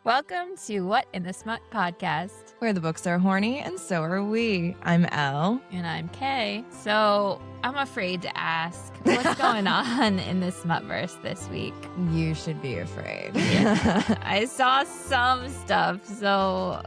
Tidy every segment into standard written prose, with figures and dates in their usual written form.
Welcome to What in the Smut podcast, where the books are horny and so are we. I'm Elle. and I'm Kay. So I'm afraid to ask what's going on in the Smutverse this week. You should be afraid. Yeah. I saw some stuff, so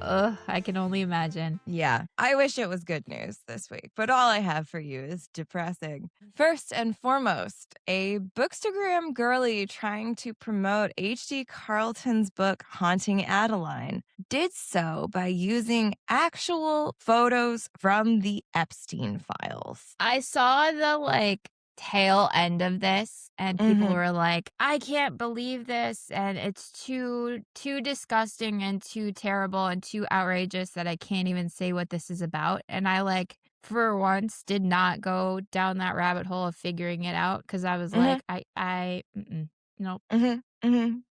I can only imagine. Yeah, I wish it was good news this week, but all I have for you is depressing. First and foremost, a Bookstagram girly trying to promote H.D. Carlton's book Haunting Adeline did so by using actual photos from the Epstein files. I saw the tail end of this, and people were like, I can't believe this, and it's too disgusting and too terrible and too outrageous that I can't even say what this is about. And I for once did not go down that rabbit hole of figuring it out, because I was like, nope.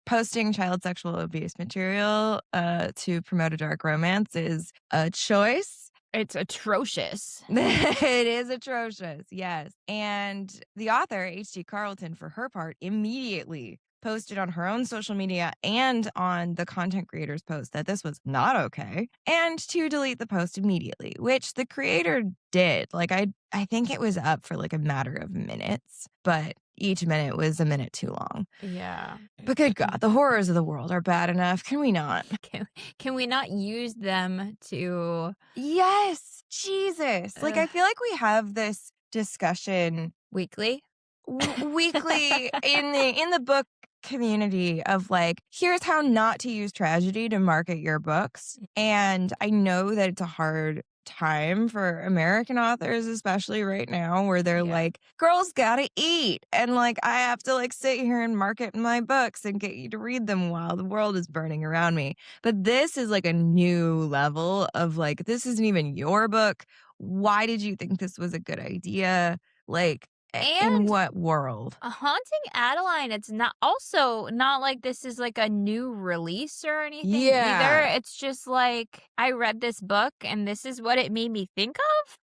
Posting child sexual abuse material to promote a dark romance is a choice. It's atrocious. It is atrocious, yes. And the author, H.D. Carlton, for her part, immediately posted on her own social media and on the content creator's post that this was not okay, and to delete the post immediately, which the creator did. I think it was up for a matter of minutes, but each minute was a minute too long. Yeah. But good God, the horrors of the world are bad enough. Can we not? Can we not use them to... Yes, Jesus. I feel like we have this discussion weekly weekly in the book community of here's how not to use tragedy to market your books. And I know that it's a hard time for American authors, especially right now, where they're girls gotta eat, and I have to sit here and market my books and get you to read them while the world is burning around me. But this is a new level of this isn't even your book. Why did you think this was a good idea? In what world? Haunting Adeline, it's not like this is a new release or anything either. It's just I read this book and this is what it made me think of.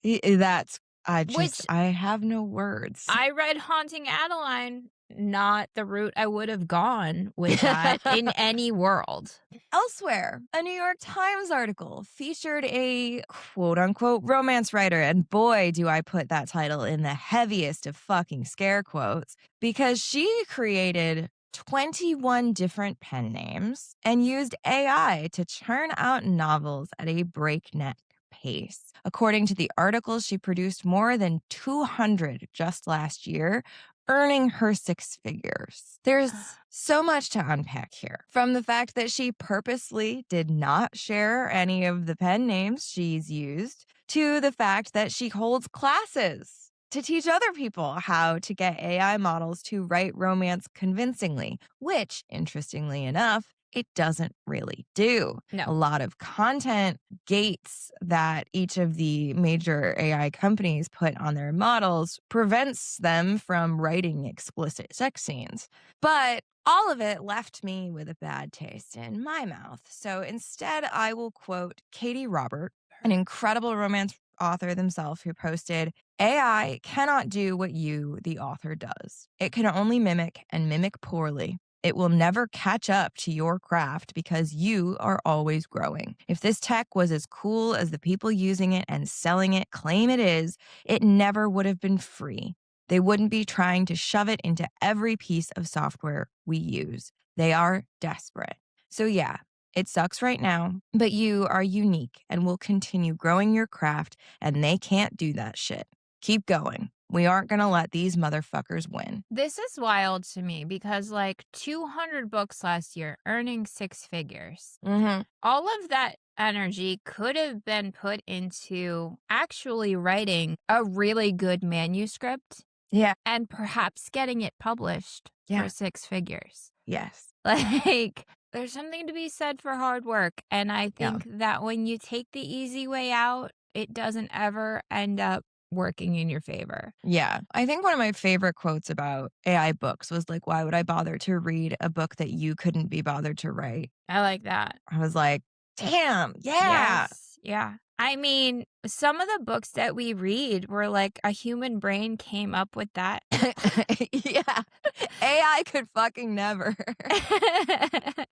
I have no words. I read Haunting Adeline, not the route I would have gone with that in any world. Elsewhere, a New York Times article featured a quote-unquote romance writer, and boy, do I put that title in the heaviest of fucking scare quotes, because she created 21 different pen names and used AI to churn out novels at a breakneck pace. According to the article, she produced more than 200 just last year, earning her six figures. There's so much to unpack here. From the fact that she purposely did not share any of the pen names she's used, to the fact that she holds classes to teach other people how to get AI models to write romance convincingly, which, interestingly enough, it doesn't really do. No. A lot of content gates that each of the major AI companies put on their models prevents them from writing explicit sex scenes. But all of it left me with a bad taste in my mouth. So instead, I will quote Katie Robert, an incredible romance author themselves, who posted, "AI cannot do what you, the author, does. It can only mimic, and mimic poorly. It will never catch up to your craft because you are always growing. If this tech was as cool as the people using it and selling it claim it is, it never would have been free. They wouldn't be trying to shove it into every piece of software we use. They are desperate. So yeah, it sucks right now, but you are unique and will continue growing your craft, and they can't do that shit. Keep going. We aren't going to let these motherfuckers win." This is wild to me because 200 books last year, earning six figures. All of that energy could have been put into actually writing a really good manuscript. Yeah. And perhaps getting it published for six figures. Yes. There's something to be said for hard work. And I think that when you take the easy way out, it doesn't ever end up working in your favor. Yeah. I think one of my favorite quotes about AI books was why would I bother to read a book that you couldn't be bothered to write? I like that. I was like, damn, yeah. Yes, yeah. I mean, some of the books that we read were like a human brain came up with that. Yeah. AI could fucking never.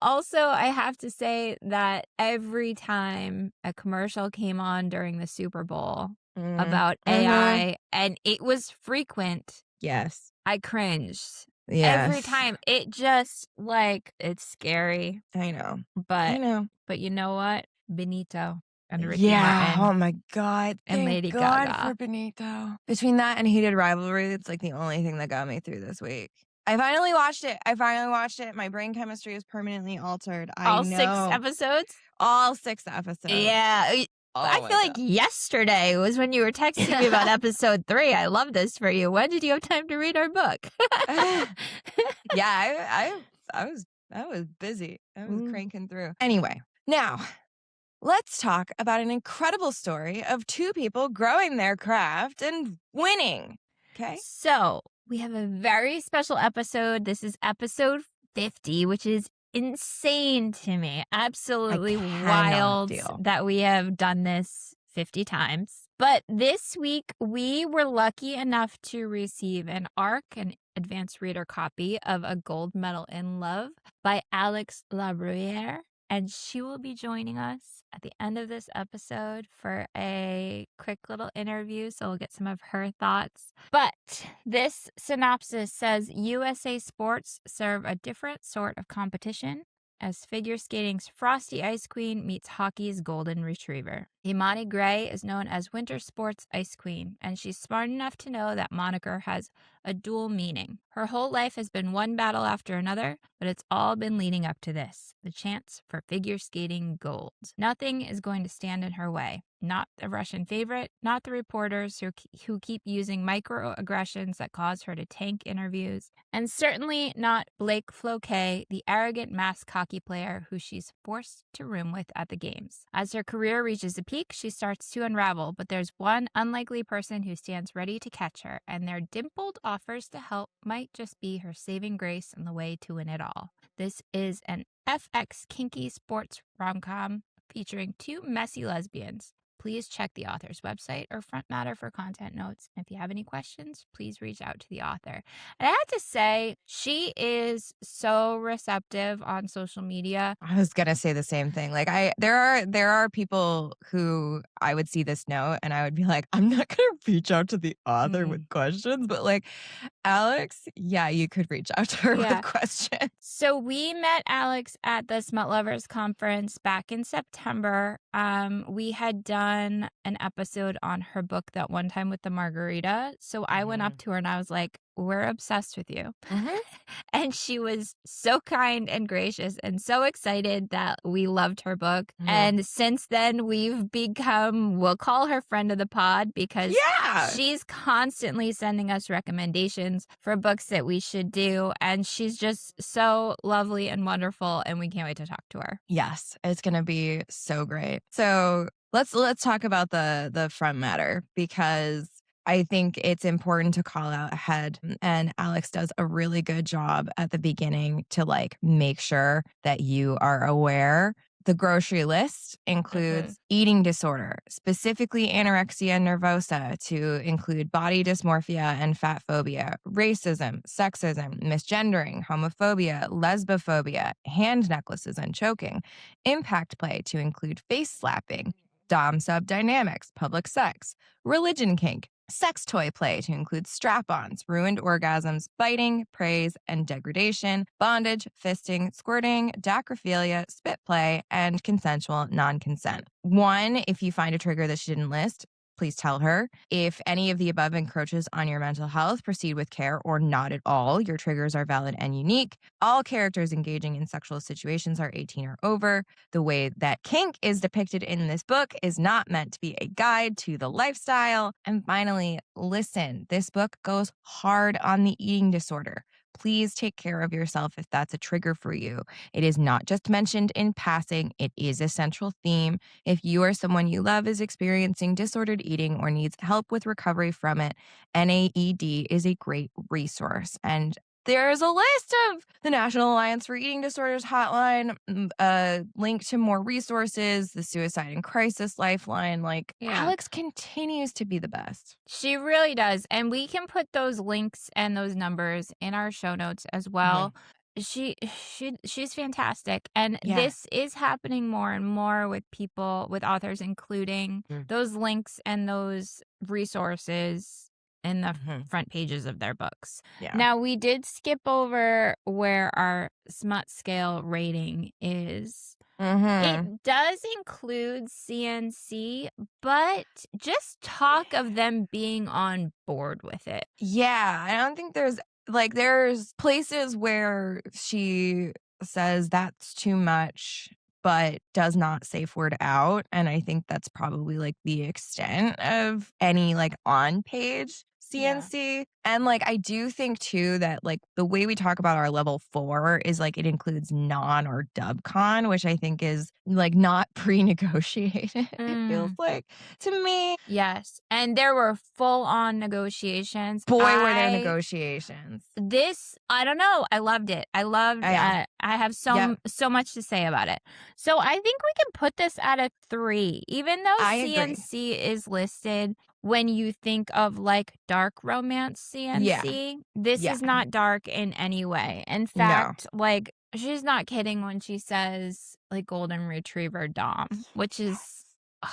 Also, I have to say that every time a commercial came on during the Super Bowl about AI, and it was frequent, Yes. I cringed. Every Yes. time. It just, like, it's scary, I know. I but know. you know what? Benito and Ricky Yeah. Oh Martin my God. and Thank Lady God for Gaga. Benito. Between that and Heated Rivalry, it's like the only thing that got me through this week. I finally watched it. My brain chemistry is permanently altered. I All 6 know. episodes? All 6 episodes. Yeah, I Oh my feel like God. yesterday was when you were texting me about episode 3. I love this for you. When did you have time to read our book? Yeah, I was busy. I was Mm. cranking through. Anyway, now let's talk about an incredible story of 2 people growing their craft and winning. Okay? So, we have a very special episode. This is episode 50, which is insane to me. Absolutely cannot wild deal. that we have done this 50 times. But this week, we were lucky enough to receive an advanced reader copy of A Gold Medal in Love by Alex LaBruyere. And she will be joining us at the end of this episode for a quick little interview. So we'll get some of her thoughts. But this synopsis says USA sports serve a different sort of competition as figure skating's frosty ice queen meets hockey's golden retriever. Imani Gray is known as winter sports ice queen, and she's smart enough to know that moniker has a dual meaning. Her whole life has been one battle after another, but it's all been leading up to this, the chance for figure skating gold. Nothing is going to stand in her way. Not the Russian favorite, not the reporters who keep using microaggressions that cause her to tank interviews, and certainly not Blake Floquet, the arrogant masked hockey player who she's forced to room with at the games. As her career reaches a peak, she starts to unravel, but there's one unlikely person who stands ready to catch her, and their dimpled offers to help might just be her saving grace and the way to win it all. This is an FX kinky sports rom-com featuring 2 messy lesbians. Please check the author's website or Front Matter for content notes. And if you have any questions, please reach out to the author. And I have to say, she is so receptive on social media. I was gonna say the same thing. Like there are people who I would see this note and I would be like, I'm not gonna reach out to the author with questions, but like Alex, yeah, you could reach out to her with questions. So we met Alex at the Smut Lovers Conference back in September. We had done an episode on her book that one time with the margarita. So I went up to her and I was like, we're obsessed with you. And she was so kind and gracious and so excited that we loved her book. And since then, we've become, we'll call her friend of the pod because she's constantly sending us recommendations for books that we should do. And she's just so lovely and wonderful. And we can't wait to talk to her. Yes, it's going to be so great. So let's talk about the front matter because I think it's important to call out ahead. And Alex does a really good job at the beginning to like make sure that you are aware. The grocery list includes eating disorder, specifically anorexia nervosa, to include body dysmorphia and fat phobia, racism, sexism, misgendering, homophobia, lesbophobia, hand necklaces and choking, impact play to include face slapping, dom-sub dynamics, public sex, religion kink, sex toy play to include strap-ons, ruined orgasms, biting, praise, and degradation, bondage, fisting, squirting, dacrophilia, spit play, and consensual non-consent. 1, if you find a trigger that she didn't list, please tell her. If any of the above encroaches on your mental health, proceed with care or not at all. Your triggers are valid and unique. All characters engaging in sexual situations are 18 or over. The way that kink is depicted in this book is not meant to be a guide to the lifestyle. And finally, listen, this book goes hard on the eating disorder. Please take care of yourself if that's a trigger for you. It is not just mentioned in passing. It is a central theme. If you or someone you love is experiencing disordered eating or needs help with recovery from it, NAED is a great resource. And There's a list of the National Alliance for Eating Disorders hotline, a link to more resources, the Suicide and Crisis Lifeline. Like, Yeah. Alex continues to be the best. She really does, and we can put those links and those numbers in our show notes as well. She's fantastic, and Yeah. this is happening more and more with people, with authors, including those links and those resources in the front pages of their books. Yeah. Now, we did skip over where our smut scale rating is. It does include CNC, but just talk of them being on board with it. Yeah, I don't think there's places where she says that's too much, but does not safe word out. And I think that's probably like the extent of any like on page CNC. And like, I do think too that like the way we talk about our level 4 is like it includes non or dub con, which I think is like not pre-negotiated. It feels like to me. Yes. And there were full on negotiations. Boy, were there negotiations. This, I don't know. I loved it. I loved I have so much to say about it. So I think we can put this at a 3, even though CNC is listed. When you think of like dark romance CNC, this is not dark in any way. In fact, like she's not kidding when she says like golden retriever dom, which is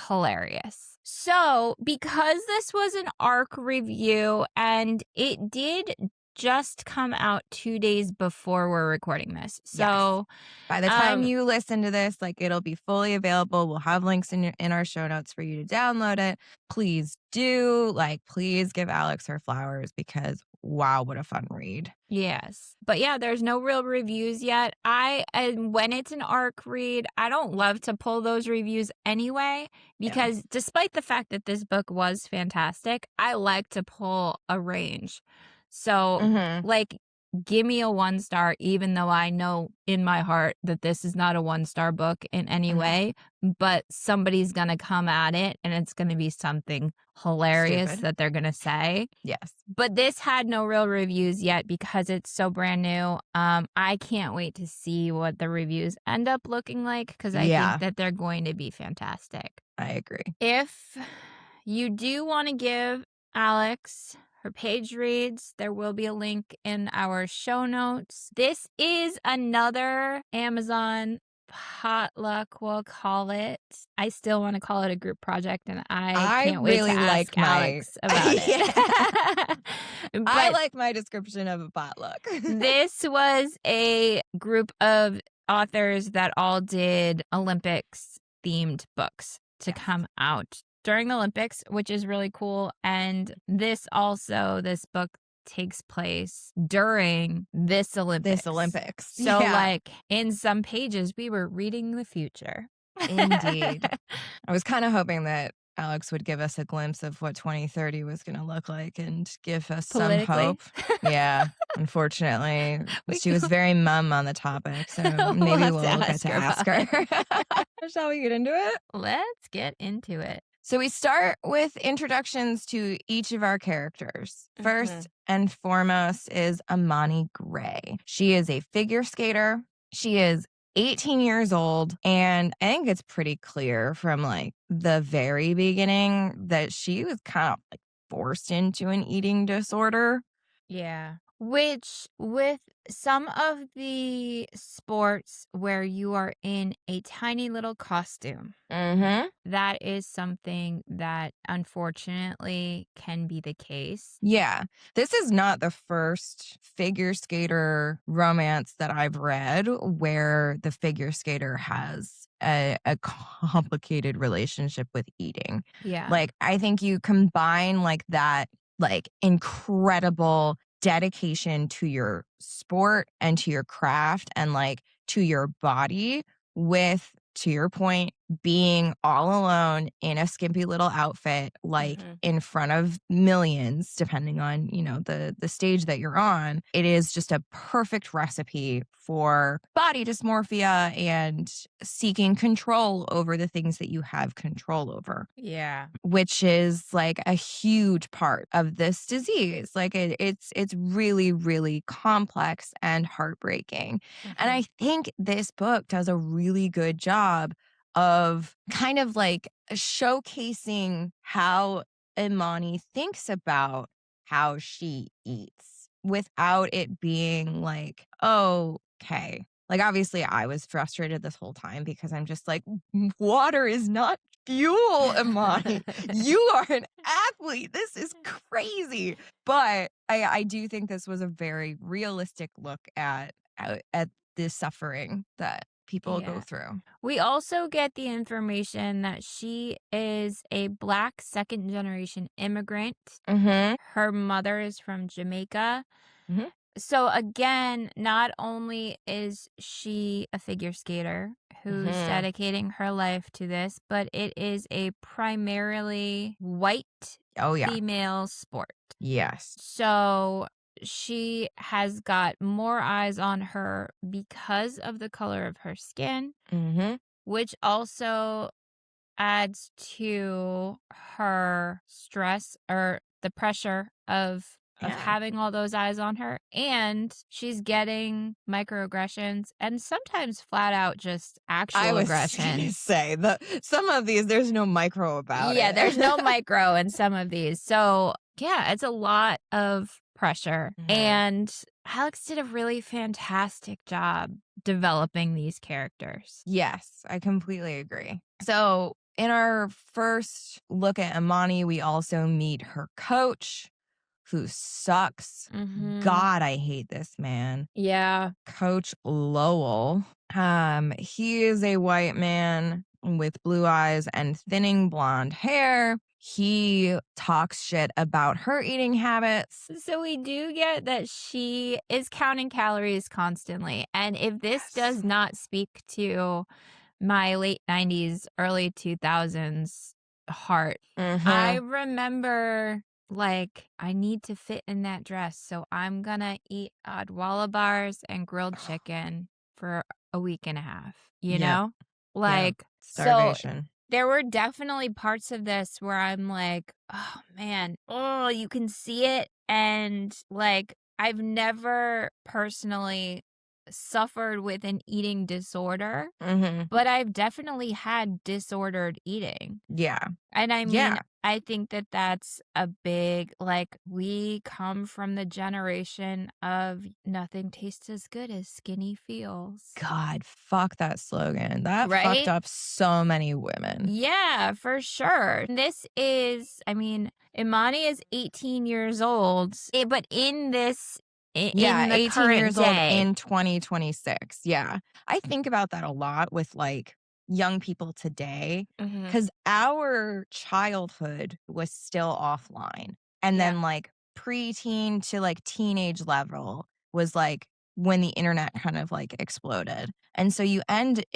hilarious. So, because this was an ARC review and it did just come out 2 days before we're recording this. So, by the time you listen to this, like it'll be fully available. We'll have links in our show notes for you to download it. Please do, please give Alex her flowers because wow, what a fun read. Yes. But yeah, there's no real reviews yet. And when it's an ARC read, I don't love to pull those reviews anyway, because despite the fact that this book was fantastic, I like to pull a range. So, give me a 1-star, even though I know in my heart that this is not a 1-star book in any way, but somebody's going to come at it and it's going to be something hilarious that they're going to say. Yes. But this had no real reviews yet because it's so brand new. I can't wait to see what the reviews end up looking like because I think that they're going to be fantastic. I agree. If you do want to give Alex her page reads, there will be a link in our show notes. This is another Amazon potluck, we'll call it. I still want to call it a group project, and I can't wait really to ask Alex about it. I like my description of a potluck. This was a group of authors that all did Olympics-themed books to come out during the Olympics, which is really cool. And this book takes place during this Olympics. So in some pages, we were reading the future. Indeed. I was kind of hoping that Alex would give us a glimpse of what 2030 was going to look like and give us some hope. Yeah, unfortunately. She was very mum on the topic, so maybe we'll get to ask her. Shall we get into it? Let's get into it. So we start with introductions to each of our characters. First and foremost is Imani Gray. She is a figure skater. She is 18 years old, and I think it's pretty clear from the very beginning that she was kind of forced into an eating disorder. Yeah. Which, with some of the sports where you are in a tiny little costume, that is something that unfortunately can be the case. Yeah. This is not the first figure skater romance that I've read where the figure skater has a complicated relationship with eating. Yeah. I think you combine that incredible dedication to your sport and to your craft and to your body with, to your point, being all alone in a skimpy little outfit, like Mhm. in front of millions, depending on, the stage that you're on. It is just a perfect recipe for body dysmorphia and seeking control over the things that you have control over, Yeah. which is like a huge part of this disease. Like it's really, really complex and heartbreaking. And Mhm. I think this book does a really good job of kind of like showcasing how Imani thinks about how she eats without it being like, oh, okay. Like, obviously, I was frustrated this whole time because I'm just like, water is not fuel, Imani. You are an athlete. This is crazy. But I do think this was a very realistic look at the suffering that people go Yeah. through. We also get the information that she is a Black second generation immigrant. Mhm. Her mother is from Jamaica. Mhm. So again, not only is she a figure skater who's Mhm. dedicating her life to this, but it is a primarily white Oh, yeah. female sport. Yes. So she has got more eyes on her because of the color of her skin, Mhm. which also adds to her stress or the pressure of Yeah. having all those eyes on her, and she's getting microaggressions and sometimes flat out just I actual was gonna aggressions. say, some of these, there's no micro about Yeah, there's no it. micro in some of these. So, yeah, it's a lot of pressure. Mhm. And Alex did a really fantastic job developing these characters. Yes, I completely agree. So, in our first look at Imani, we also meet her coach, who sucks. Mhm. God, I hate this man. Yeah. Coach Lowell. He is a white man with blue eyes and thinning blonde hair. He talks shit about her eating habits. So we do get that she is counting calories constantly. And if this Yes. does not speak to my late 90s, early 2000s heart, I Mhm. remember like I need to fit in that dress. So I'm gonna eat Odwalla bars and grilled chicken for a week and a half, you Yep. know? Yep. Like, so Starvation. there were definitely parts of this where I'm like, "Oh, man. Oh, you can see it." And, like, I've never personally suffered with an eating disorder, Mhm. but I've definitely had disordered eating. Yeah. And I mean, Yeah. I think that that's a big like, we come from the generation of nothing tastes as good as skinny feels. God, fuck that slogan. That fucked Right? up so many women. Yeah, for sure. This is I mean, Imani is 18 years old, but in this Yeah, in the 18 current years old day. in 2026. Yeah. I think about that a lot with like young people today Mhm. because our childhood was still offline. And Yeah. then like preteen to like teenage level was like when the internet kind of like exploded. And so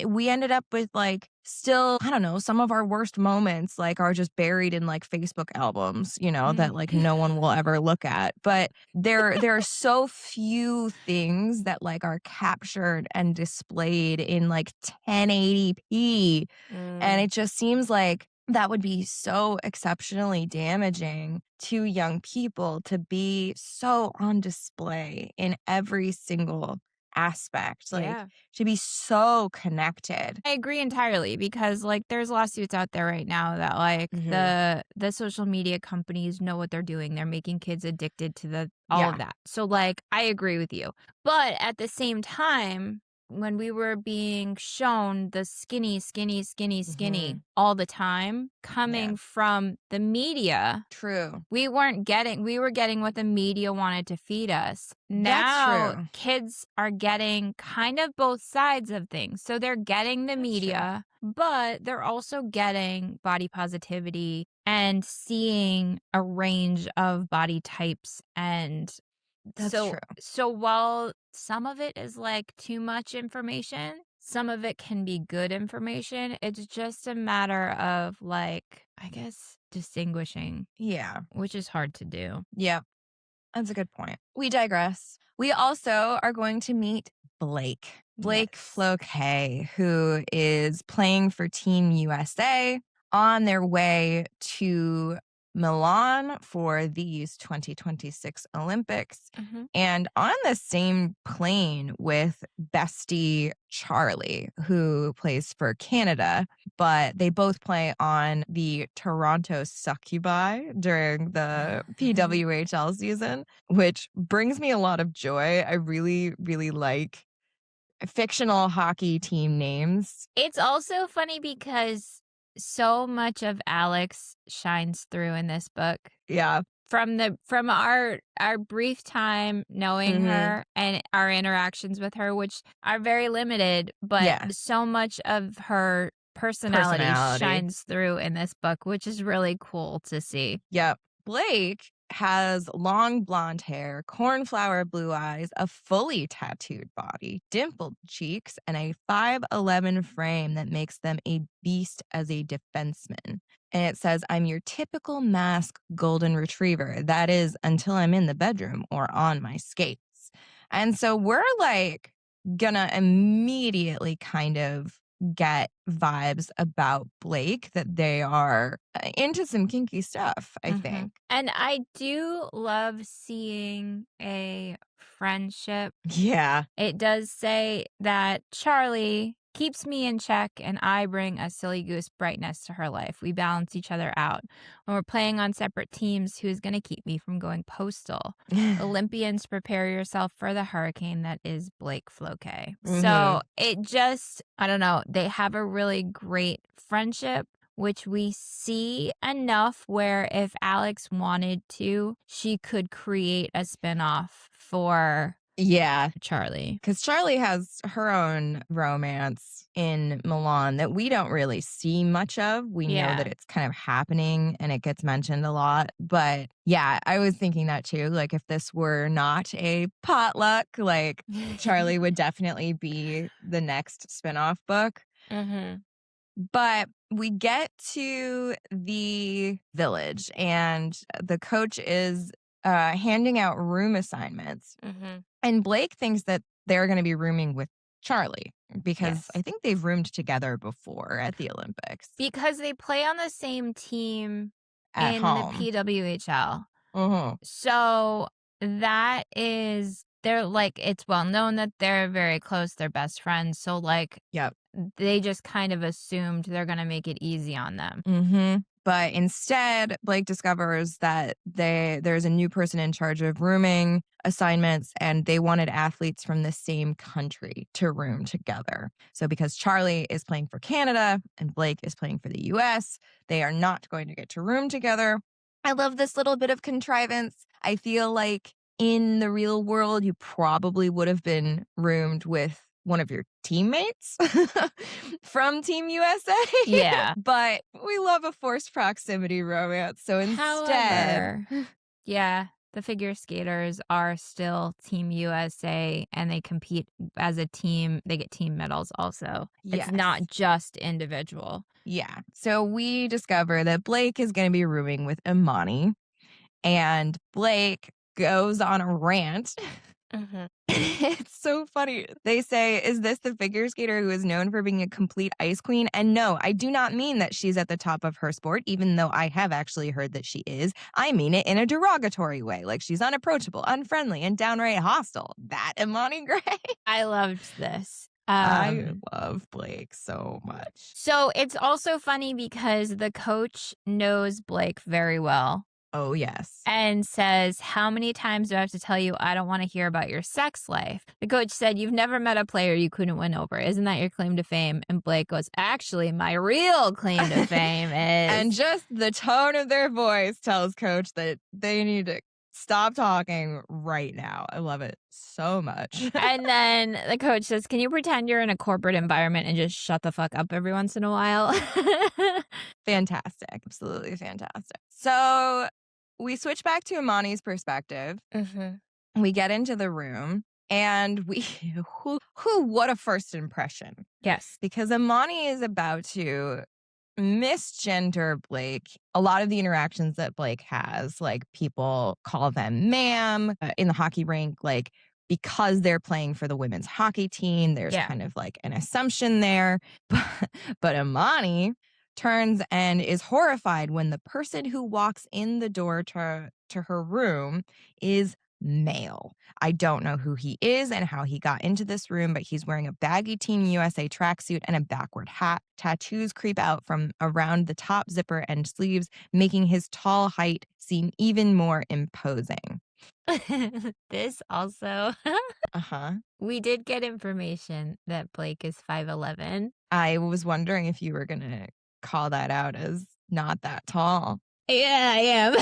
we ended up with like still, I don't know, some of our worst moments like are just buried in like Facebook albums, Mm. that like no one will ever look at. But there are so few things that like are captured and displayed in like 1080p, and Mm. it just seems like that would be so exceptionally damaging to young people to be so on display in every single aspect, like Yeah. to be so connected. I agree entirely because like there's lawsuits out there right now that like Mhm. the social media companies know what they're doing. They're making kids addicted to the all of Yeah. that. So like I agree with you. But at the same time, when we were being shown the skinny, skinny, skinny, skinny Mhm. all the time Yeah. coming from the media, True. we were getting what the media wanted to feed us. That's Now, true. kids are getting kind of both sides of things. So they're getting the That's true. media, but they're also getting body positivity and seeing a range of body types and That's so true. while some of it is like too much information, some of it can be good information. It's just a matter of, like, I guess, distinguishing, Yeah. which is hard to do. Yep. That's a good point. We digress. We also are going to meet Blake. Blake Yes. Kay, who is playing for Team USA on their way to Milan for these 2026 Olympics. Mhm. And on the same plane with bestie Charlie, who plays for Canada, but they both play on the Toronto Succubi during the PWHL season, which brings me a lot of joy. I really, really like fictional hockey team names. It's also funny because so much of Alex shines through in this book. Yeah. From our brief time knowing Mhm. her and our interactions with her, which are very limited, but Yeah. so much of her personality Personality. shines through in this book, which is really cool to see. Yep. Blake has long blonde hair, cornflower blue eyes, a fully tattooed body, dimpled cheeks, and a 5'11" frame that makes them a beast as a defenseman. And it says, I'm your typical mask golden retriever. That is until I'm in the bedroom or on my skates. And so we're like gonna immediately kind of get vibes about Blake that they are into some kinky stuff, I think. And I do love seeing a friendship. Yeah. It does say that Charlie keeps me in check and I bring a silly goose brightness to her life. We balance each other out. When we're playing on separate teams, who's going to keep me from going postal? Olympians, prepare yourself for the hurricane that is Blake Floquet. So it just, I don't know, they have a really great friendship, which we see enough where if Alex wanted to, she could create a spinoff for Yeah. Charlie. Because Charlie has her own romance in Milan that we don't really see much of. We know that it's kind of happening and it gets mentioned a lot. But yeah, I was thinking that too. Like, if this were not a potluck, like, Charlie would definitely be the next spinoff book. But we get to the village and the coach is handing out room assignments. And Blake thinks that they're going to be rooming with Charlie because I think they've roomed together before at the Olympics Because they play on the same team at in the home. PWHL. Mhm. So that is, they're like, it's well known that they're very close. They're best friends. So, like, Yep. they just kind of assumed they're going to make it easy on them. But instead, Blake discovers that there's a new person in charge of rooming assignments, and they wanted athletes from the same country to room together. So because Charlie is playing for Canada and Blake is playing for the US, they are not going to get to room together. I love this little bit of contrivance. I feel like in the real world, you probably would have been roomed with one of your teammates from Team USA. Yeah. But we love a forced proximity romance. So instead, However, yeah, the figure skaters are still Team USA and they compete as a team. They get team medals also. It's not just individual. Yeah. So we discover that Blake is going to be rooming with Imani, and Blake goes on a rant. It's so funny. They say, is this the figure skater who is known for being a complete ice queen? And no, I do not mean that she's at the top of her sport, even though I have actually heard that she is. I mean it in a derogatory way, like she's unapproachable, unfriendly, and downright hostile. That Imani Gray. I loved this. I love Blake so much. So it's also funny because the coach knows Blake very well. Oh, yes. And says, how many times do I have to tell you I don't want to hear about your sex life? The coach said, you've never met a player you couldn't win over. Isn't that your claim to fame? And Blake goes, actually, my real claim to fame is... And just the tone of their voice tells coach that they need to stop talking right now. I love it so much. And then the coach says, can you pretend you're in a corporate environment and just shut the fuck up every once in a while? Fantastic. Absolutely fantastic. So we switch back to Imani's perspective. We get into the room And what a first impression. Yes. Because Imani is about to misgender Blake. A lot of the interactions that Blake has, like people call them ma'am in the hockey rink, like because they're playing for the women's hockey team, there's Yeah. kind of like an assumption there. But Imani turns and is horrified when the person who walks in the door to her room is male. I don't know who he is and how he got into this room, but he's wearing a baggy Team USA tracksuit and a backward hat. Tattoos creep out from around the top zipper and sleeves, making his tall height seem even more imposing. This also, Uh-huh. we did get information that Blake is 5'11". I was wondering if you were going to call that out as not that tall. Yeah, I am.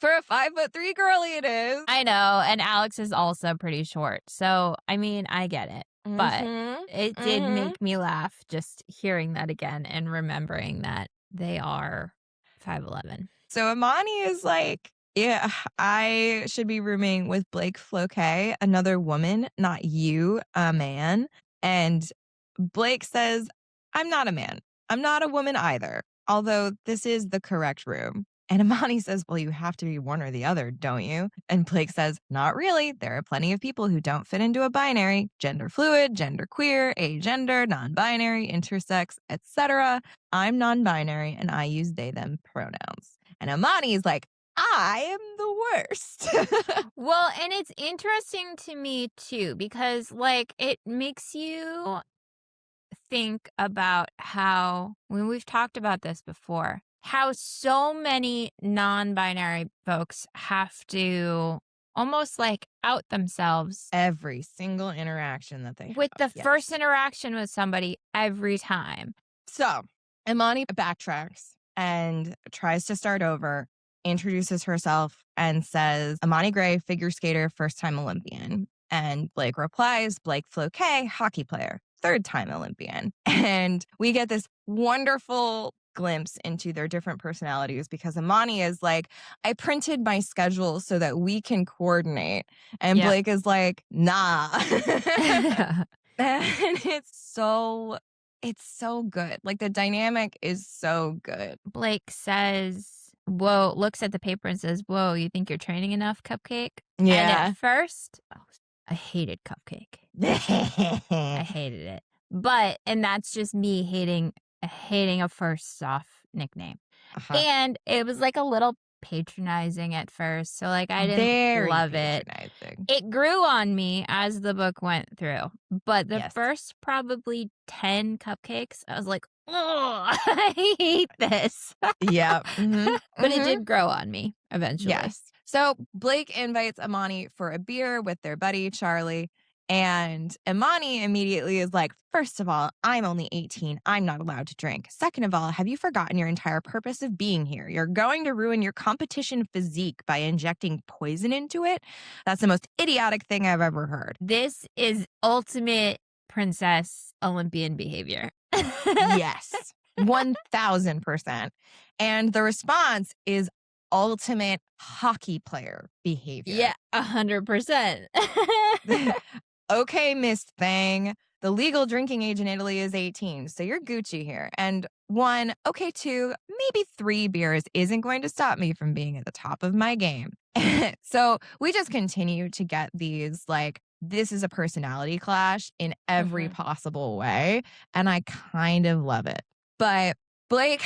For a 5'3" girly, it is. I know, and Alex is also pretty short. So, I mean, I get it. But it did make me laugh just hearing that again and remembering that they are 5'11". So Imani is like, yeah, I should be rooming with Blake Floquet, another woman, not you, a man. And Blake says, I'm not a man. I'm not a woman either, although this is the correct room. And Imani says, well, you have to be one or the other, don't you? And Blake says, not really. There are plenty of people who don't fit into a binary, gender fluid, gender queer, agender, non-binary, intersex, etc. I'm non-binary and I use they, them pronouns. And Imani is like, I am the worst. Well, and it's interesting to me too, because like it makes you think about how, when we've talked about this before, how so many non-binary folks have to almost like out themselves Every single interaction that they with have. the first interaction with somebody every time. So Imani backtracks and tries to start over, introduces herself and says, Imani Gray, figure skater, first-time Olympian. And Blake replies, Blake Floquet, hockey player, third-time Olympian. And we get this wonderful glimpse into their different personalities because Imani is like, I printed my schedule so that we can coordinate. And Yep. Blake is like, nah. And it's so good. Like the dynamic is so good. Blake says, whoa, looks at the paper and says, whoa, you think you're training enough, Cupcake? And Yeah. at first, I hated Cupcake. I hated it. But, and that's just me hating a first off nickname. Uh-huh. And it was like a little patronizing at first. So like I didn't Very love it. patronizing. It grew on me as the book went through. But the Yes. first probably 10 cupcakes, I was like, oh, I hate this. Yeah. But it did grow on me eventually. Yes. So Blake invites Imani for a beer with their buddy, Charlie. And Imani immediately is like, first of all, I'm only 18. I'm not allowed to drink. Second of all, have you forgotten your entire purpose of being here? You're going to ruin your competition physique by injecting poison into it? That's the most idiotic thing I've ever heard. This is ultimate princess Olympian behavior. Yes, 1000%. And the response is ultimate hockey player behavior. Yeah, 100%. Okay, Miss Thing. The legal drinking age in Italy is 18, so you're Gucci here. And 1, okay, 2, maybe 3 beers isn't going to stop me from being at the top of my game. So we just continue to get these, like, this is a personality clash in every possible way. And I kind of love it. But Blake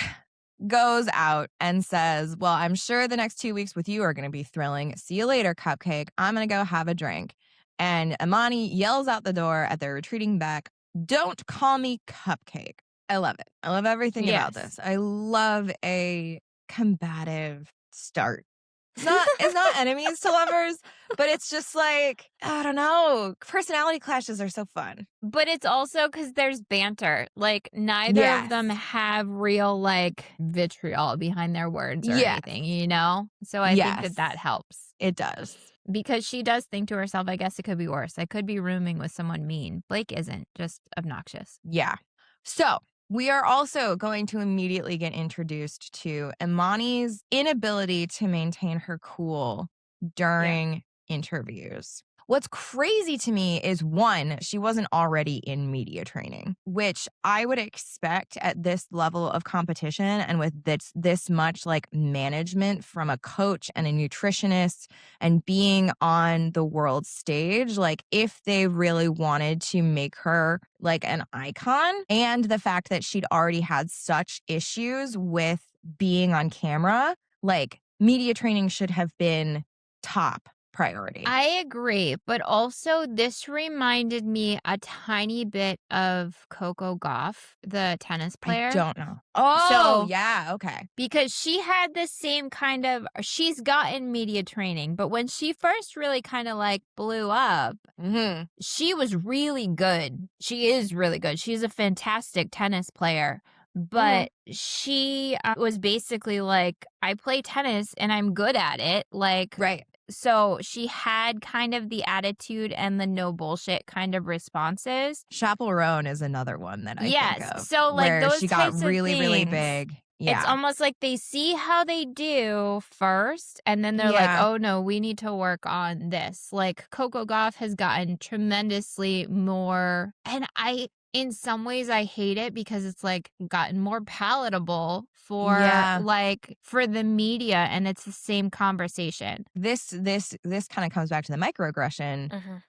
goes out and says, well, I'm sure the next 2 weeks with you are going to be thrilling. See you later, Cupcake. I'm going to go have a drink. And Imani yells out the door at their retreating back, don't call me Cupcake. I love it. I love everything about this. I love a combative start. It's not enemies to lovers, but it's just like, I don't know. Personality clashes are so fun. But it's also because there's banter. Like, neither of them have real, like, vitriol behind their words or anything, you know? So I think that helps. It does. Because she does think to herself, I guess it could be worse. I could be rooming with someone mean. Blake isn't, just obnoxious. Yeah. So We are also going to immediately get introduced to Imani's inability to maintain her cool during interviews. What's crazy to me is, one, she wasn't already in media training, which I would expect at this level of competition and with this much like management from a coach and a nutritionist and being on the world stage, like if they really wanted to make her like an icon, and the fact that she'd already had such issues with being on camera, like media training should have been top priority. I agree, but also this reminded me a tiny bit of Coco Gauff, the tennis I player. don't know. Oh, So, yeah, okay. because she had the same kind of, she's gotten media training, but when she first really kind of like blew up, Mm-hmm. she was really good. She is really good. She's a fantastic tennis player. But she was basically like, I play tennis and I'm good at it. Like, Right. so she had kind of the attitude and the no bullshit kind of responses. Chaperone is another one that I think Yes. of. So like where those she got types of really, really things, big. it's Yeah. almost like they see how they do first, and then they're like, Yeah. oh no, we need to work on this. Like Coco Gauff has gotten tremendously more, and in some ways I hate it because it's like gotten more palatable for Yeah. like for the media, and it's the same conversation. This kind of comes back to the microaggression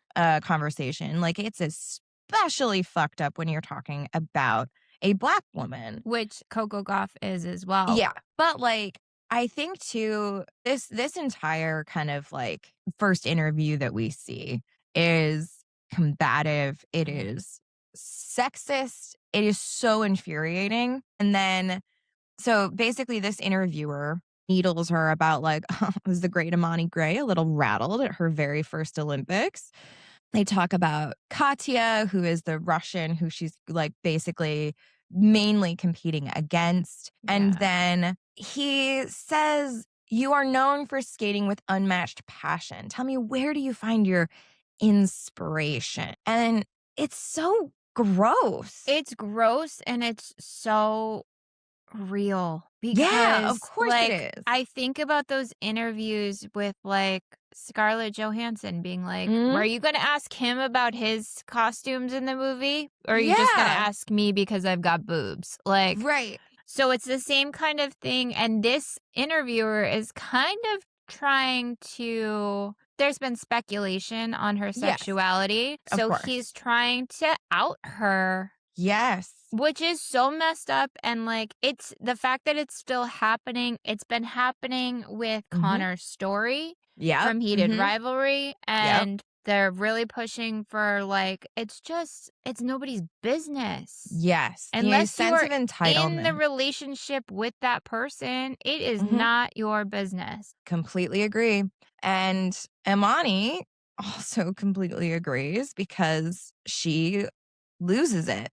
conversation. Like, it's especially fucked up when you're talking about a Black woman. Which Coco Gauff is as well. Yeah. But like, I think too, this entire kind of like first interview that we see is combative. It is sexist. It is so infuriating. And then, so basically, this interviewer needles her about like, was the great Imani Gray a little rattled at her very first Olympics? They talk about Katya, who is the Russian who she's like basically mainly competing against. And Yeah. then he says, you are known for skating with unmatched passion. Tell me, where do you find your inspiration? And it's so gross. It's gross and it's so real Yeah, of because, course it like, is. I think about those interviews with, like, Scarlett Johansson being like, Mhm. "Were you gonna ask him about his costumes in the movie? Or are you just gonna Yeah. ask me because I've got boobs?" Like, Right. so it's the same kind of thing, and this interviewer is kind of trying to, there's been speculation on her Yes, sexuality, of so course. he's trying to out her, Yes. which is so messed up, and, like, it's the fact that it's still happening. It's been happening with Mhm. Connor's story Yep. from Heated Mhm. Rivalry, Yep. and they're really pushing for, like, it's nobody's business. Yes. The Unless you sense are of in the entitlement. relationship with that person, it is Mhm. not your business. Completely agree. And Imani also completely agrees because she loses it.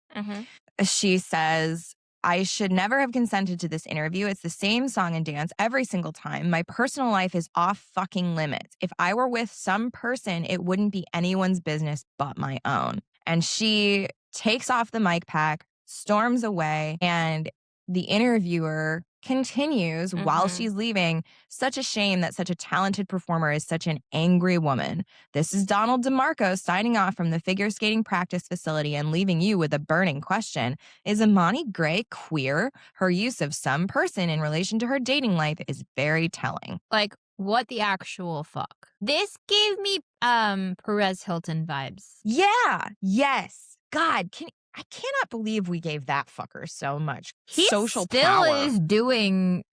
She says, I should never have consented to this interview. It's the same song and dance every single time. My personal life is off fucking limits. If I were with some person, it wouldn't be anyone's business but my own. And she takes off the mic pack, storms away, and the interviewer continues while she's leaving. Such a shame that such a talented performer is such an angry woman. This is Donald DeMarco signing off from the figure skating practice facility and leaving you with a burning question. Is Imani Gray queer? Her use of some person in relation to her dating life is very telling. Like, what the actual fuck? This gave me Perez Hilton vibes. Yeah. Yes. God, I cannot believe we gave that fucker so much He social still power. is doing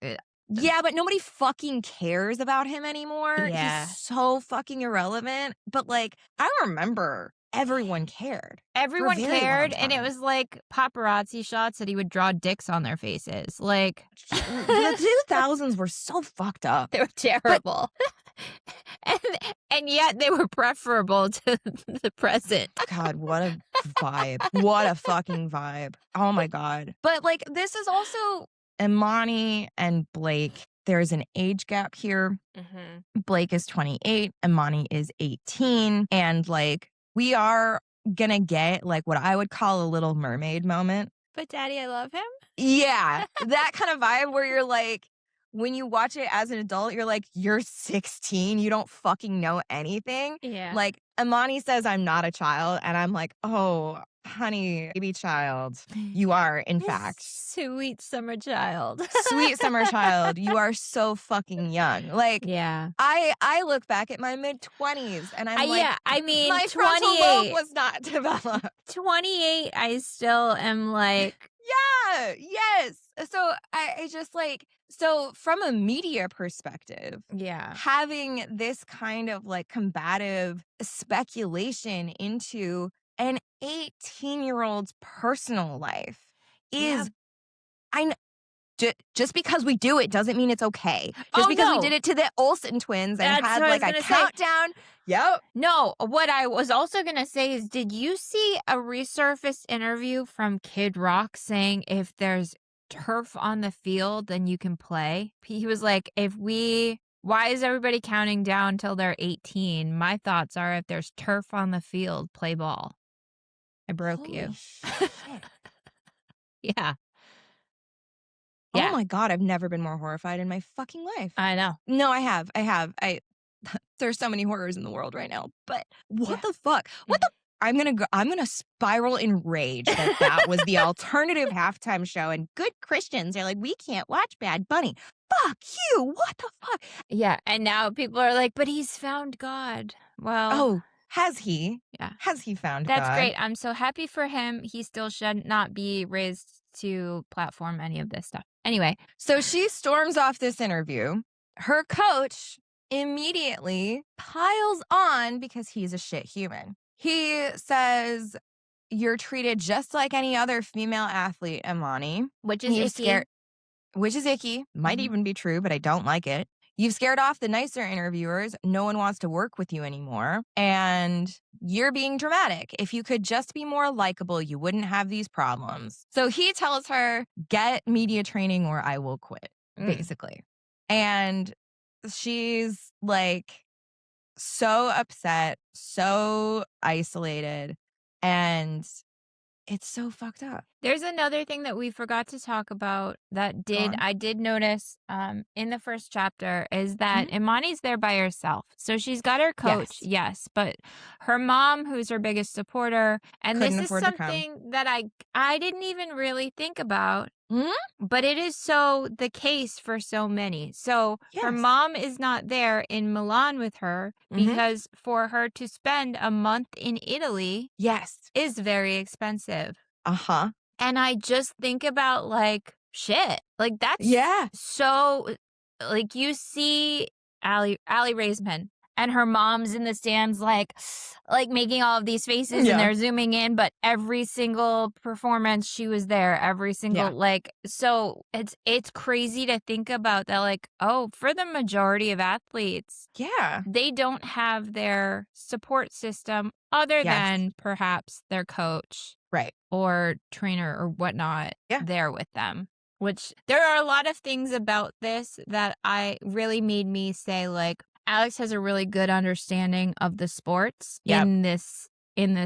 Yeah, but nobody fucking cares about him anymore. Yeah. He's so fucking irrelevant. But like, I remember everyone cared. Everyone for a very long cared, and it time. was like paparazzi shots that he would draw dicks on their faces. Like, The 2000s were so fucked up. they were terrible. and, and yet they were preferable to the present. God, what a vibe. What a fucking vibe. Oh my God. But like, this is also Imani and Blake. There's an age gap here. Blake is 28, Imani is 18. And like, we are gonna get like what I would call a Little Mermaid moment But daddy, I love him. Yeah, that kind of vibe where you're like, when you watch it as an adult, you're like, you're 16, you don't fucking know anything. Yeah. Like, Imani says I'm not a child, and I'm like, oh, honey, baby child, you are, in fact. Sweet summer child. Sweet summer child, you are so fucking young. Like, Yeah. I look back at my mid-20s, and I'm like, Yeah, I mean, my frontal lobe 28. was not developed. 28, I still am like, Yeah, yes. So I just like, so from a media perspective, yeah. having this kind of like combative speculation into an 18-year-old's personal life Yeah. is, I know, just because we do it doesn't mean it's okay. Just Oh, because we no. did it to the Olsen twins and That's had what I like was a gonna say. countdown. Yep. No, what I was also going to say is, did you see a resurfaced interview from Kid Rock saying if there's turf on the field, then you can play? He was like, why is everybody counting down till they're 18? My thoughts are, if there's turf on the field, play ball. I broke Holy you. shit. Yeah. Oh Yeah. my God, I've never been more horrified in my fucking life. I know. No, I have. There's so many horrors in the world right now, but what Yeah. the fuck? I'm gonna spiral in rage that was the alternative halftime show, and good Christians are like, we can't watch Bad Bunny. Fuck you. What the fuck? Yeah. And now people are like, but he's found God. Well, Oh, has he? yeah. Has he found That's God? great. I'm so happy for him. He still should not be raised to platform any of this stuff. Anyway, So she storms off this interview. Her coach immediately piles on because he's a shit human. He says, you're treated just like any other female athlete, Imani. which is You've icky. scared, which is icky. Might Mhm. even be true, but I don't like it. You've scared off the nicer interviewers. No one wants to work with you anymore. And you're being dramatic. If you could just be more likable, you wouldn't have these problems. So he tells her, get media training or I will quit, basically. And she's like so upset, so isolated, and it's so fucked up. There's another thing that we forgot to talk about that on. I did notice in the first chapter is that Imani's there by herself. So she's got her coach, yes, but her mom, who's her biggest supporter, and Couldn't this is afford to come. something that I didn't even really think about. Mhm. But it is so the case for so many. So her Yes. mom is not there in Milan with her because for her to spend a month in Italy Yes. is very expensive. Uh-huh. And I just think about like, shit, like that's Yeah. so, like you see Allie Raisman and her mom's in the stands, like making all of these faces Yeah. and they're zooming in, but every single performance she was there, every single, like, so it's crazy to think about that, like, oh, for the majority of athletes, Yeah. they don't have their support system other Yes. than perhaps their coach Right. or trainer or whatnot Yeah. there with them. Which there are a lot of things about this that I really made me say, like, Alex has a really good understanding of the sports in this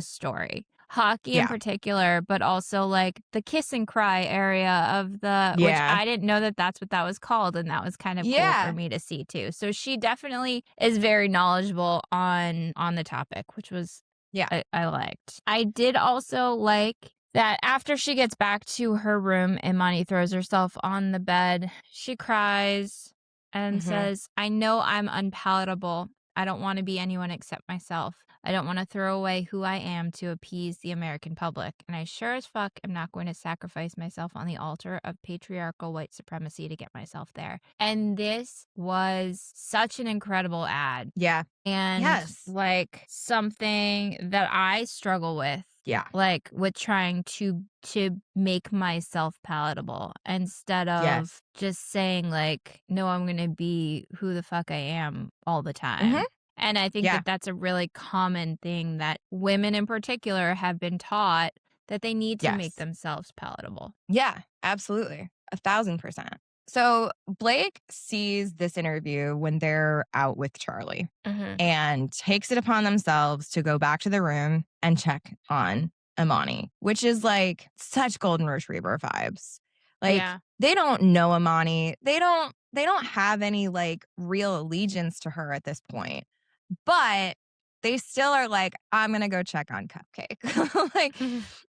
story. Hockey in particular, but also like the kiss and cry area of the which I didn't know that that's what that was called, and that was kind of cool for me to see too. So she definitely is very knowledgeable on the topic, which was I liked. I did also like that after she gets back to her room, Imani throws herself on the bed. She cries and says, I know I'm unpalatable. I don't want to be anyone except myself. I don't want to throw away who I am to appease the American public. And I sure as fuck am not going to sacrifice myself on the altar of patriarchal white supremacy to get myself there. And this was such an incredible ad. Yeah. And like something that I struggle with. Yeah. Like with trying to make myself palatable instead of just saying like, no, I'm going to be who the fuck I am all the time. And I think that that's a really common thing that women in particular have been taught, that they need to make themselves palatable. Yeah, absolutely. 1,000%. So Blake sees this interview when they're out with Charlie and takes it upon themselves to go back to the room and check on Imani, which is like such golden retriever vibes. Like Yeah. they don't know Imani. They don't have any like real allegiance to her at this point. But they still are like, I'm going to go check on Cupcake. Like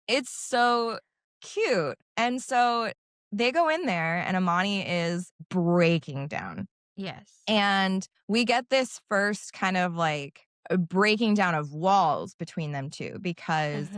it's so cute. And so they go in there and Imani is breaking down. Yes. And we get this first kind of like a breaking down of walls between them two because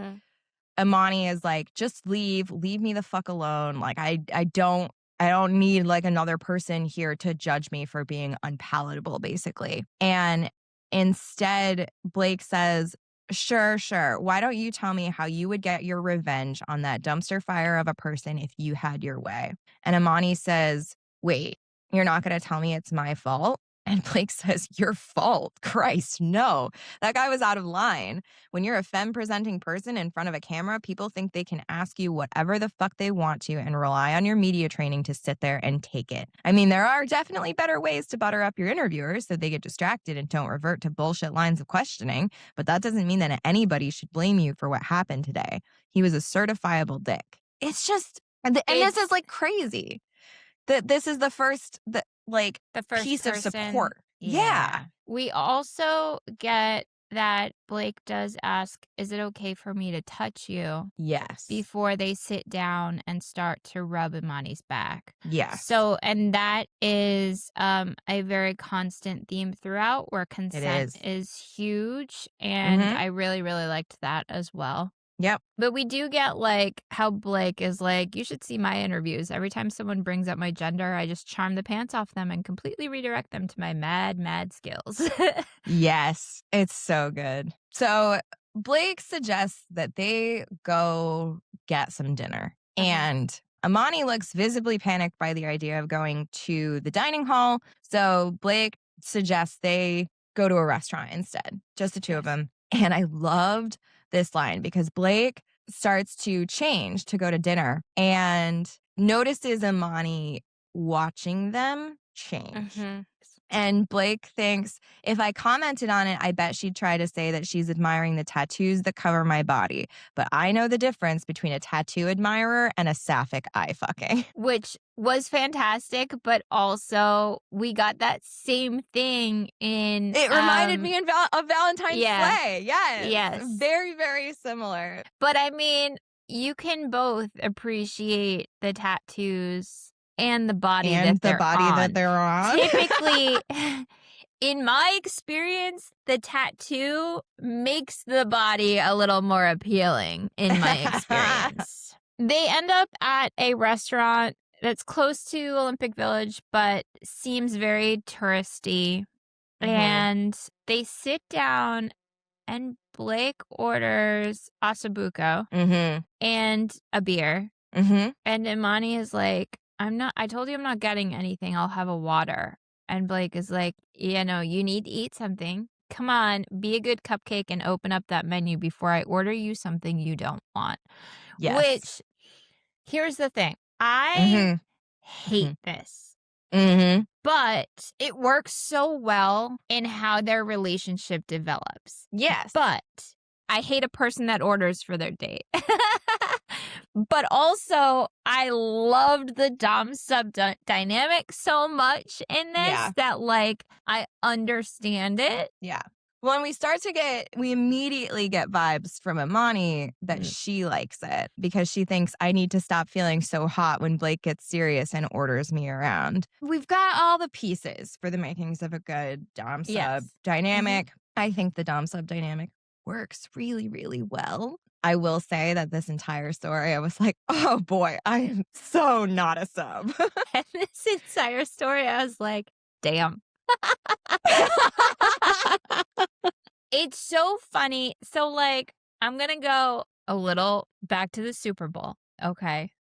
Imani is like, just leave me the fuck alone. Like I don't need like another person here to judge me for being unpalatable, basically. And instead, Blake says, sure. Why don't you tell me how you would get your revenge on that dumpster fire of a person if you had your way? And Imani says, wait, you're not going to tell me it's my fault? And Blake says, your fault? Christ, no. That guy was out of line. When you're a femme presenting person in front of a camera, people think they can ask you whatever the fuck they want to and rely on your media training to sit there and take it. I mean, there are definitely better ways to butter up your interviewers so they get distracted and don't revert to bullshit lines of questioning, but that doesn't mean that anybody should blame you for what happened today. He was a certifiable dick. It's just, and this is like crazy. That this is the first, the first piece of person. support. Yeah. We also get that Blake does ask, is it okay for me to touch you? Yes. Before they sit down and start to rub Imani's back. Yes. So, and that is a very constant theme throughout where consent is huge. And I really, really liked that as well. Yep. But we do get like how Blake is like, you should see my interviews. Every time someone brings up my gender, I just charm the pants off them and completely redirect them to my mad skills. Yes. It's so good. So Blake suggests that they go get some dinner. And Imani looks visibly panicked by the idea of going to the dining hall. So Blake suggests they go to a restaurant instead, just the two of them. And I loved this line because Blake starts to change to go to dinner and notices Imani watching them change. And Blake thinks, if I commented on it, I bet she'd try to say that she's admiring the tattoos that cover my body. But I know the difference between a tattoo admirer and a sapphic eye fucking. Which was fantastic, but also we got that same thing in... It reminded me of Valentine's Slay. Yes. Very, very similar. But I mean, you can both appreciate the tattoos and the body that they're on. Typically, in my experience, the tattoo makes the body a little more appealing, in my experience. They end up at a restaurant that's close to Olympic Village, but seems very touristy. And they sit down, and Blake orders ossobuco and a beer. And Imani is like, I told you I'm not getting anything. I'll have a water. And Blake is like, you need to eat something. Come on, be a good cupcake and open up that menu before I order you something you don't want. Yes. Which, here's the thing. I hate this. But it works so well in how their relationship develops. Yes. But I hate a person that orders for their date. But also, I loved the Dom-sub dynamic so much in this that, like, I understand it. Yeah. When we immediately get vibes from Imani that she likes it because she thinks I need to stop feeling so hot when Blake gets serious and orders me around. We've got all the pieces for the makings of a good Dom-sub dynamic. I think the Dom-sub dynamic works really, really well. I will say that this entire story, I was like, oh boy, I am so not a sub. And this entire story, I was like, damn. It's so funny. So, like, I'm going to go a little back to the Super Bowl. Okay.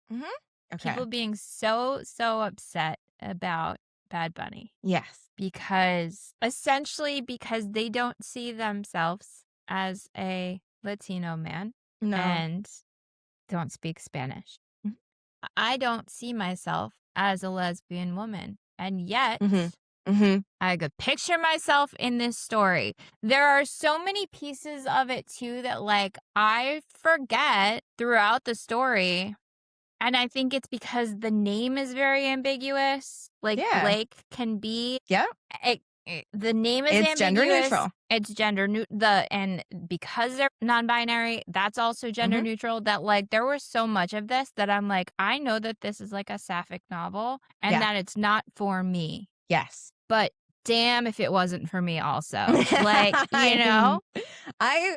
People being so upset about Bad Bunny. Yes. Because they don't see themselves as a Latino man. No. And don't speak Spanish. I don't see myself as a lesbian woman. And yet, Mhm. I could picture myself in this story. There are so many pieces of it too that like I forget throughout the story. And I think it's because the name is very ambiguous. Like Yeah. Blake can be Yeah. the name is It's gender ambiguous. neutral. It's and because they're non-binary, that's also gender Mhm. neutral. That like there was so much of this that I'm like, I know that this is like a sapphic novel and Yeah. that it's not for me. Yes. But damn if it wasn't for me also. Like, you I'm know? I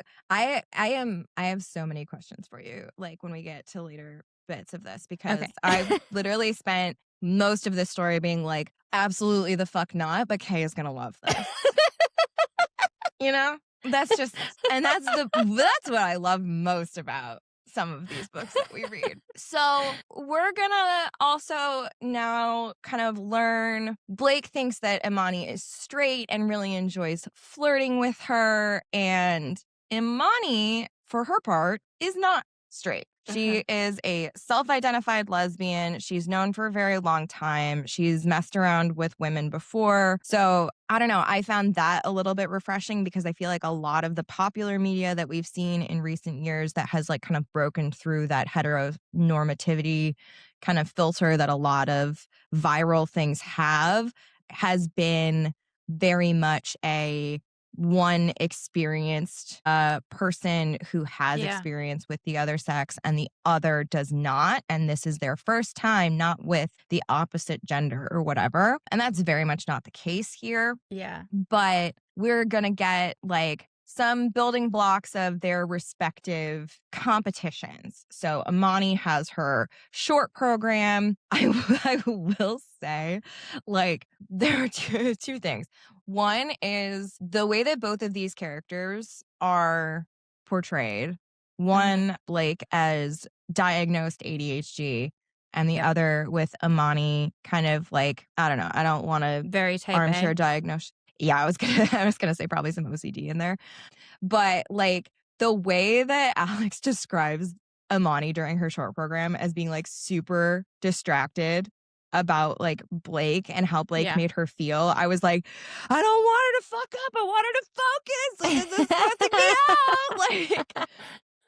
have so many questions for you, like, when we get to later bits of this, because Okay. I've literally spent most of this story being like, "Absolutely the fuck not, but Kay is gonna love this." You know? That's just and that's what I love most about some of these books that we read. So, we're gonna also now kind of learn Blake thinks that Imani is straight and really enjoys flirting with her, and Imani, for her part, is not straight. Uh-huh. She is a self-identified lesbian. She's known for a very long time. She's messed around with women before. So, I don't know. I found that a little bit refreshing because I feel like a lot of the popular media that we've seen in recent years that has like kind of broken through that heteronormativity kind of filter that a lot of viral things have has been very much a one experienced person who has Yeah. experience with the other sex and the other does not. And this is their first time, not with the opposite gender or whatever. And that's very much not the case here. Yeah. But we're going to get like some building blocks of their respective competitions. So Imani has her short program. I will say, like, there are two things. One is the way that both of these characters are portrayed. Mhm. One, Blake as diagnosed ADHD, and the Yep. other with Imani kind of like, I don't know, I don't want to Very type armchair A. diagnose. Yeah, I was gonna say probably some OCD in there. But like the way that Alex describes Imani during her short program as being like super distracted about like Blake and how Blake Yeah. made her feel, I was like, I don't want her to fuck up. I want her to focus. Like, this is stressing me out. Like,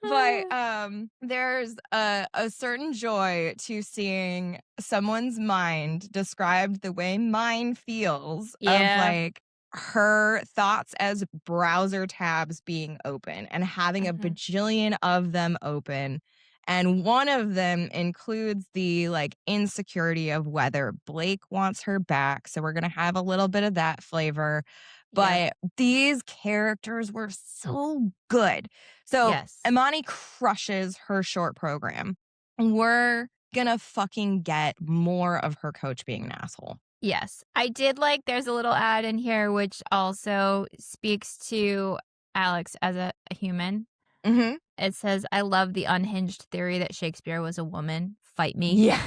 but there's a certain joy to seeing someone's mind described the way mine feels, of Yeah. like her thoughts as browser tabs being open and having a Mhm. bajillion of them open. And one of them includes the like insecurity of whether Blake wants her back. So we're going to have a little bit of that flavor. Yep. But these characters were so good. So Yes. Imani crushes her short program. We're gonna fucking get more of her coach being an asshole. Yes. I did like there's a little ad in here which also speaks to Alex as a human. Mm-hmm. It says, "I love the unhinged theory that Shakespeare was a woman. Fight me." Yeah.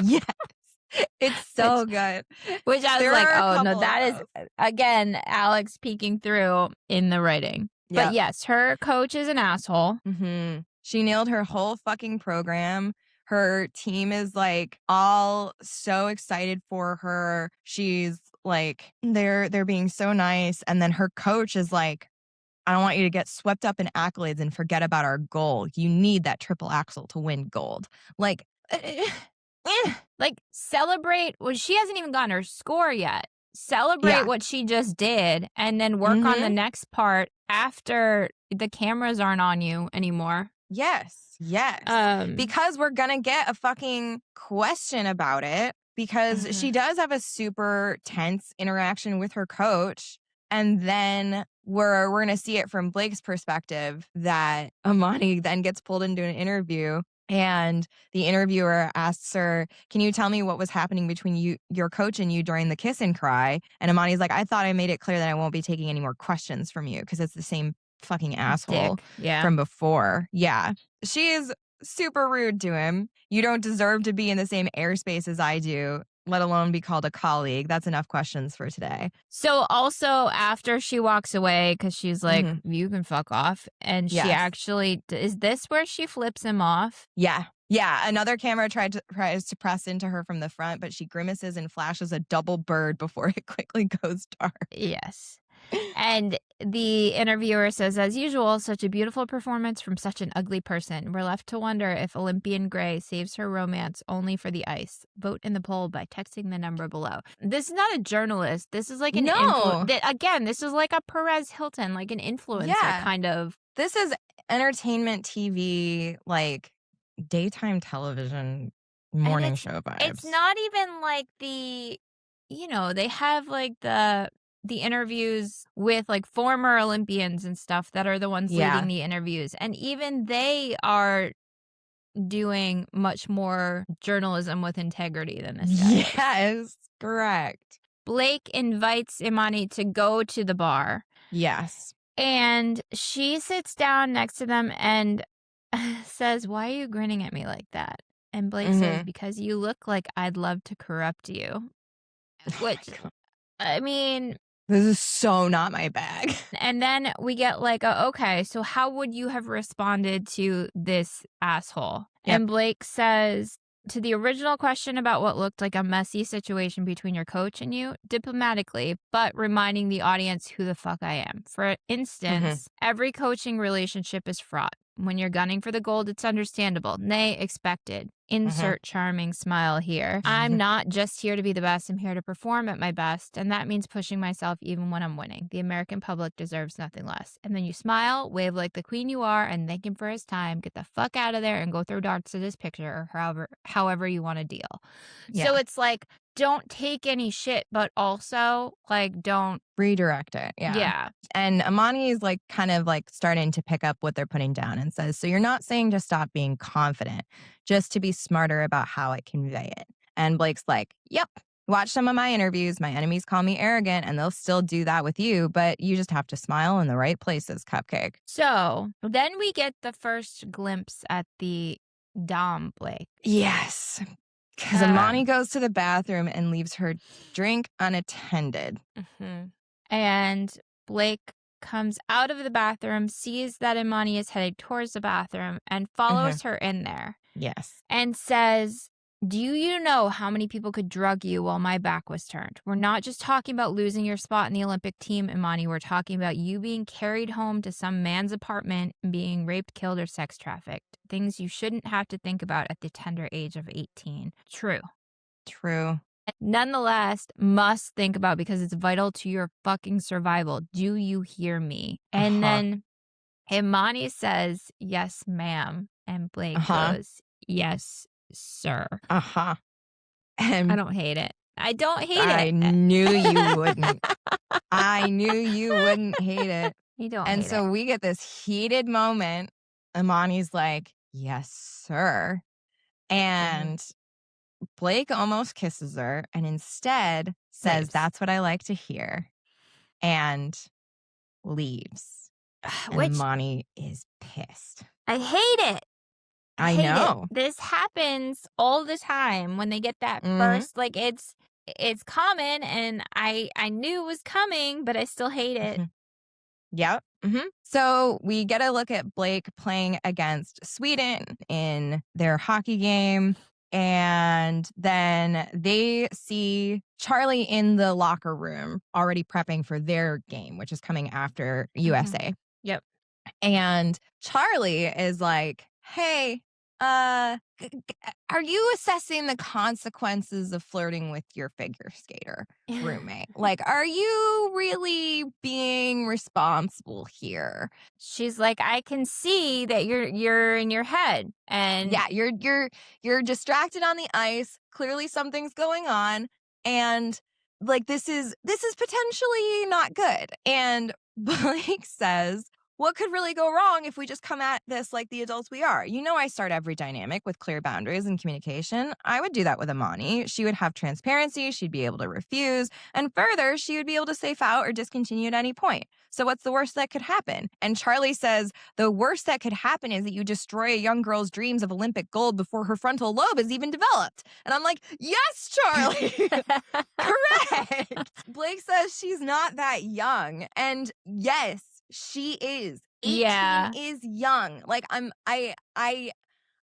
Yes. It's Which so good. I was There like, are a "Oh, no, couple of that is, those. again, Alex peeking through in the writing." But Yep. yes, her coach is an asshole. Mm-hmm. She nailed her whole fucking program. Her team is like all so excited for her. She's like, they're being so nice. And then her coach is like, I don't want you to get swept up in accolades and forget about our goal. You need that triple axel to win gold. Like, Like, celebrate well, she hasn't even gotten her score yet. Celebrate yeah. what she just did and then work on the Mm-hmm. next part after the cameras aren't on you anymore. Yes. Yes. Um Because we're going to get a fucking question about it because uh she does have a super tense interaction with her coach. And then we're going to see it from Blake's perspective that Imani then gets pulled into an interview. And the interviewer asks her, "Can you tell me what was happening between your coach and you during the kiss and cry?" And Imani's like, "I thought I made it clear that I won't be taking any more questions from you," because it's the same fucking asshole Dick. Yeah. from before. Yeah. She is super rude to him. "You don't deserve to be in the same airspace as I do, let alone be called a colleague. That's enough questions for today." So also after she walks away cuz she's like, Mhm. "You can fuck off." And she Yes. actually is this where she flips him off? Yeah. Yeah, another camera tries to press into her from the front, but she grimaces and flashes a double bird before it quickly goes dark. Yes. And the interviewer says, as usual, such a beautiful performance from such an ugly person. We're left to wonder if Olympian Gray saves her romance only for the ice. Vote in the poll by texting the number below. This is not a journalist. This is like an No. Again, this is like a Perez Hilton, like an influencer Yeah. kind of. This is entertainment TV, like daytime television morning show vibes. It's not even like they have like the interviews with like former Olympians and stuff that are the ones leading the interviews. And even they are doing much more journalism with integrity than this guy. Yes, correct. Blake invites Imani to go to the bar. Yes. And she sits down next to them and says, "Why are you grinning at me like that?" And Blake says, "Because you look like I'd love to corrupt you." Which, I mean, this is so not my bag. And then we get like, okay, so how would you have responded to this asshole? Yep. And Blake says, to the original question about what looked like a messy situation between your coach and you, diplomatically, but reminding the audience who the fuck I am. For instance, every coaching relationship is fraught. When you're gunning for the gold, it's understandable, nay, expected. Insert charming smile here. I'm not just here to be the best. I'm here to perform at my best. And that means pushing myself even when I'm winning. The American public deserves nothing less. And then you smile, wave like the queen you are, and thank him for his time. Get the fuck out of there and go throw darts at his picture or however you want to deal. Yeah. So it's like, don't take any shit, but also like don't redirect it. Yeah. And Imani is like kind of like starting to pick up what they're putting down and says, so you're not saying to stop being confident, just to be smarter about how I convey it. And Blake's like, yep. Watch some of my interviews. My enemies call me arrogant and they'll still do that with you, but you just have to smile in the right places, Cupcake. So then we get the first glimpse at the Dom Blake. Yes. Because Imani goes to the bathroom and leaves her drink unattended. And Blake comes out of the bathroom, sees that Imani is headed towards the bathroom, and follows her in there. Yes. And says, do you know how many people could drug you while my back was turned? We're not just talking about losing your spot in the Olympic team, Imani. We're talking about you being carried home to some man's apartment and being raped, killed, or sex trafficked. Things you shouldn't have to think about at the tender age of 18. True. Nonetheless, must think about because it's vital to your fucking survival. Do you hear me? And then Imani says, yes, ma'am. And Blake goes, yes, sir. And I don't hate it. I don't hate it. I knew you wouldn't. I knew you wouldn't hate it. You don't And hate so it. we get this heated moment. Imani's like, yes, sir. And Blake almost kisses her and instead says, that's what I like to hear. And leaves. And Imani is pissed. I hate it. I know. This happens all the time when they get that first, like it's common and I knew it was coming, but I still hate it. Yep. So we get a look at Blake playing against Sweden in their hockey game. And then they see Charlie in the locker room already prepping for their game, which is coming after USA. Yep. And Charlie is like, hey, are you assessing the consequences of flirting with your figure skater roommate? Like, are you really being responsible here? She's like, I can see that you're in your head. And yeah, you're distracted on the ice. Clearly something's going on. And like, this is potentially not good. And Blake says, what could really go wrong if we just come at this like the adults we are? You know, I start every dynamic with clear boundaries and communication. I would do that with Imani. She would have transparency. She'd be able to refuse. And further, she would be able to safe out or discontinue at any point. So what's the worst that could happen? And Charlie says, the worst that could happen is that you destroy a young girl's dreams of Olympic gold before her frontal lobe is even developed. And I'm like, yes, Charlie. Correct. Blake says she's not that young. And yes, she is. 18 is young. Like I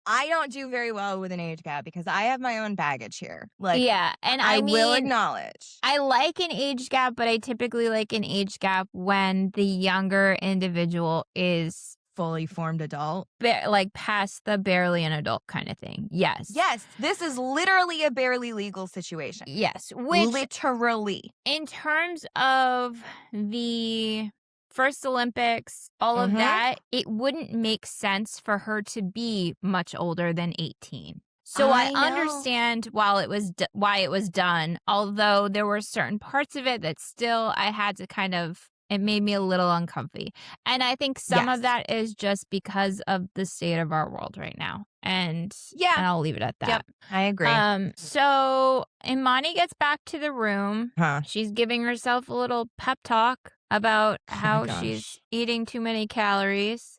I don't do very well with an age gap because I have my own baggage here. Like, Yeah, and I I will mean, acknowledge. I like an age gap, but I typically like an age gap when the younger individual is Fully formed adult. like past the barely an adult kind of thing. Yes. Yes, this is literally a barely legal situation. Yes, which Literally. in terms of the first Olympics, all of Mhm. that, it wouldn't make sense for her to be much older than 18. So I I know. understand why it was done, although there were certain parts of it that still I had to kind of it made me a little uncomfy. And I think some of Yes. that is just because of the state of our world right now. And Yeah. I'll leave it at that. Yep. I agree. So Imani gets back to the room. Huh. She's giving herself a little pep talk about Oh my how she's gosh. eating too many calories.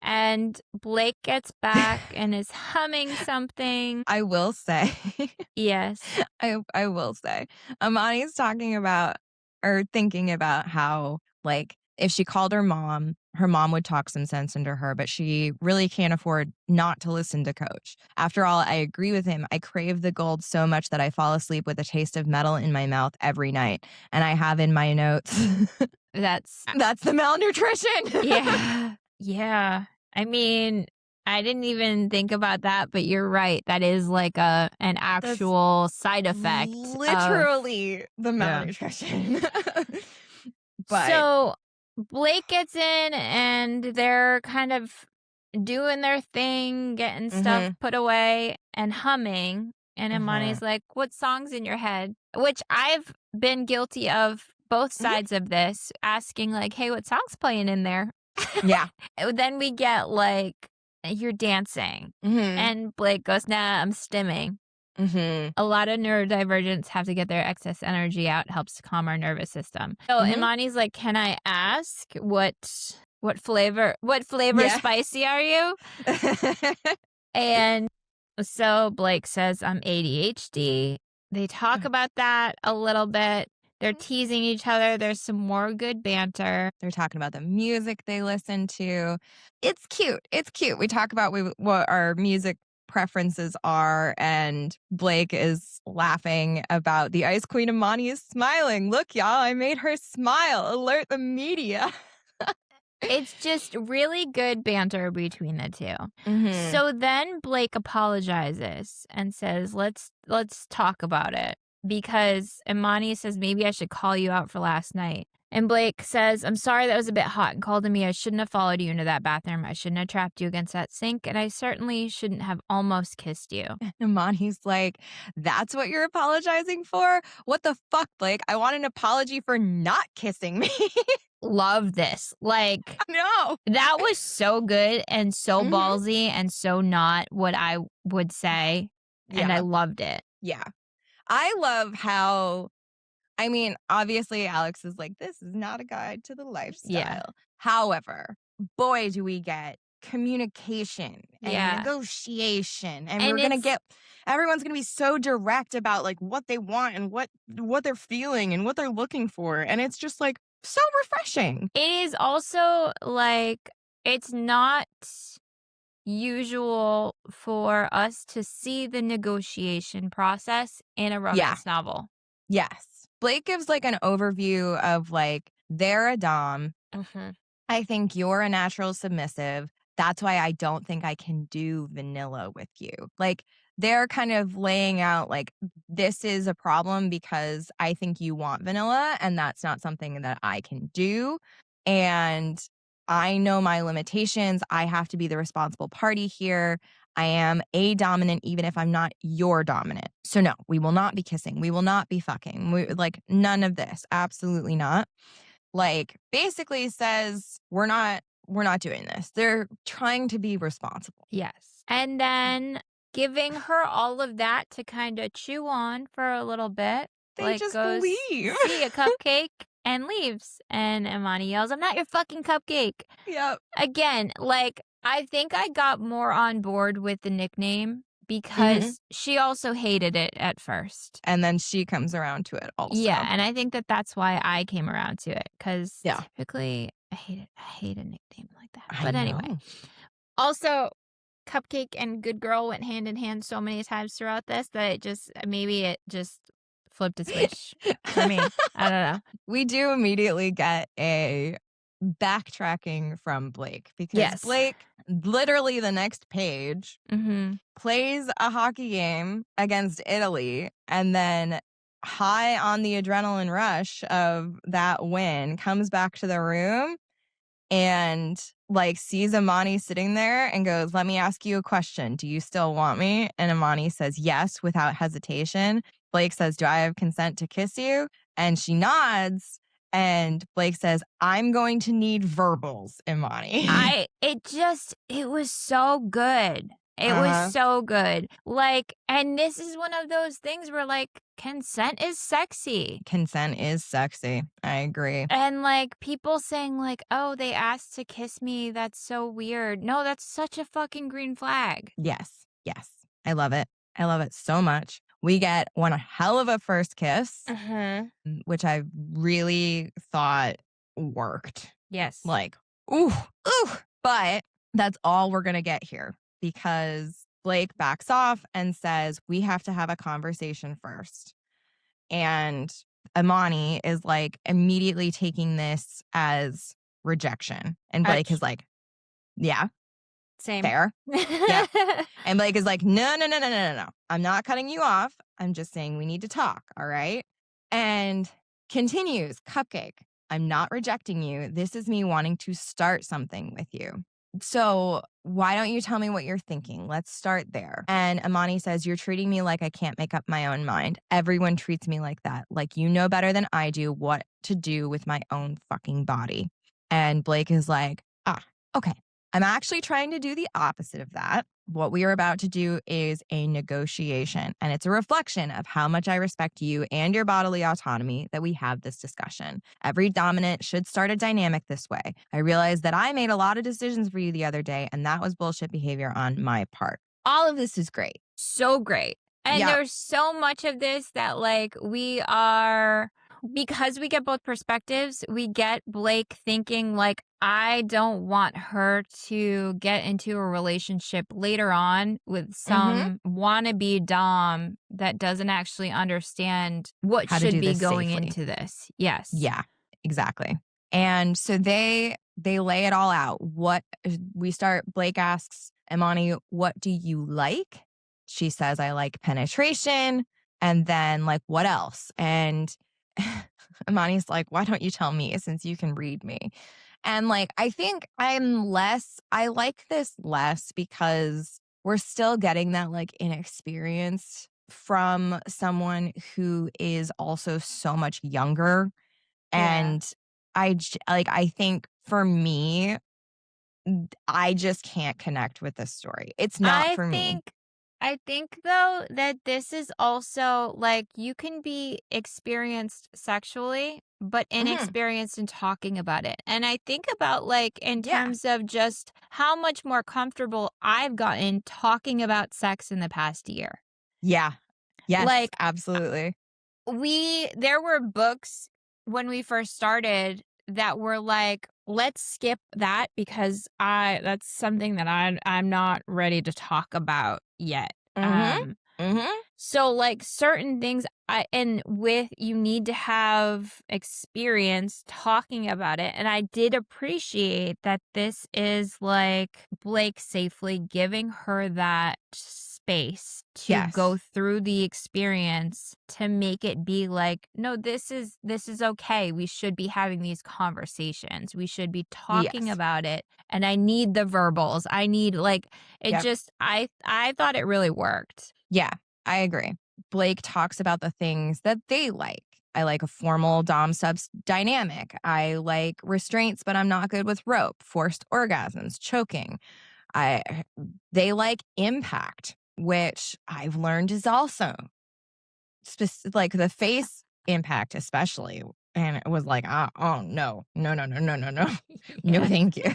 And Blake gets back and is humming something. I will say. Yes. I will say. Amani's talking about or thinking about how, like, if she called her mom would talk some sense into her, but she really can't afford not to listen to Coach. After all, I agree with him. I crave the gold so much that I fall asleep with a taste of metal in my mouth every night. And I have in my notes, That's that's the malnutrition. yeah. Yeah. I mean, I didn't even think about that, but you're right. That is like an That's actual side effect of literally the yeah. malnutrition. But So Blake gets in and they're kind of doing their thing, getting stuff mhm, put away and humming. And mhm, Imani's like, "What song's in your head?" Which I've been guilty of both mhm. sides of this, asking like, "Hey, what song's playing in there?" Yeah. Then we get like, "You're dancing." Mhm, And Blake goes, "Nah, I'm stimming." mhm, A lot of neurodivergents have to get their excess energy out, helps to calm our nervous system. So mhm. Imani's like, "Can I ask what flavor Yeah. spicy are you?" And so Blake says, "I'm ADHD." They talk about that a little bit. They're teasing each other. There's some more good banter. They're talking about the music they listen to. It's cute. It's cute. We talk about what our music preferences are, and Blake is laughing about the Ice Queen Imani is smiling. Look, y'all, I made her smile. Alert the media. It's just really good banter between the two. Mhm. So then Blake apologizes and says, "Let's talk about it." Because Imani says, "Maybe I should call you out for last night." And Blake says, "I'm sorry that was a bit hot and cold of me. I shouldn't have followed you into that bathroom. I shouldn't have trapped you against that sink. And I certainly shouldn't have almost kissed you." Imani's like, that's what you're apologizing for? What the fuck, Blake? I want an apology for not kissing me. Love this. Like, No. that was so good and so Mhm. ballsy and so not what I would say. And I Yeah. loved it. Yeah. I love how I mean, obviously, Alex is like, this is not a guide to the Yeah. lifestyle. However, boy, do we get communication and Yeah. negotiation. And And everyone's going to be so direct about like what they want and what they're feeling and what they're looking for. And it's just like so refreshing. it is also like it's not usual for us to see the negotiation process in a Yeah. romance novel. Yes. Blake gives like an overview of like, they're a Dom. Mhm. I think you're a natural submissive. That's why I don't think I can do vanilla with you. Like, they're kind of laying out, like, this is a problem because I think you want vanilla, and that's not something that I can do. And I know my limitations. I have to be the responsible party here. I am a dominant, even if I'm not your dominant. So, no, we will not be kissing. We will not be fucking. Like, none of this. Absolutely not. Like, basically says, we're not doing this. They're trying to be responsible. Yes. And then giving her all of that to kind of chew on for a little bit. They Blake just goes, leave. "See a cupcake," and leaves. And Imani yells, "I'm not your fucking cupcake." Yep. Again, like, I think I got more on board with the nickname Mhm. because she also hated it at first. And then she comes around to it Yeah, also. and I think that that's why I came around to it because Yeah. typically I hate a nickname like that. I But anyway, know. also Cupcake and Good Girl went hand in hand so many times throughout this that it just flipped a switch for me. I don't know. We do immediately get a backtracking from Blake because Yes. Blake, literally the next page, Mhm. plays a hockey game against Italy and then, high on the adrenaline rush of that win, comes back to the room and like sees Imani sitting there and goes, "Let me ask you a question. Do you still want me?" And Imani says yes without hesitation. Blake says, "Do I have consent to kiss you?" And she nods. And Blake says, "I'm going to need verbals, Imani." It was so good. It was Uh-huh. so good. Like, and this is one of those things where, like, consent is sexy. Consent is sexy. I agree. And, like, people saying, like, "Oh, they asked to kiss me. That's so weird." No, that's such a fucking green flag. Yes. Yes. I love it. I love it so much. We get one hell of a first kiss, Uh-huh. which I really thought worked. Yes. Like, ooh, ooh. But that's all we're going to get here because Blake backs off and says, "We have to have a conversation first." And Imani is like immediately taking this as rejection. And Blake is like, "Yeah, Same. fair. Yep." And Blake is like, "No, no, no, no, no, no, no. I'm not cutting you off. I'm just saying we need to talk. All right." And continues, "Cupcake, I'm not rejecting you. This is me wanting to start something with you. So why don't you tell me what you're thinking? Let's start there." And Imani says, "You're treating me like I can't make up my own mind. Everyone treats me like that. Like you know better than I do what to do with my own fucking body." And Blake is like, okay. I'm actually trying to do the opposite of that. What we are about to do is a negotiation, and it's a reflection of how much I respect you and your bodily autonomy that we have this discussion. Every dominant should start a dynamic this way. I realized that I made a lot of decisions for you the other day, and that was bullshit behavior on my part. All of this is great. So great. And Yep. there's so much of this that, like, because we get both perspectives, we get Blake thinking, like, I don't want her to get into a relationship later on with Mm-hmm. some wannabe Dom that doesn't actually understand what How to should do be this going safely. into this. Yes. Yeah, exactly. And so they lay it all out. Blake asks Imani, "What do you like?" She says, "I like penetration." And then like, "What else?" And Imani's like, "Why don't you tell me since you can read me?" And like, I think I like this less because we're still getting that like inexperience from someone who is also so much younger. Yeah. And I think for me, I just can't connect with this story. It's not I for me. think I think though that this is also like you can be experienced sexually but Mhm. inexperienced in talking about it. And I think about like in Yeah. terms of just how much more comfortable I've gotten talking about sex in the past year. Yeah. Yes, Like absolutely. there were books when we first started that were like, let's skip that because that's something that I'm not ready to talk about yet. Mhm. Um Mhm. so like certain things and with you need to have experience talking about it. And I did appreciate that this is like Blake safely giving her that space to go Yes. through the experience to make it be like, no, this is okay. We should be having these conversations. We should be talking Yes. about it. And I need the verbals. I need like it Yep. just I thought it really worked. Yeah, I agree. Blake talks about the things that they like. "I like a formal dom subs dynamic. I like restraints, but I'm not good with rope, forced orgasms, choking. I They like impact," which I've learned is also like the face impact, especially. And it was like, oh no, no, no, no, no, no, no, no, Yeah. thank you,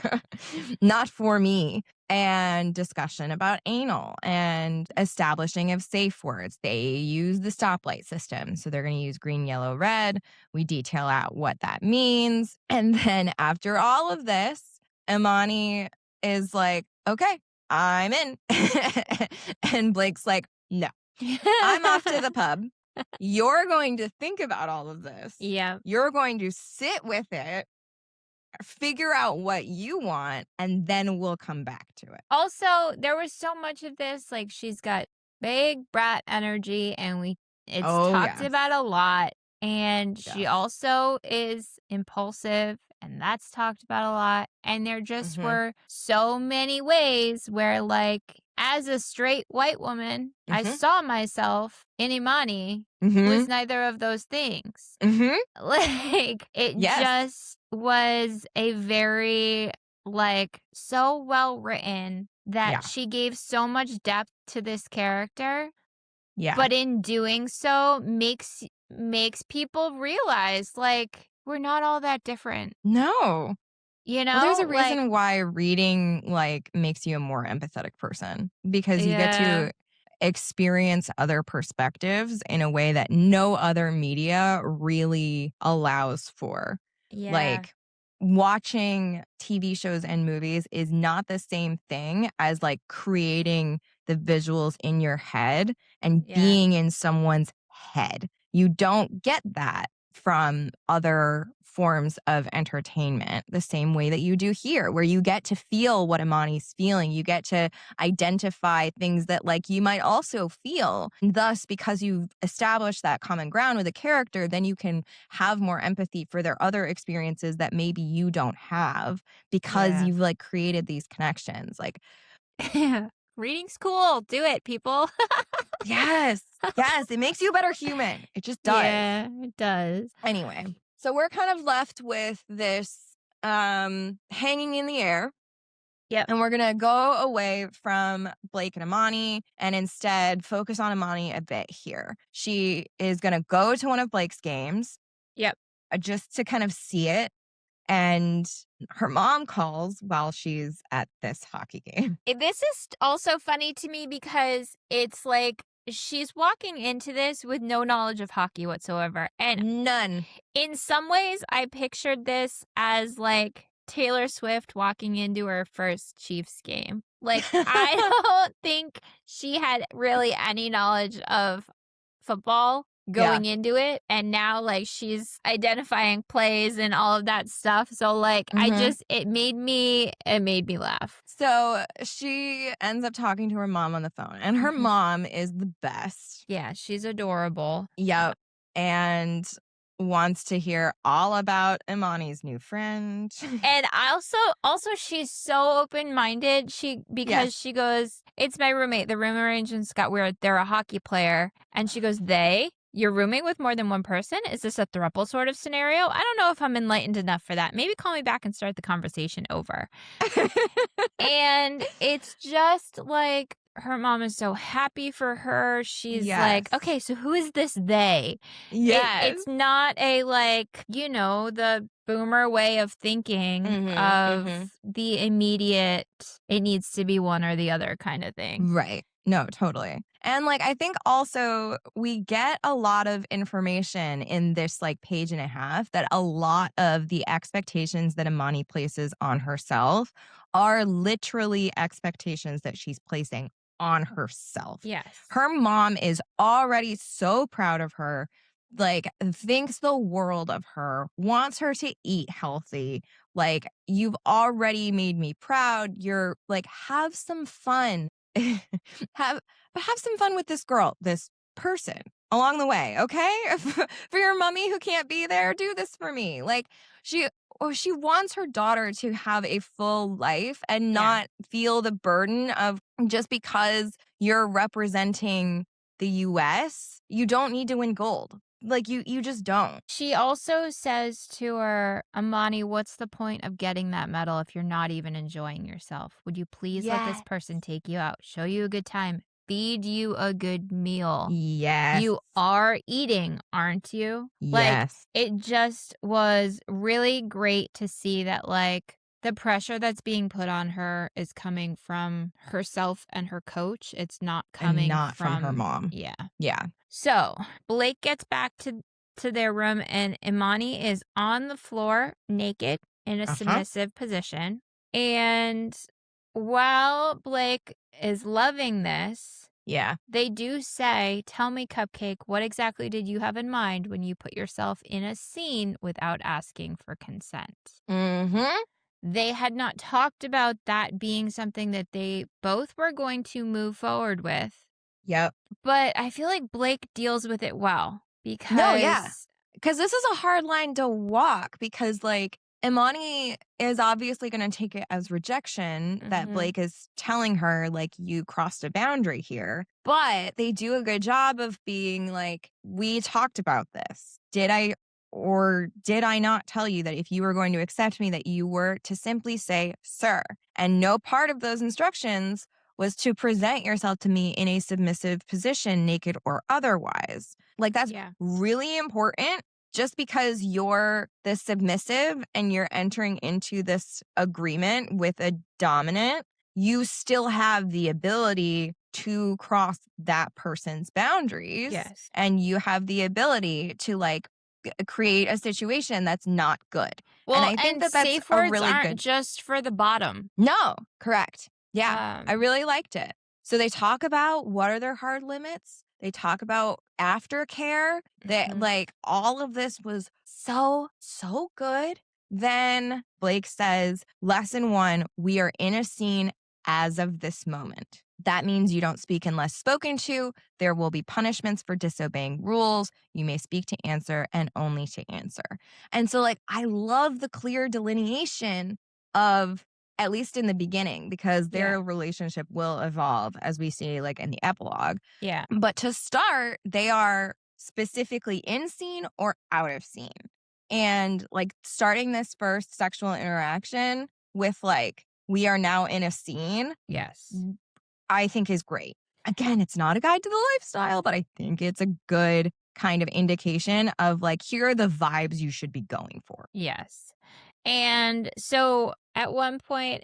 not for me. And discussion about anal and establishing of safe words. They use the stoplight system, so they're going to use green, yellow, red. We detail out what that means, and then after all of this, Imani is like, "Okay, I'm in. And Blake's like, no, I'm off to the pub. You're going to think about all of this. Yeah. You're going to sit with it, figure out what you want, and then we'll come back to it. Also, there was so much of this, like, she's got big brat energy, and it's Oh, talked yes. about a lot, and she Yes. also is impulsive, and that's talked about a lot, and there just Mhm. were so many ways where, like, as a straight white woman, I Mhm. saw myself in Imani, who was Mhm. neither of those things. Mhm. Like, it Yes. just was a very, like, so well written that Yeah. she gave so much depth to this character, Yeah. but in doing so makes people realize, like, we're not all that different, No. you Well, there's know? a Like, reason why reading, like, makes you a more empathetic person because you get yeah, to experience other perspectives in a way that no other media really allows for. yeah, Like, watching TV shows and movies is not the same thing as, like, creating the visuals in your head and yeah, being in someone's head. You don't get that from other forms of entertainment the same way that you do here, where you get to feel what Imani's feeling. You get to identify things that like you might also feel. And thus, because you've established that common ground with a character, then you can have more empathy for their other experiences that maybe you don't have because yeah. you've like created these connections. Like, Reading's cool. Do it, people. yes, yes, it makes you a better human. It just does. Yeah, it does. Anyway, so we're kind of left with this hanging in the air. Yep, And we're going to go away from Blake and Imani and instead focus on Imani a bit here. She is going to go to one of Blake's games yep. just to kind of see it. And her mom calls while she's at this hockey game. This is also funny to me because it's like she's walking into this with no knowledge of hockey whatsoever. And None. in some ways, I pictured this as like Taylor Swift walking into her first Chiefs game. Like, I don't think she had really any knowledge of football Yeah. going into it. And now, like, she's identifying plays and all of that stuff. So, like, Mhm. it made me laugh. So she ends up talking to her mom on the phone, and her Mhm. mom is the best. Yeah, she's adorable. Yep. And wants to hear all about Imani's new friend. And I also she's so open-minded. Because Yes. she goes, "It's my roommate. The room arrangements got weird. They're a hockey player." And she goes, "They? You're rooming with more than one person? Is this a throuple sort of scenario? I don't know if I'm enlightened enough for that. Maybe call me back and start the conversation over." And it's just like her mom is so happy for her. She's Yes. like, "Okay, so who is this they?" Yes. It's not a, like, the boomer way of thinking Mhm, of mhm. the immediate, it needs to be one or the other kind of thing. Right. No, totally. And, like, I think also we get a lot of information in this, like, page and a half that a lot of the expectations that Imani places on herself are literally expectations that she's placing on herself. Yes. Her mom is already so proud of her, like, thinks the world of her, wants her to eat healthy. Like, you've already made me proud. You're like, have some fun. have have some fun with this girl, this person along the way, okay? For your mummy who can't be there, do this for me. Like she wants her daughter to have a full life and Yeah. not feel the burden of just because you're representing the US, you don't need to win gold. Like you just don't. She also says to her, "Amani, what's the point of getting that medal if you're not even enjoying yourself? Would you please let this Yeah. person take you out, show you a good time, feed you a good meal? Yes. You are eating, aren't you?" Like, Yes. it just was really great to see that, like, the pressure that's being put on her is coming from herself and her coach. It's not And coming not from her from, mom. yeah. Yeah. So, Blake gets back to their room, and Imani is on the floor naked in a Uh-huh. submissive position. And while Blake is loving this, Yeah. they do say, "Tell me, Cupcake, what exactly did you have in mind when you put yourself in a scene without asking for consent?" Mm-hmm. They had not talked about that being something that they both were going to move forward with, Yep. but I feel like Blake deals with it well No, yeah. because Because this is a hard line to walk because, like, Imani is obviously going to take it as rejection that Mhm. Blake is telling her, like, you crossed a boundary here. But they do a good job of being like, we talked about this. Did I or did I not tell you that if you were going to accept me, that you were to simply say, sir? And no part of those instructions was to present yourself to me in a submissive position, naked or otherwise. Like, that's Yeah. really important. Just because you're the submissive and you're entering into this agreement with a dominant, you still have the ability to cross that person's boundaries. Yes. And you have the ability to, like, create a situation that's not good. And Well, I think and that that's safe a words really aren't good. just for the bottom. No, correct. Yeah, I Um, really liked it. So they talk about what are their hard limits. They talk about aftercare. That, mhm. like, all of this was so good. Then Blake says, lesson 1, we are in a scene as of this moment. That means you don't speak unless spoken to. There will be punishments for disobeying rules. You may speak to answer and only to answer. And so, like, I love the clear delineation of, at least in the beginning, because Yeah. their relationship will evolve as we see, like, in the epilogue. Yeah. But to start, they are specifically in scene or out of scene. And, like, starting this first sexual interaction with, like, we are now in a scene, Yes. I think is great. Again, it's not a guide to the lifestyle, but I think it's a good kind of indication of, like, here are the vibes you should be going for. Yes. And so at one point,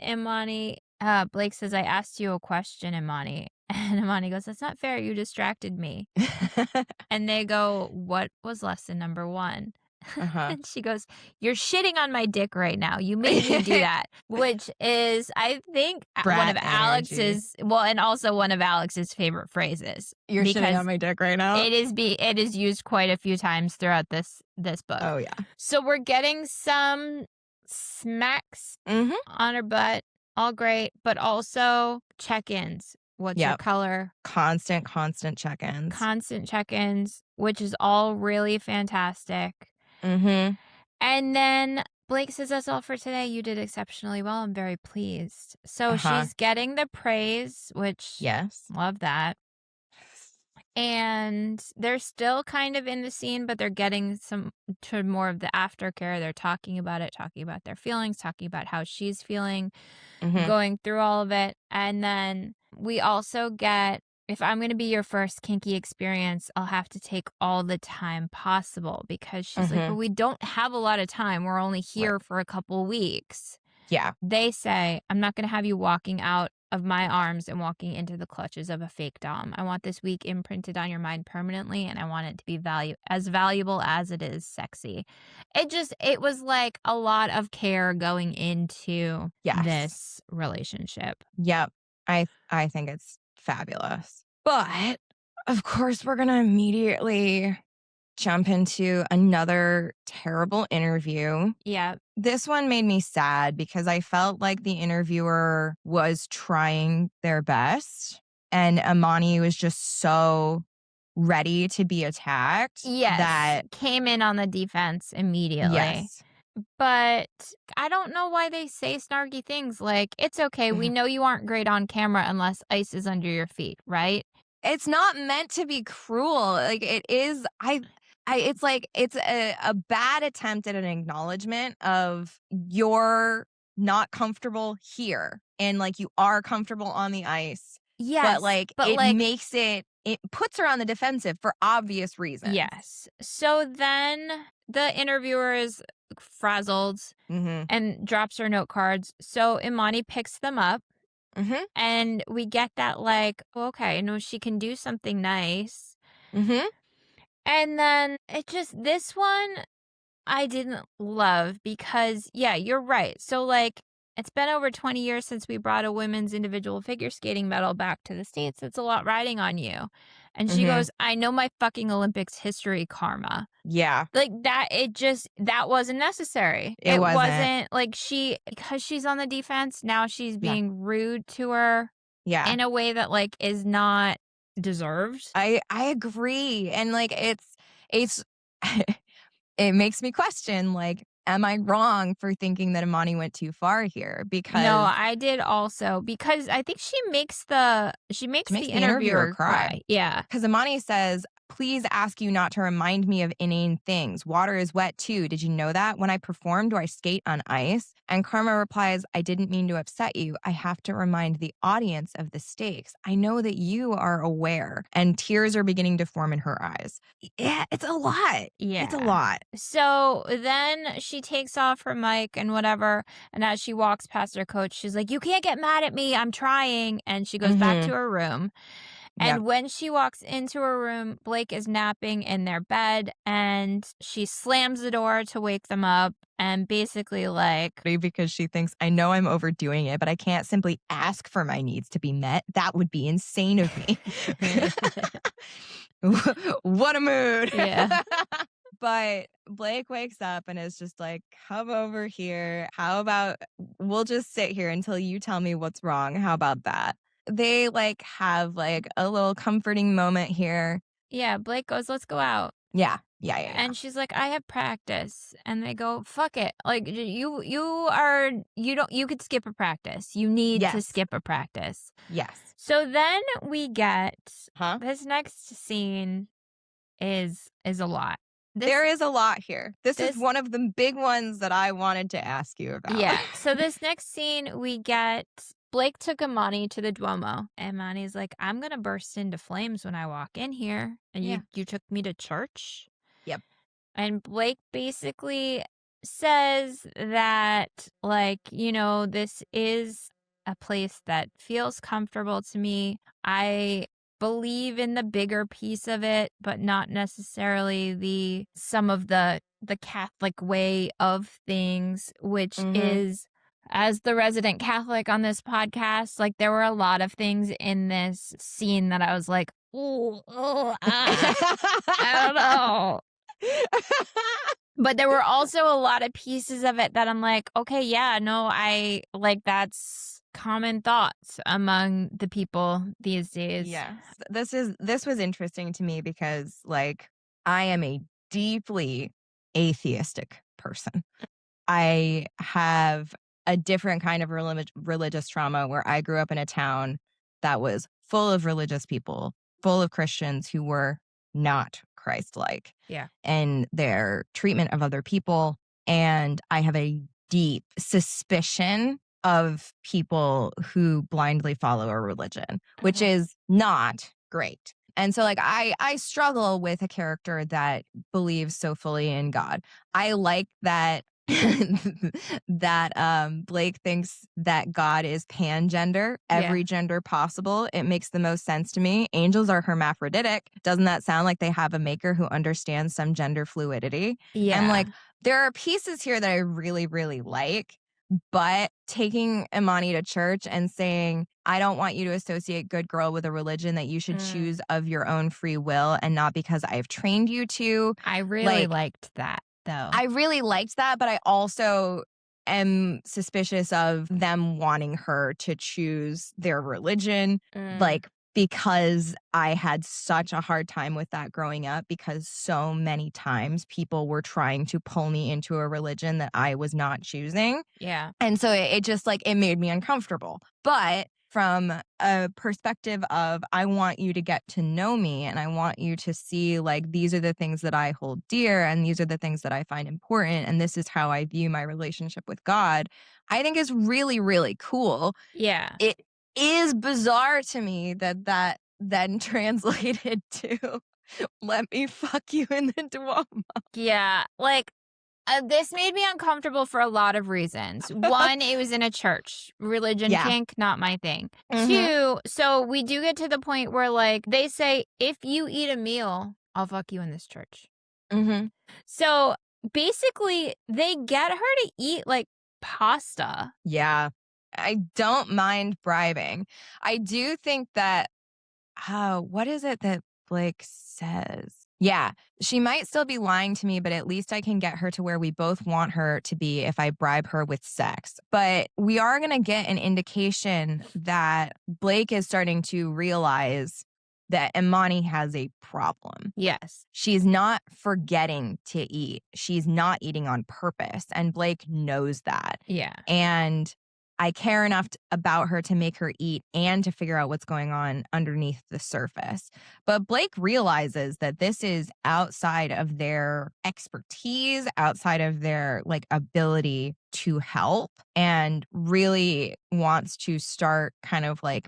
Blake says, "I asked you a question, Imani." And Imani goes, "That's not fair. You distracted me." And they go, "What was lesson number one?" Uh-huh. And she goes, "You're shitting on my dick right now. You made me do that." Which is, I think, one Brat of energy. Alex's, well, and also one of Alex's favorite phrases You're shitting on because my dick right now? it is used quite a few times throughout this book. Oh, yeah. So we're getting some smacks Mhm. on her butt, all great, but also check-ins. What's your Yep. color? Constant check-ins. Constant check-ins, which is all really fantastic. Mhm. And then Blake says, "That's all for today. You did exceptionally well. I'm very pleased." So Uh-huh. she's getting the praise, which Yes. love that. And they're still kind of in the scene, but they're getting some to more of the aftercare. They're talking about it, talking about their feelings, talking about how she's feeling, Mhm. going through all of it. And then we also get, "If I'm going to be your first kinky experience, I'll have to take all the time possible," because she's like, "But Mhm. we don't have a lot of time. We're only Right. here for a couple weeks." Yeah. They say, "I'm not going to have you walking out of my arms and walking into the clutches of a fake dom. I want this week imprinted on your mind permanently, and I want it to be as valuable as it is sexy." It was like a lot of care going into Yes. this relationship. Yep. I think it's fabulous. But, of course, we're gonna immediately jump into another terrible interview. Yeah. This one made me sad because I felt like the interviewer was trying their best, and Imani was just so ready to be attacked Yes. that, Came in on the defense immediately. yes. But I don't know why they say snarky things like, "It's okay. We know you aren't great on camera unless ice is under your feet," right? It's not meant to be cruel. Like, it is. It's like it's a bad attempt at an acknowledgement of you're not comfortable here, and, like, you are comfortable on the ice, but, Yes, like, but, it puts her on the defensive for obvious reasons. yes. So then the interviewer is frazzled Mhm. and drops her note cards. So Imani picks them up, Mhm. and we get that, like, okay, no, she can do something nice. Mhm. And then this one I didn't love because, yeah, you're right. So, like, it's been over 20 years since we brought a women's individual figure skating medal back to the States. It's a lot riding on you. And she goes, I know my fucking Olympics history, Karma. Yeah. Like that wasn't necessary. It wasn't. Like because she's on the defense, now she's being rude to her in a way that like is not deserved. I agree. And like it's it makes me question, like, am I wrong for thinking that Imani went too far here? Because No, I did also, because I think she makes the interviewer cry. Yeah. Because Imani says, please ask you not to remind me of inane things. Water is wet too. Did you know that? When I perform, do I skate on ice? And Karma replies, I didn't mean to upset you. I have to remind the audience of the stakes. I know that you are aware. And tears are beginning to form in her eyes. Yeah, it's a lot. Yeah. It's a lot. So then she takes off her mic and whatever. And as she walks past her coach, she's like, you can't get mad at me. I'm trying. And she goes back to her room. And when she walks into her room, Blake is napping in their bed and she slams the door to wake them up and basically like... Because she thinks, I know I'm overdoing it, but I can't simply ask for my needs to be met. That would be insane of me. What a mood. Yeah. But Blake wakes up and is just like, come over here. How about we'll just sit here until you tell me what's wrong? How about that? They like have like a little comforting moment here. Yeah, Blake goes, let's go out. Yeah. And she's like, I have practice. And they go, fuck it. Like you could skip a practice. You need to skip a practice. Yes. So then we get this next scene is a lot. There is a lot here. This is one of the big ones that I wanted to ask you about. Yeah. So this next scene, we get Blake took Imani to the Duomo. And Imani's like, I'm going to burst into flames when I walk in here. And you took me to church? Yep. And Blake basically says that, like, this is a place that feels comfortable to me. I believe in the bigger piece of it, but not necessarily some of the Catholic way of things, which is, as the resident Catholic on this podcast, like there were a lot of things in this scene that I was like, I don't know. But there were also a lot of pieces of it that I'm like, okay, yeah, no, I like that's common thoughts among the people these days. Yes. This was interesting to me because like I am a deeply atheistic person. I have a different kind of religious trauma where I grew up in a town that was full of religious people, full of Christians who were not Christ-like in their treatment of other people. And I have a deep suspicion of people who blindly follow a religion, which is not great. And so like I struggle with a character that believes so fully in God. I like that that Blake thinks that God is pangender, every gender possible. It makes the most sense to me. Angels are hermaphroditic. Doesn't that sound like they have a maker who understands some gender fluidity? Yeah. And like there are pieces here that I really, really like. But taking Imani to church and saying, I don't want you to associate good girl with a religion that you should choose of your own free will and not because I've trained you to. I really liked that, though. I really liked that, but I also am suspicious of them wanting her to choose their religion. Like, because I had such a hard time with that growing up because so many times people were trying to pull me into a religion that I was not choosing. Yeah. And so it just like, it made me uncomfortable. But from a perspective of, I want you to get to know me and I want you to see like, these are the things that I hold dear and these are the things that I find important. And this is how I view my relationship with God, I think is really, really cool. Yeah. It is bizarre to me that then translated to let me fuck you in the Duomo. Yeah, like this made me uncomfortable for a lot of reasons. One, it was in a church. Religion kink, not my thing. Two, so we do get to the point where like they say, if you eat a meal, I'll fuck you in this church. So basically they get her to eat like pasta. Yeah. I don't mind bribing. I do think that, what is it that Blake says? Yeah, she might still be lying to me, but at least I can get her to where we both want her to be if I bribe her with sex. But we are going to get an indication that Blake is starting to realize that Imani has a problem. Yes. She's not forgetting to eat. She's not eating on purpose. And Blake knows that. Yeah. And I care enough about her to make her eat and to figure out what's going on underneath the surface. But Blake realizes that this is outside of their expertise, outside of their like ability to help, and really wants to start kind of like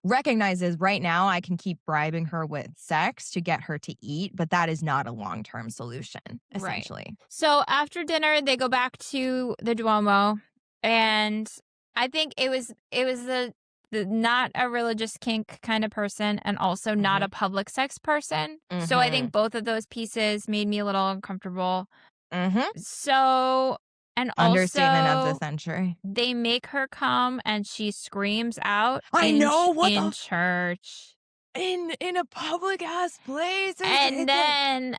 recognizes right now I can keep bribing her with sex to get her to eat, but that is not a long-term solution, essentially. Right. So after dinner, they go back to the Duomo, and I think it was the not a religious kink kind of person, and also not a public sex person. So I think both of those pieces made me a little uncomfortable. So, and Understatement of the also century. they make her come, and she screams out I know, what in the church. in a public ass place. And then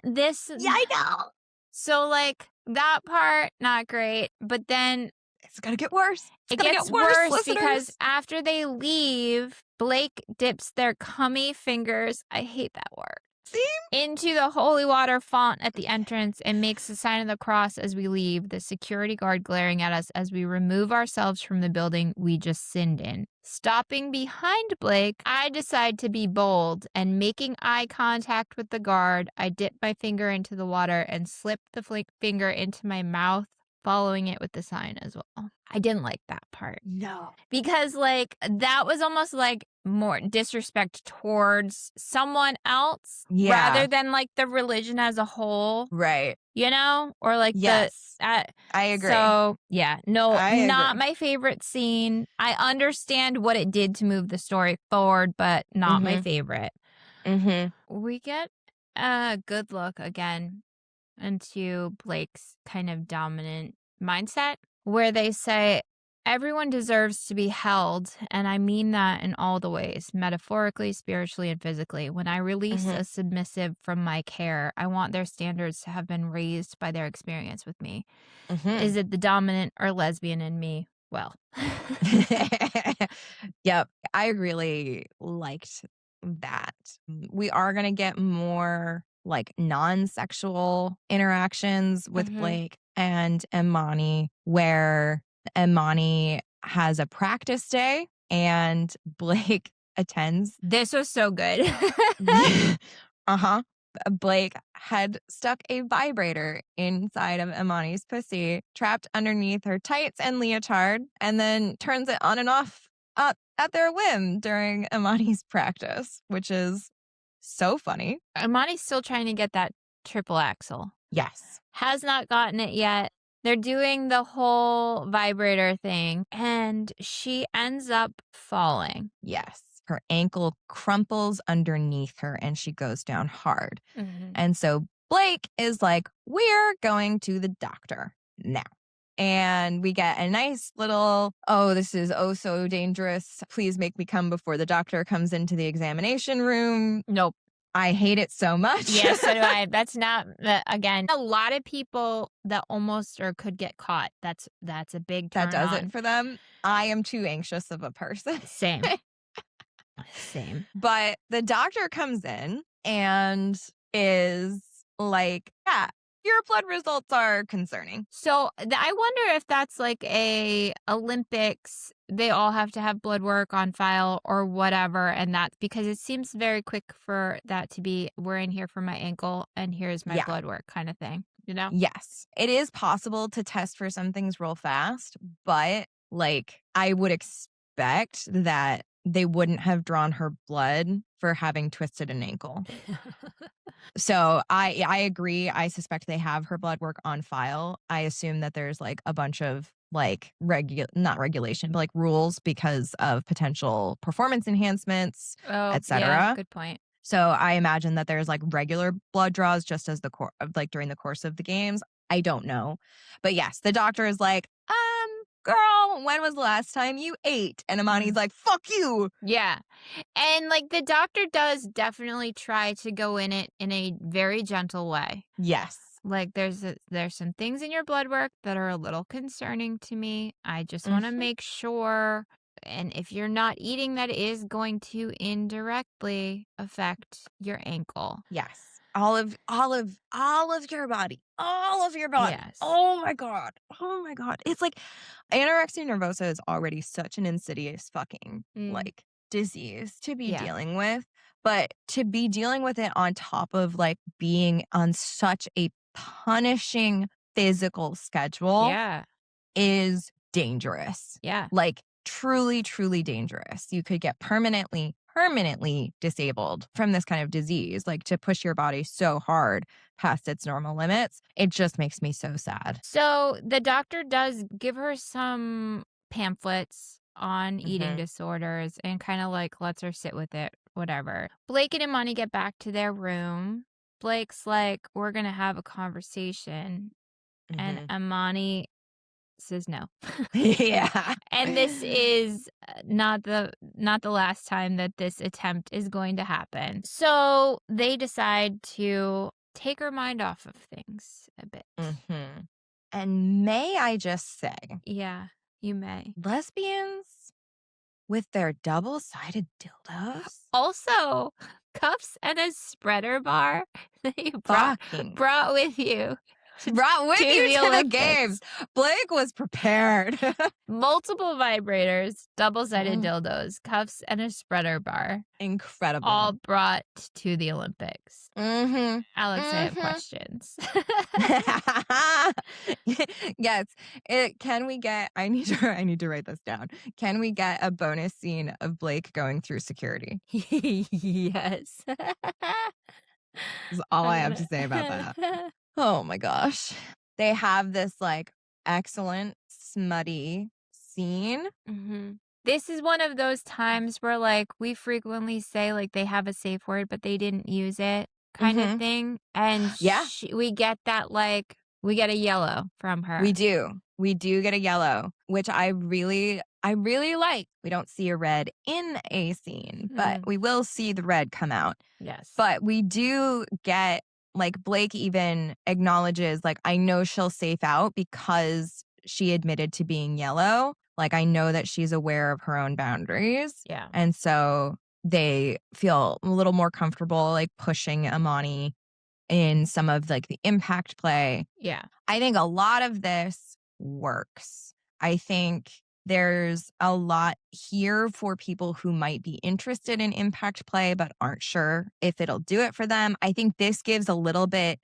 this, yeah, I know. so like that part not great, but then It's gonna get worse. it gets worse listeners. because after they leave, Blake dips their cummy fingers, I hate that word, See? into the holy water font at the entrance and makes the sign of the cross as we leave, the security guard glaring at us as we remove ourselves from the building we just sinned in. Stopping behind Blake, I decide to be bold, and making eye contact with the guard, I dip my finger into the water and slip the finger into my mouth, following it with the sign as well. I didn't like that part. No. Because, like, that was almost like more disrespect towards someone else rather than like the religion as a whole, Right. you know? Or like Yes. I agree. So, yeah, no, I not agree. my favorite scene. I understand what it did to move the story forward, but not my favorite. We get a good look again into Blake's kind of dominant mindset, where they say, everyone deserves to be held, and I mean that in all the ways, metaphorically, spiritually, and physically. When I release a submissive from my care, I want their standards to have been raised by their experience with me. Is it the dominant or lesbian in me? Well. Yep. I really liked that. We are going to get more like non-sexual interactions with Blake and Imani, where Imani has a practice day and Blake attends. This was so good. Blake had stuck a vibrator inside of Imani's pussy, trapped underneath her tights and leotard, and then turns it on and off at their whim during Imani's practice, which is so funny. Imani's still trying to get that triple axel. Yes. Has not gotten it yet. They're doing the whole vibrator thing, and she ends up falling. Yes. Her ankle crumples underneath her and she goes down hard. And so Blake is like, we're going to the doctor now. And we get a nice little, oh, this is oh so dangerous. Please make me come before the doctor comes into the examination room. Nope. I hate it so much. Yeah, so do I. That's not, again, a lot of people that almost or could get caught. That's a big turn That does on. it for them. I am too anxious of a person. Same. Same. But the doctor comes in and is like, yeah, your blood results are concerning. So I wonder if that's like a Olympics, they all have to have blood work on file or whatever. And that's because it seems very quick for that to be, we're in here for my ankle and here's my blood work kind of thing, you know? Yes. It is possible to test for some things real fast, but like I would expect that they wouldn't have drawn her blood for having twisted an ankle. So I agree. I suspect they have her blood work on file. I assume that there's like a bunch of like not regulation, but like rules because of potential performance enhancements, etc. Yeah, good point. So I imagine that there's like regular blood draws just as during the course of the games. I don't know. But yes, the doctor is like, girl, when was the last time you ate? And Imani's like, fuck you. Yeah. And, like, the doctor does definitely try to go in it in a very gentle way. Yes. Like, there's some things in your blood work that are a little concerning to me. I just wanna make sure, and if you're not eating, that is going to indirectly affect your ankle. Yes. All of your body. All of your body. Yes. Oh my God. Oh my God. It's like anorexia nervosa is already such an insidious fucking Mm. like disease to be Yeah. dealing with. But to be dealing with it on top of like being on such a punishing physical schedule Yeah. is dangerous. Yeah. Like truly, truly dangerous. You could get permanently disabled from this kind of disease. Like to push your body so hard past its normal limits, it just makes me so sad. So, the doctor does give her some pamphlets on eating Mhm. disorders and kinda, like, lets her sit with it, whatever. Blake and Imani get back to their room. Blake's like, "We're gonna have a conversation," and Mhm. Imani says no. Yeah. And this is, not the last time that this attempt is going to happen. So, they decide to take her mind off of things a bit. Mhm. And may I just say, Yeah, you may. lesbians with their double-sided dildos? Also, cups and a spreader bar that you Fucking brought with you brought with to you the to the games. Olympics. Blake was prepared. Multiple vibrators, double-sided Mm, dildos, cuffs, and a spreader bar, all incredible. brought to the Olympics. Mhm. Alex, I have Mhm. questions. Yes. Can we get I need to write this down. Can we get a bonus scene of Blake going through security? Yes. Is all I I'm have to gonna say about that. Oh my gosh. They have this like excellent smutty scene. Mhm. This is one of those times where, like, we frequently say, like, they have a safe word, but they didn't use it kind of Mhm. thing, and Yeah, we get that, like, we get a yellow from we her. do. We do get a yellow, which I really like. We don't see a red in a scene, but Mm, we will see the red come out. yes. But we do get like Blake even acknowledges like I know she'll safe out because she admitted to being yellow. Like I know that she's aware of her own boundaries. Yeah. And so they feel a little more comfortable like pushing Imani in some of like the impact play. Yeah. I think a lot of this works. I think there's a lot here for people who might be interested in impact play but aren't sure if it'll do it for them. I think this gives a little bit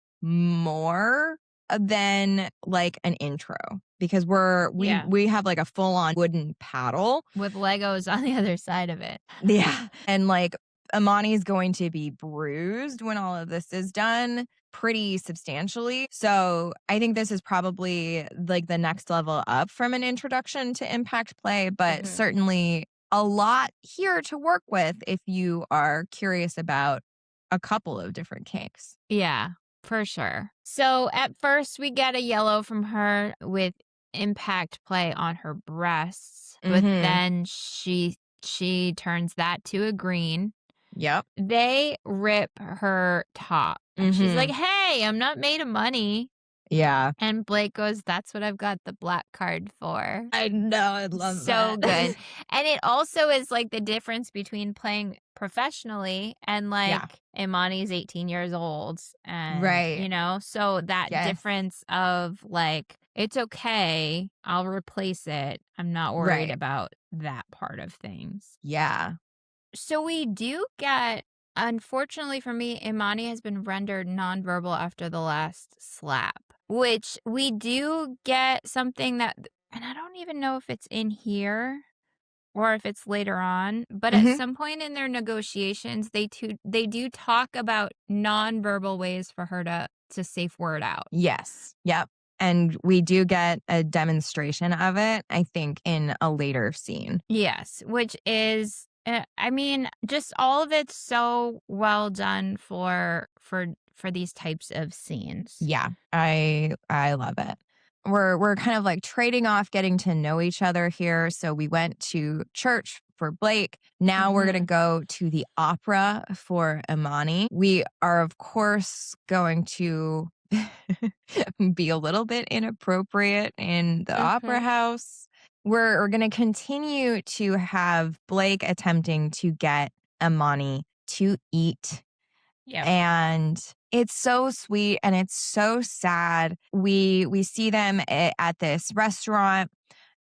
more than like an intro because Yeah. we have like a full on wooden paddle. With Legos on the other side of it. Yeah. And like Imani's going to be bruised when all of this is done pretty substantially. So I think this is probably like the next level up from an introduction to impact play, but Mhm. certainly a lot here to work with if you are curious about a couple of different kinks. Yeah, for sure. So, at first, we get a yellow from her with impact play on her breasts, but Mhm. then she turns that to a green. Yep. They rip her top, and she's like, Mhm. "Hey, I'm not made of money." Yeah. And Blake goes, "That's what I've got the black card for." I know. I love So that. good. And it also is, like, the difference between playing professionally and, like, Yeah. Imani's 18 years old and, Right. so that Yes. difference of, like, "It's okay, I'll replace it. I'm not worried Right. about that part of things." Yeah. So we do get, unfortunately for me, Imani has been rendered nonverbal after the last slap, which we do get something that, and I don't even know if it's in here or if it's later on, but at Mhm. some point in their negotiations, they do talk about nonverbal ways for her to safe word out. Yes. Yep. And we do get a demonstration of it, I think, in a later scene. Yes, which is, I mean, just all of it's so well done for these types of scenes. Yeah, I love it. We're kind of like trading off getting to know each other here. So we went to church for Blake. Now we're going to Mhm. go to the opera for Imani. We are of course going to be a little bit inappropriate in the opera Mhm. house. We're going to continue to have Blake attempting to get Imani to eat, Yep. and it's so sweet and it's so sad. We see them at this restaurant,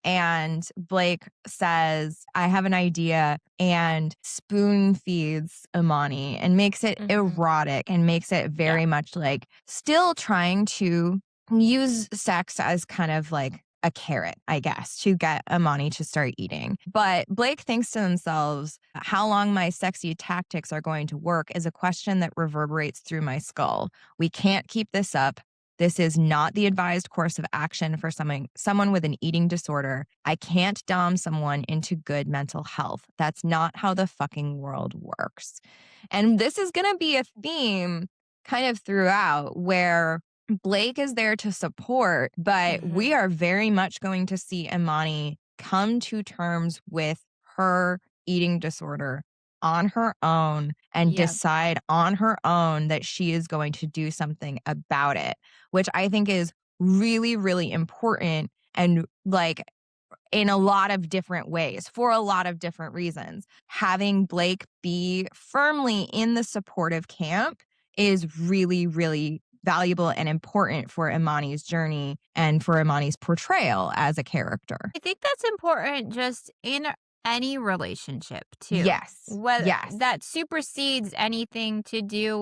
and Blake says, "I have an idea," and spoon feeds Imani and makes it Mhm. erotic and makes it Yeah. very much like still trying to use sex as kind of like a carrot, I guess, to get Imani to start eating. But Blake thinks to themselves, how long my sexy tactics are going to work is a question that reverberates through my skull. We can't keep this up. This is not the advised course of action for someone with an eating disorder. I can't dom someone into good mental health. That's not how the fucking world works. And this is going to be a theme kind of throughout, where Blake is there to support, but we Mhm. are very much going to see Imani come to terms with her eating disorder on her own and Yep. decide on her own that she is going to do something about it, which I think is really, really important, and like in a lot of different ways for a lot of different reasons. Having Blake be firmly in the supportive camp is really, really valuable and important for Imani's journey and for Imani's portrayal as a character. I think that's important just in any relationship too. Yes. Whether Yes. that supersedes anything to do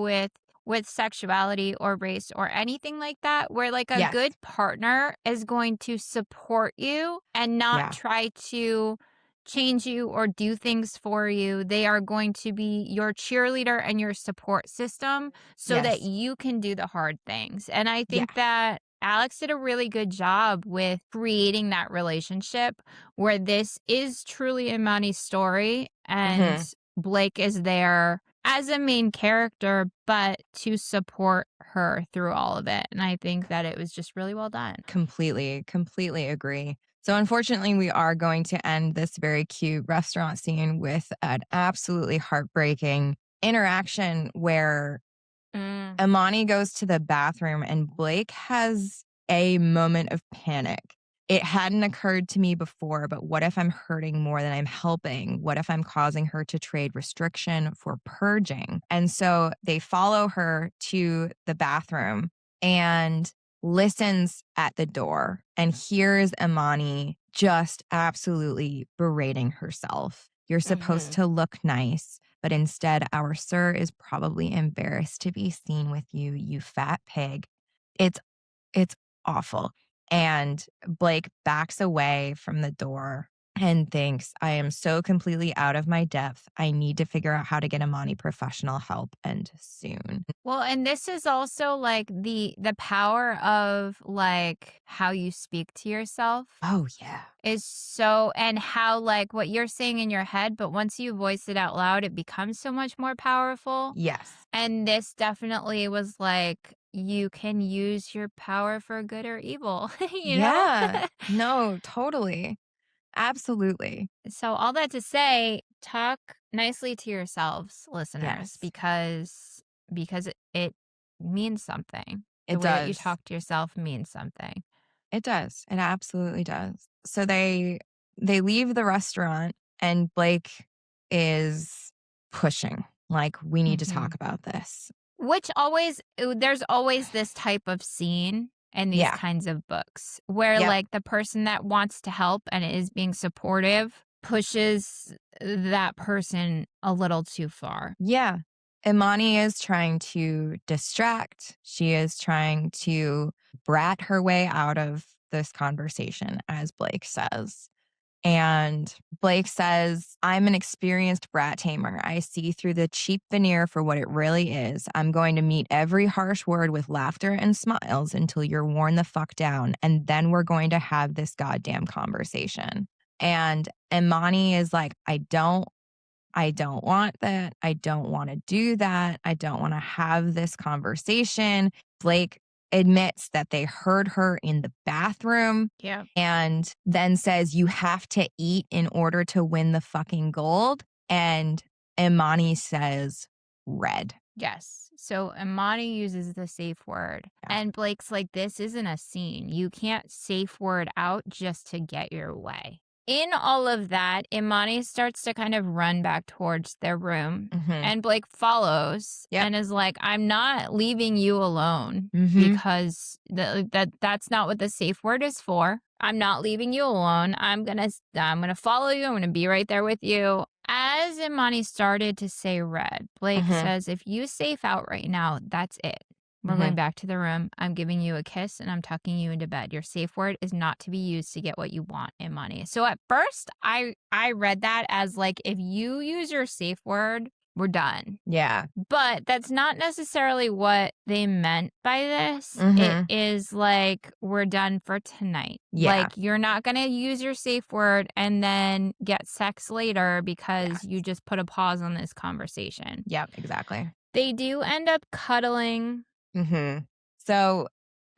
with sexuality or race or anything like that, where like a Yes. good partner is going to support you and not Yeah. try to change you or do things for you. They are going to be your cheerleader and your support system so that Yes. you can do the hard things. And I think Yes. that Alex did a really good job with creating that relationship where this is truly Imani's story and Mhm. Blake is there as a main character, but to support her through all of it. And I think that it was just really well done. Completely, completely agree. So, unfortunately, we are going to end this very cute restaurant scene with an absolutely heartbreaking interaction where Mm. Imani goes to the bathroom and Blake has a moment of panic. It hadn't occurred to me before, but what if I'm hurting more than I'm helping? What if I'm causing her to trade restriction for purging? And so they follow her to the bathroom and listens at the door and hears Imani just absolutely berating herself. You're supposed Mhm. to look nice, but instead our sir is probably embarrassed to be seen with you, you fat pig. It's it's awful. And Blake backs away from the door and thinks, I am so completely out of my depth. I need to figure out how to get Imani professional help, and soon. Well, and this is also like the power of like how you speak to yourself Oh, yeah. is so, and how like what you're saying in your head, but once you voice it out loud, it becomes so much more powerful. Yes. And this definitely was like you can use your power for good or evil, you know? Yeah. No, totally. Absolutely. So all that to say, talk nicely to yourselves, listeners, Yes. because it means something. The It way that you does. talk to yourself means something. It does. It absolutely does. So they leave the restaurant and Blake is pushing. Like, we need to talk Mhm. about this. Which always there's always this type of scene in these Yeah. kinds of books where Yep. like the person that wants to help and is being supportive pushes that person a little too far. Yeah. Imani is trying to distract. She is trying to brat her way out of this conversation, as Blake says. And Blake says, I'm an experienced brat tamer. I see through the cheap veneer for what it really is. I'm going to meet every harsh word with laughter and smiles until you're worn the fuck down. And then we're going to have this goddamn conversation. And Imani is like, I don't I don't want that. I don't want to do that. I don't want to have this conversation. Blake admits that they heard her in the bathroom Yeah. and then says, you have to eat in order to win the fucking gold. And Imani says, red. Yes. So Imani uses the safe word. Yeah. And Blake's like, this isn't a scene. You can't safe word out just to get your way. In all of that, Imani starts to kind of run back towards their room. And Blake follows and is like, I'm not leaving you alone because that's not what the safe word is for. I'm not leaving you alone. I'm gonna follow you. I'm gonna be right there with you. As Imani started to say red, Blake says, if you safe out right now, that's it. We're going back to the room. I'm giving you a kiss and I'm tucking you into bed. Your safe word is not to be used to get what you want, Imani. So at first, I read that as like, if you use your safe word, we're done. Yeah. But that's not necessarily what they meant by this. It is like, we're done for tonight. Yeah. Like, you're not going to use your safe word and then get sex later because you just put a pause on this conversation. Yep, exactly. They do end up cuddling. So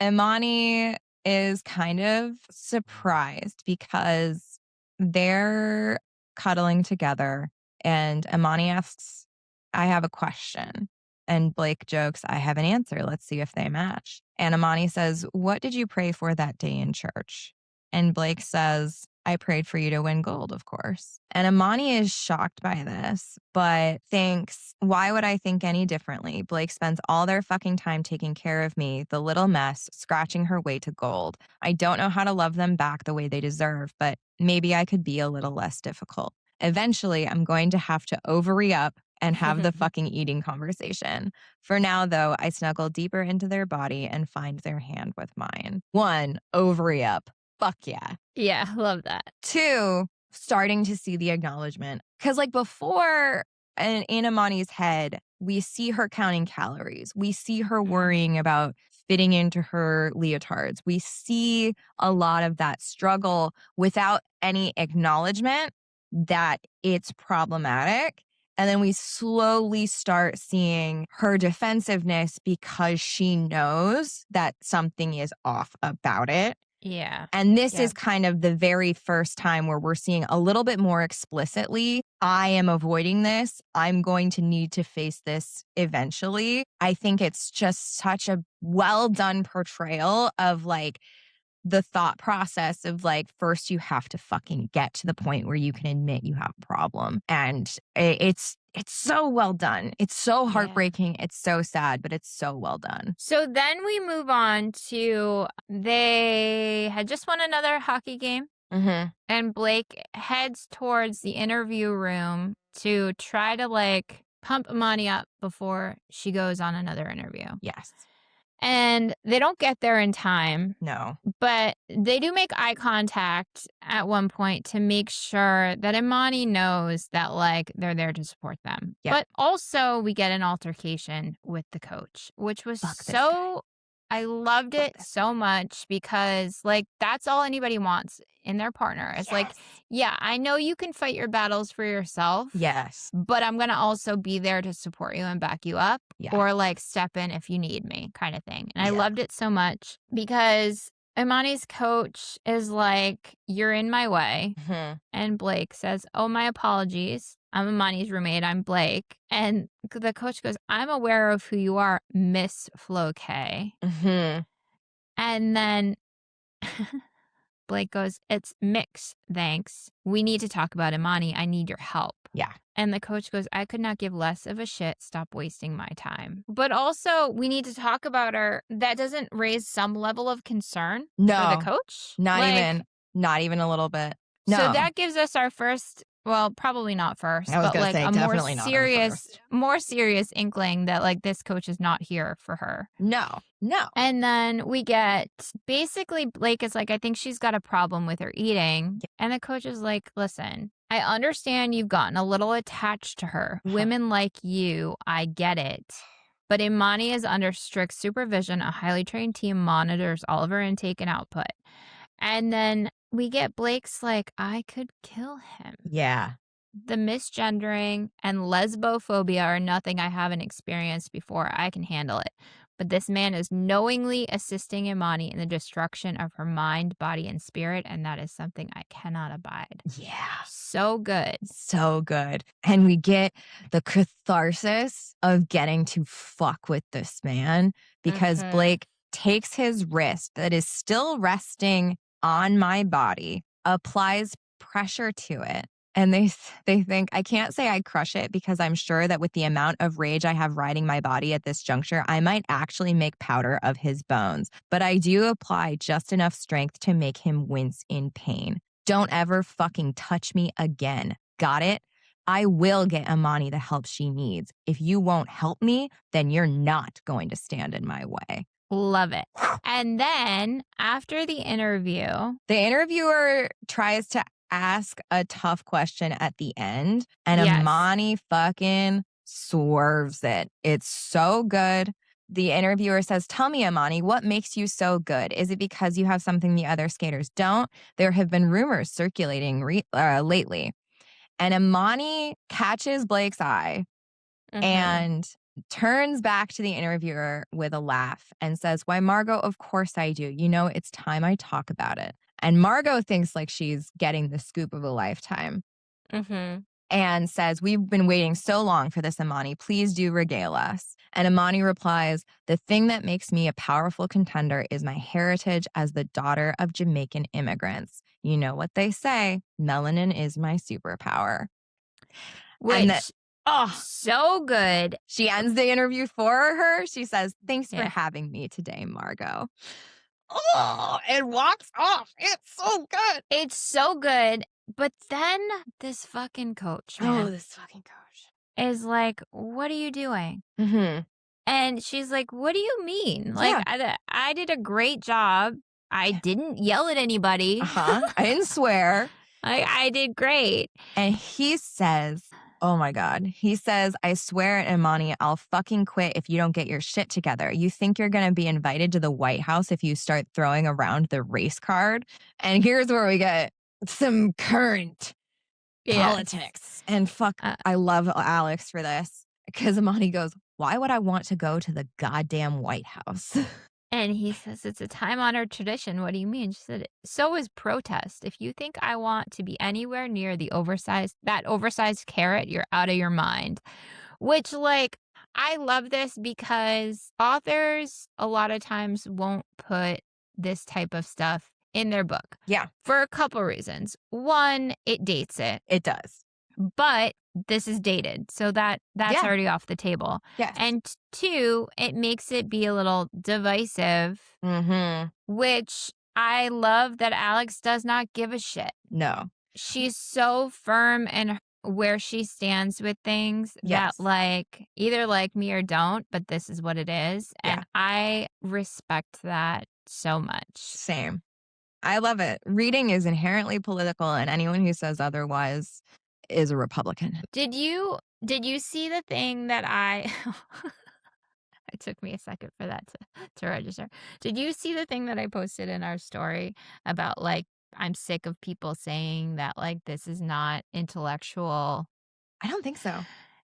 Imani is kind of surprised because they're cuddling together and Imani asks, I have a question. And Blake jokes, I have an answer. Let's see if they match. And Imani says, what did you pray for that day in church? And Blake says, I prayed for you to win gold, of course. And Imani is shocked by this, but thinks, why would I think any differently? Blake spends all their fucking time taking care of me, the little mess, scratching her way to gold. I don't know how to love them back the way they deserve, but maybe I could be a little less difficult. Eventually, I'm going to have to re-up and have the fucking eating conversation. For now, though, I snuggle deeper into their body and find their hand with mine. 1, re-up. Fuck yeah. Yeah, love that. 2, starting to see the acknowledgement. Because like before, in Imani's head, we see her counting calories. We see her worrying about fitting into her leotards. We see a lot of that struggle without any acknowledgement that it's problematic. And then we slowly start seeing her defensiveness because she knows that something is off about it. Yeah. And this is kind of the very first time where we're seeing a little bit more explicitly, I am avoiding this. I'm going to need to face this eventually. I think it's just such a well done portrayal of like the thought process of like, first you have to fucking get to the point where you can admit you have a problem. And it's so well done. It's so heartbreaking. It's so sad, but it's so well done. So then we move on to, they had just won another hockey game. And Blake heads towards the interview room to try to like pump Imani up before she goes on another interview. Yes. And they don't get there in time. No. But they do make eye contact at one point to make sure that Imani knows that, like, they're there to support them. Yep. But also, we get an altercation with the coach, which was I loved it so much because, like, that's all anybody wants in their partner. It's like, yeah, I know you can fight your battles for yourself. Yes. But I'm going to also be there to support you and back you up or like step in if you need me kind of thing. And I loved it so much because Imani's coach is like, you're in my way. And Blake says, oh, my apologies. I'm Imani's roommate. I'm Blake. And the coach goes, I'm aware of who you are, Miss Flo Kay. And then Blake goes, it's Mix, thanks. We need to talk about Imani. I need your help. Yeah. And the coach goes, I could not give less of a shit. Stop wasting my time. But also, we need to talk about her. That doesn't raise some level of concern for the coach? Not even a little bit. No. So that gives us our first, well, probably not first, but like a more serious inkling that like this coach is not here for her. No. And then we get basically Blake is like, I think she's got a problem with her eating. And the coach is like, listen, I understand you've gotten a little attached to her. Women like you, I get it. But Imani is under strict supervision. A highly trained team monitors all of her intake and output. And then we get Blake's like, I could kill him. Yeah. The misgendering and lesbophobia are nothing I haven't experienced before. I can handle it. But this man is knowingly assisting Imani in the destruction of her mind, body, and spirit, and that is something I cannot abide. Yeah. So good. So good. And we get the catharsis of getting to fuck with this man because Mhm. Blake takes his wrist that is still resting on my body, applies pressure to it. And they think, I can't say I crush it because I'm sure that with the amount of rage I have riding my body at this juncture, I might actually make powder of his bones. But I do apply just enough strength to make him wince in pain. Don't ever fucking touch me again. Got it? I will get Imani the help she needs. If you won't help me, then you're not going to stand in my way. Love it. And then after the interview, The interviewer tries to ask a tough question at the end, and Yes. Imani fucking swerves it. It's so good. The interviewer says, "Tell me, Imani, what makes you so good? Is it because you have something the other skaters don't? There have been rumors circulating lately." And Imani catches Blake's eye and turns back to the interviewer with a laugh and says, "Why, Margot, of course I do. You know, it's time I talk about it." And Margot thinks like she's getting the scoop of a lifetime and says, "We've been waiting so long for this, Imani. Please do regale us." And Imani replies, "The thing that makes me a powerful contender is my heritage as the daughter of Jamaican immigrants. You know what they say, melanin is my superpower." Which, so good. She ends the interview for her. She says, "Thanks for Yeah. having me today, Margot." Oh, and walks off. It's so good. It's so good. But then this fucking coach, man, this fucking coach. is like, "What are you doing?" Mm-hmm. And she's like, "What do you mean? Like, I did a great job. I didn't yell at anybody. I didn't swear. I did great." And he says, oh my God. He says, "I swear it, Imani, I'll fucking quit if you don't get your shit together. You think you're going to be invited to the White House if you start throwing around the race card?" And here's where we get some current politics. And fuck, I love Alex for this because Imani goes, "Why would I want to go to the goddamn White House?" And he says, "It's a time-honored tradition." "What do you mean?" She said, "So is protest. If you think I want to be anywhere near that oversized carrot, you're out of your mind." Which, like, I love this because authors a lot of times won't put this type of stuff in their book. Yeah, For a couple reasons. One, it dates it. it does. But this is dated, so that's Yeah. already off the table. Yes. And two, it makes it be a little divisive, which I love that Alex does not give a shit. No. She's so firm in where she stands with things Yes. that, like, either like me or don't, but this is what it is. Yeah. And I respect that so much. Same. I love it. Reading is inherently political, and anyone who says otherwise is a Republican. Did you see the thing that I it took me a second for that to register. Did you see the thing that I posted in our story about, like, I'm sick of people saying that, like, this is not intellectual? I don't think so.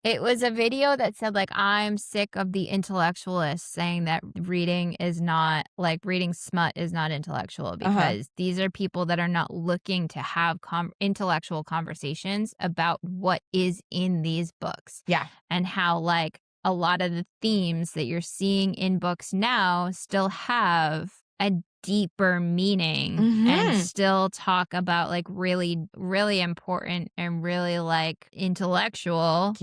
It was a video that said, like, I'm sick of the intellectualists saying that reading smut is not intellectual because these are people that are not looking to have intellectual conversations about what is in these books. Yeah. And how, like, a lot of the themes that you're seeing in books now still have a deeper meaning and still talk about, like, really, really important and really, like, intellectual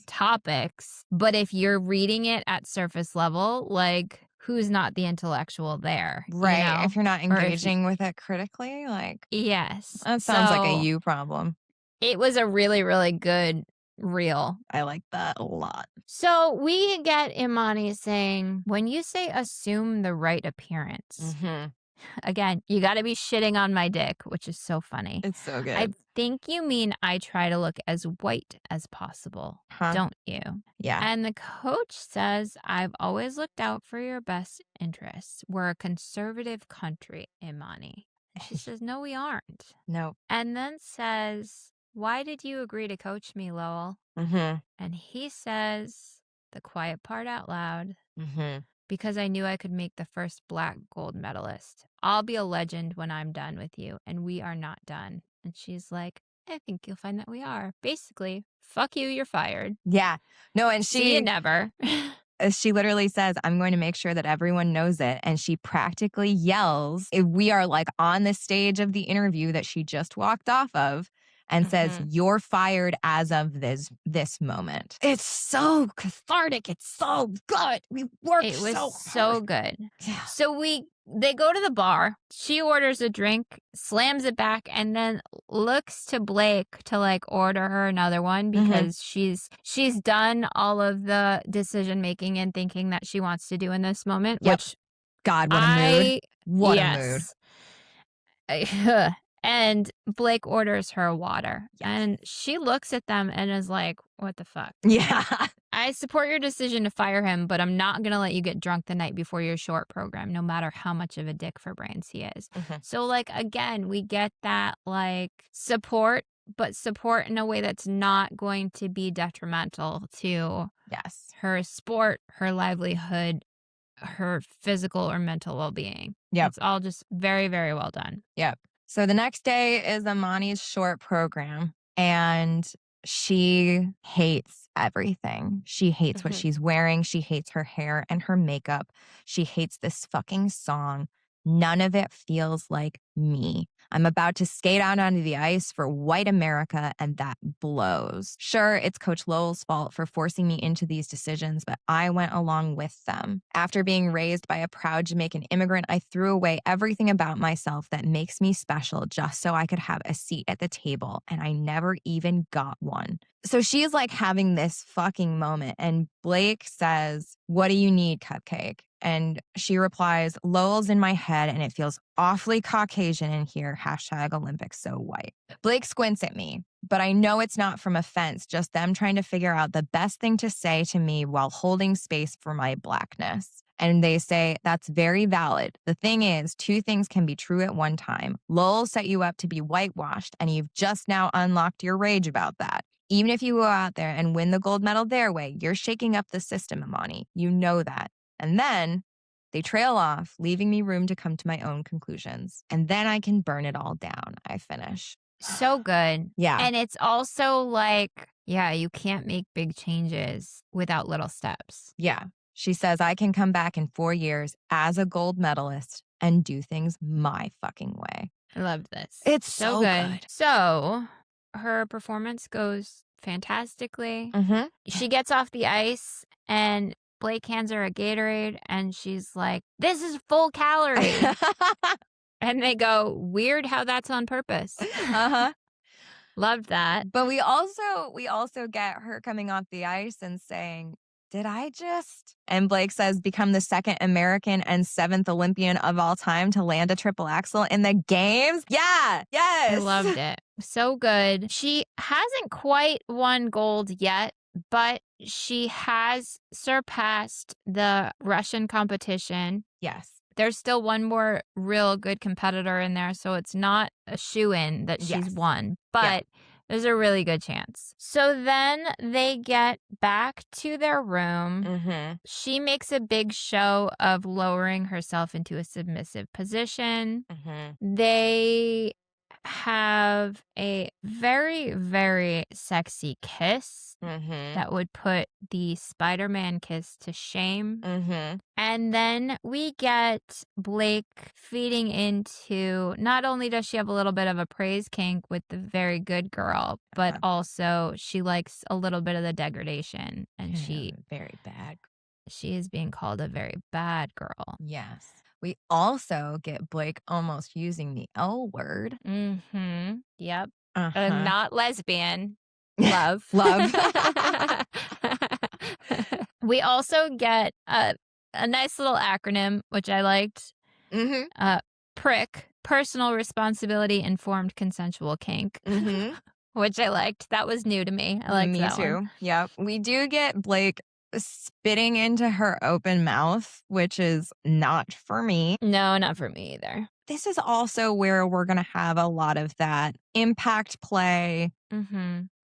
topics. But if you're reading it at surface level, like, who's not the intellectual there? Right. You know? If you're not Or if engaging with it critically, like, yes. that sounds like a So you problem. it was a really, really good reel. I like that a lot. So we get Imani saying, when you say assume the right appearance, again, you got to be shitting on my dick, which is so funny. It's so good. I think you mean I try to look as white as possible, don't you? Yeah. And the coach says, I've always looked out for your best interests. We're a conservative country, Imani. She says, no, we aren't. No. And then says, why did you agree to coach me, Lowell? Mm-hmm. And he says the quiet part out loud, Mm-hmm. because I knew I could make the first Black gold medalist. I'll be a legend when I'm done with you, and we are not done. And she's like, I think you'll find that we are. Basically, fuck you, you're fired. Yeah. No, and See you never. she literally says, I'm going to make sure that everyone knows it. And she practically yells, if we are like on the stage of the interview that she just walked off of, and says, you're fired as of this moment. It's so cathartic. It's so good. We worked It was so so hard. good. Yeah. So they go to the bar. She orders a drink, slams it back, and then looks to Blake to like order her another one because she's done all of the decision making and thinking that she wants to do in this moment. Yep. Which God, what a mood. What a mood. And Blake orders her water. Yes. And she looks at them and is like, what the fuck? Yeah. I support your decision to fire him, but I'm not going to let you get drunk the night before your short program, no matter how much of a dick for brains he is. So, like, again, we get that, like, support, but support in a way that's not going to be detrimental to her sport, her livelihood, her physical or mental well-being. Yep. It's all just very, very well done. Yep. So the next day is Imani's short program, and she hates everything. She hates what she's wearing. She hates her hair and her makeup. She hates this fucking song. None of it feels like me. I'm about to skate out onto the ice for white America, and that blows. Sure, it's Coach Lowell's fault for forcing me into these decisions, but I went along with them. After being raised by a proud Jamaican immigrant, I threw away everything about myself that makes me special just so I could have a seat at the table, and I never even got one. So she's like having this fucking moment, and Blake says, what do you need, Cupcake? And she replies, Lowell's in my head and it feels awfully Caucasian in here. #Olympics so white. Blake squints at me, but I know it's not from offense, just them trying to figure out the best thing to say to me while holding space for my Blackness. And they say, that's very valid. The thing is, two things can be true at one time. Lowell set you up to be whitewashed, and you've just now unlocked your rage about that. Even if you go out there and win the gold medal their way, you're shaking up the system, Imani. You know that. And then they trail off, leaving me room to come to my own conclusions. And then I can burn it all down. I finish. So good. Yeah. And it's also like, yeah, you can't make big changes without little steps. Yeah. She says, I can come back in 4 years as a gold medalist and do things my fucking way. I love this. It's so good. So her performance goes fantastically. She gets off the ice and Blake hands her a Gatorade and she's like, this is full calorie. And they go, weird how that's on purpose. Loved that. But we also get her coming off the ice and saying, did I just? And Blake says, become the second American and 7th Olympian of all time to land a triple axel in the games? Yeah. Yes. I loved it. So good. She hasn't quite won gold yet, but she has surpassed the Russian competition. Yes. There's still one more real good competitor in there, so it's not a shoo-in that she's won, but there's a really good chance. So then they get back to their room. She makes a big show of lowering herself into a submissive position. They have a very, very sexy kiss that would put the Spider-Man kiss to shame. And then we get Blake feeding into, not only does she have a little bit of a praise kink with the very good girl, but also she likes a little bit of the degradation. And very bad. She is being called a very bad girl. Yes. We also get Blake almost using the L word. Yep. Not lesbian. Love. Love. We also get a nice little acronym, which I liked. PRIC, Personal Responsibility Informed Consensual Kink, which I liked. That was new to me. I liked that Me too. one. Yep. We do get Blake spitting into her open mouth, which is not for me. No, not for me either. This is also where we're going to have a lot of that impact play,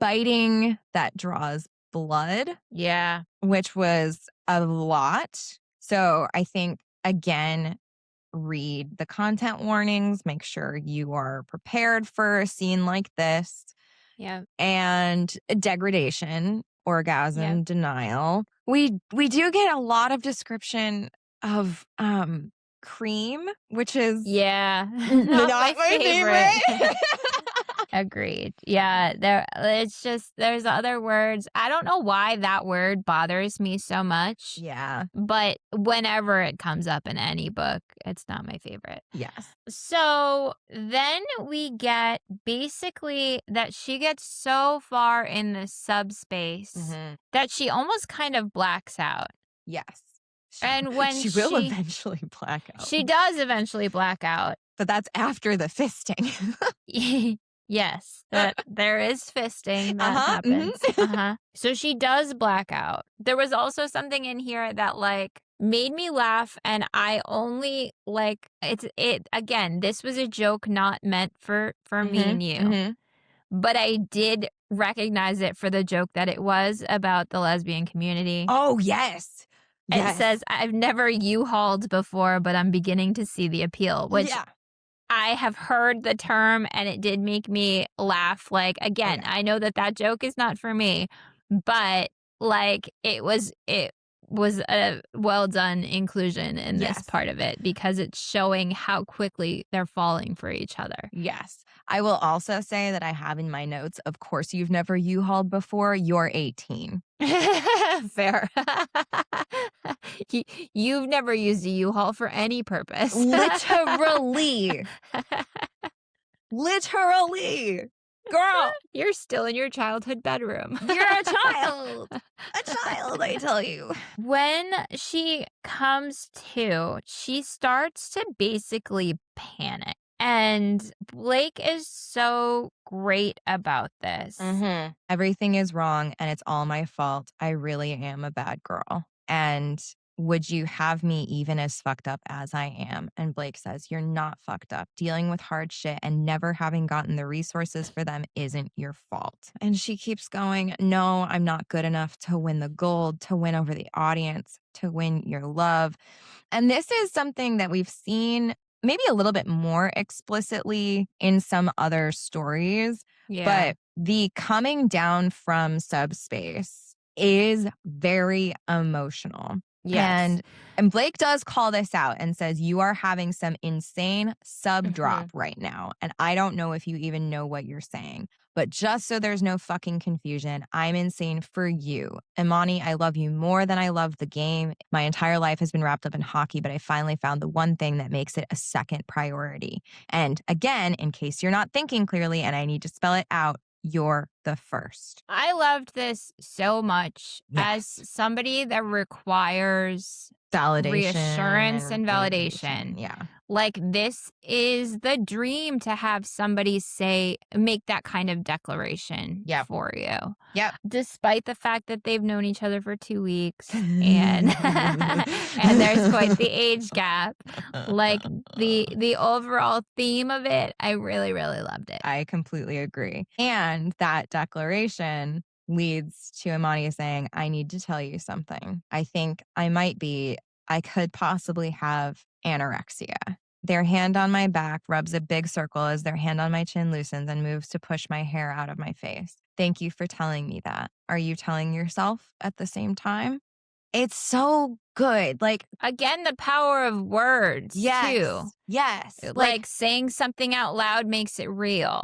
biting that draws blood, Yeah. which was a lot. So I think, again, read the content warnings, make sure you are prepared for a scene like this. Yeah. And degradation, orgasm, Yep. denial. We do get a lot of description of cream, which is Yeah. not my favorite. Agreed. Yeah, it's just there's other words. I don't know why that word bothers me so much, Yeah. but whenever it comes up in any book, it's not my favorite. Yes. So then we get basically that she gets so far in the subspace that she almost kind of blacks out. Yes. And when she will eventually black out. She does eventually black out. But that's after the fisting. Yes, that there is fisting that happens. So she does black out. There was also something in here that like made me laugh, and I only like it again, this was a joke not meant for me and you. But I did recognize it for the joke that it was about the lesbian community. Oh, yes. It says, "I've never U-hauled before, but I'm beginning to see the appeal," which I have heard the term, and it did make me laugh. Like, again, I know that joke is not for me, but like it was a well done inclusion in this part of it because it's showing how quickly they're falling for each other. Yes. I will also say that I have in my notes, of course, you've never U-hauled before. You're 18. Fair. You've never used a U-Haul for any purpose. Literally. Literally. Girl. You're still in your childhood bedroom. You're a child. A child, I tell you. When she comes to, she starts to basically panic. And Blake is so great about this. Everything is wrong and it's all my fault. I really am a bad girl. And would you have me even as fucked up as I am? And Blake says, you're not fucked up. Dealing with hard shit and never having gotten the resources for them isn't your fault. And she keeps going, no, I'm not good enough to win the gold, to win over the audience, to win your love. And this is something that we've seen maybe a little bit more explicitly in some other stories. Yeah. But the coming down from subspace is very emotional. Yes. And Blake does call this out and says, you are having some insane sub drop right now. And I don't know if you even know what you're saying. But just so there's no fucking confusion, I'm insane for you. Imani, I love you more than I love the game. My entire life has been wrapped up in hockey, but I finally found the one thing that makes it a second priority. And again, in case you're not thinking clearly and I need to spell it out, you're the first. I loved this so much as somebody that requires validation, reassurance and validation. Yeah. Like, this is the dream to have somebody make that kind of declaration for you. Yep. Despite the fact that they've known each other for 2 weeks and and there's quite the age gap. Like, the overall theme of it, I really, really loved it. I completely agree. And that declaration leads to Imani saying, I need to tell you something. I think I could possibly have anorexia. Their hand on my back rubs a big circle as their hand on my chin loosens and moves to push my hair out of my face. Thank you for telling me that. Are you telling yourself at the same time? It's so good. Like, again, the power of words, too. Yes. Like saying something out loud makes it real.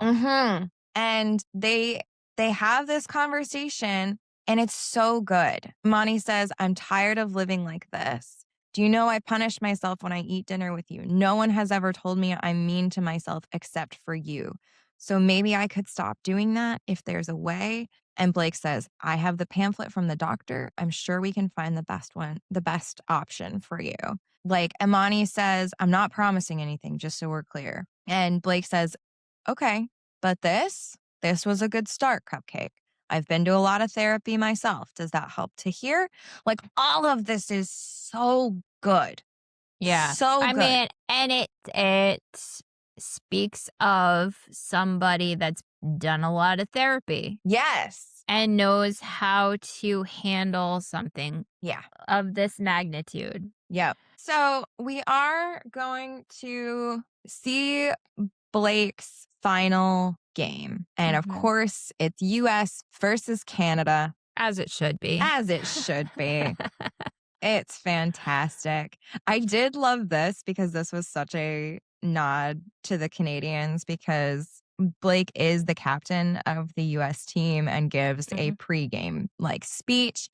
And they have this conversation, and it's so good. Imani says, I'm tired of living like this. Do you know I punish myself when I eat dinner with you? No one has ever told me I'm mean to myself except for you. So maybe I could stop doing that if there's a way. And Blake says, I have the pamphlet from the doctor. I'm sure we can find the best option for you. Like, Imani says, I'm not promising anything, just so we're clear. And Blake says, okay, but this was a good start, Cupcake. I've been to a lot of therapy myself. Does that help to hear? Like, all of this is so good. Yeah. So I good. mean, and it speaks of somebody that's done a lot of therapy Yes. and knows how to handle something Yeah. of this magnitude. Yep. So we are going to see Blake's final game. And of Mhm. course, it's US versus Canada, As it should be. as it should be. It's fantastic. I did love this because this was such a nod to the Canadians because Blake is the captain of the US team and gives a Mhm. pregame like speech.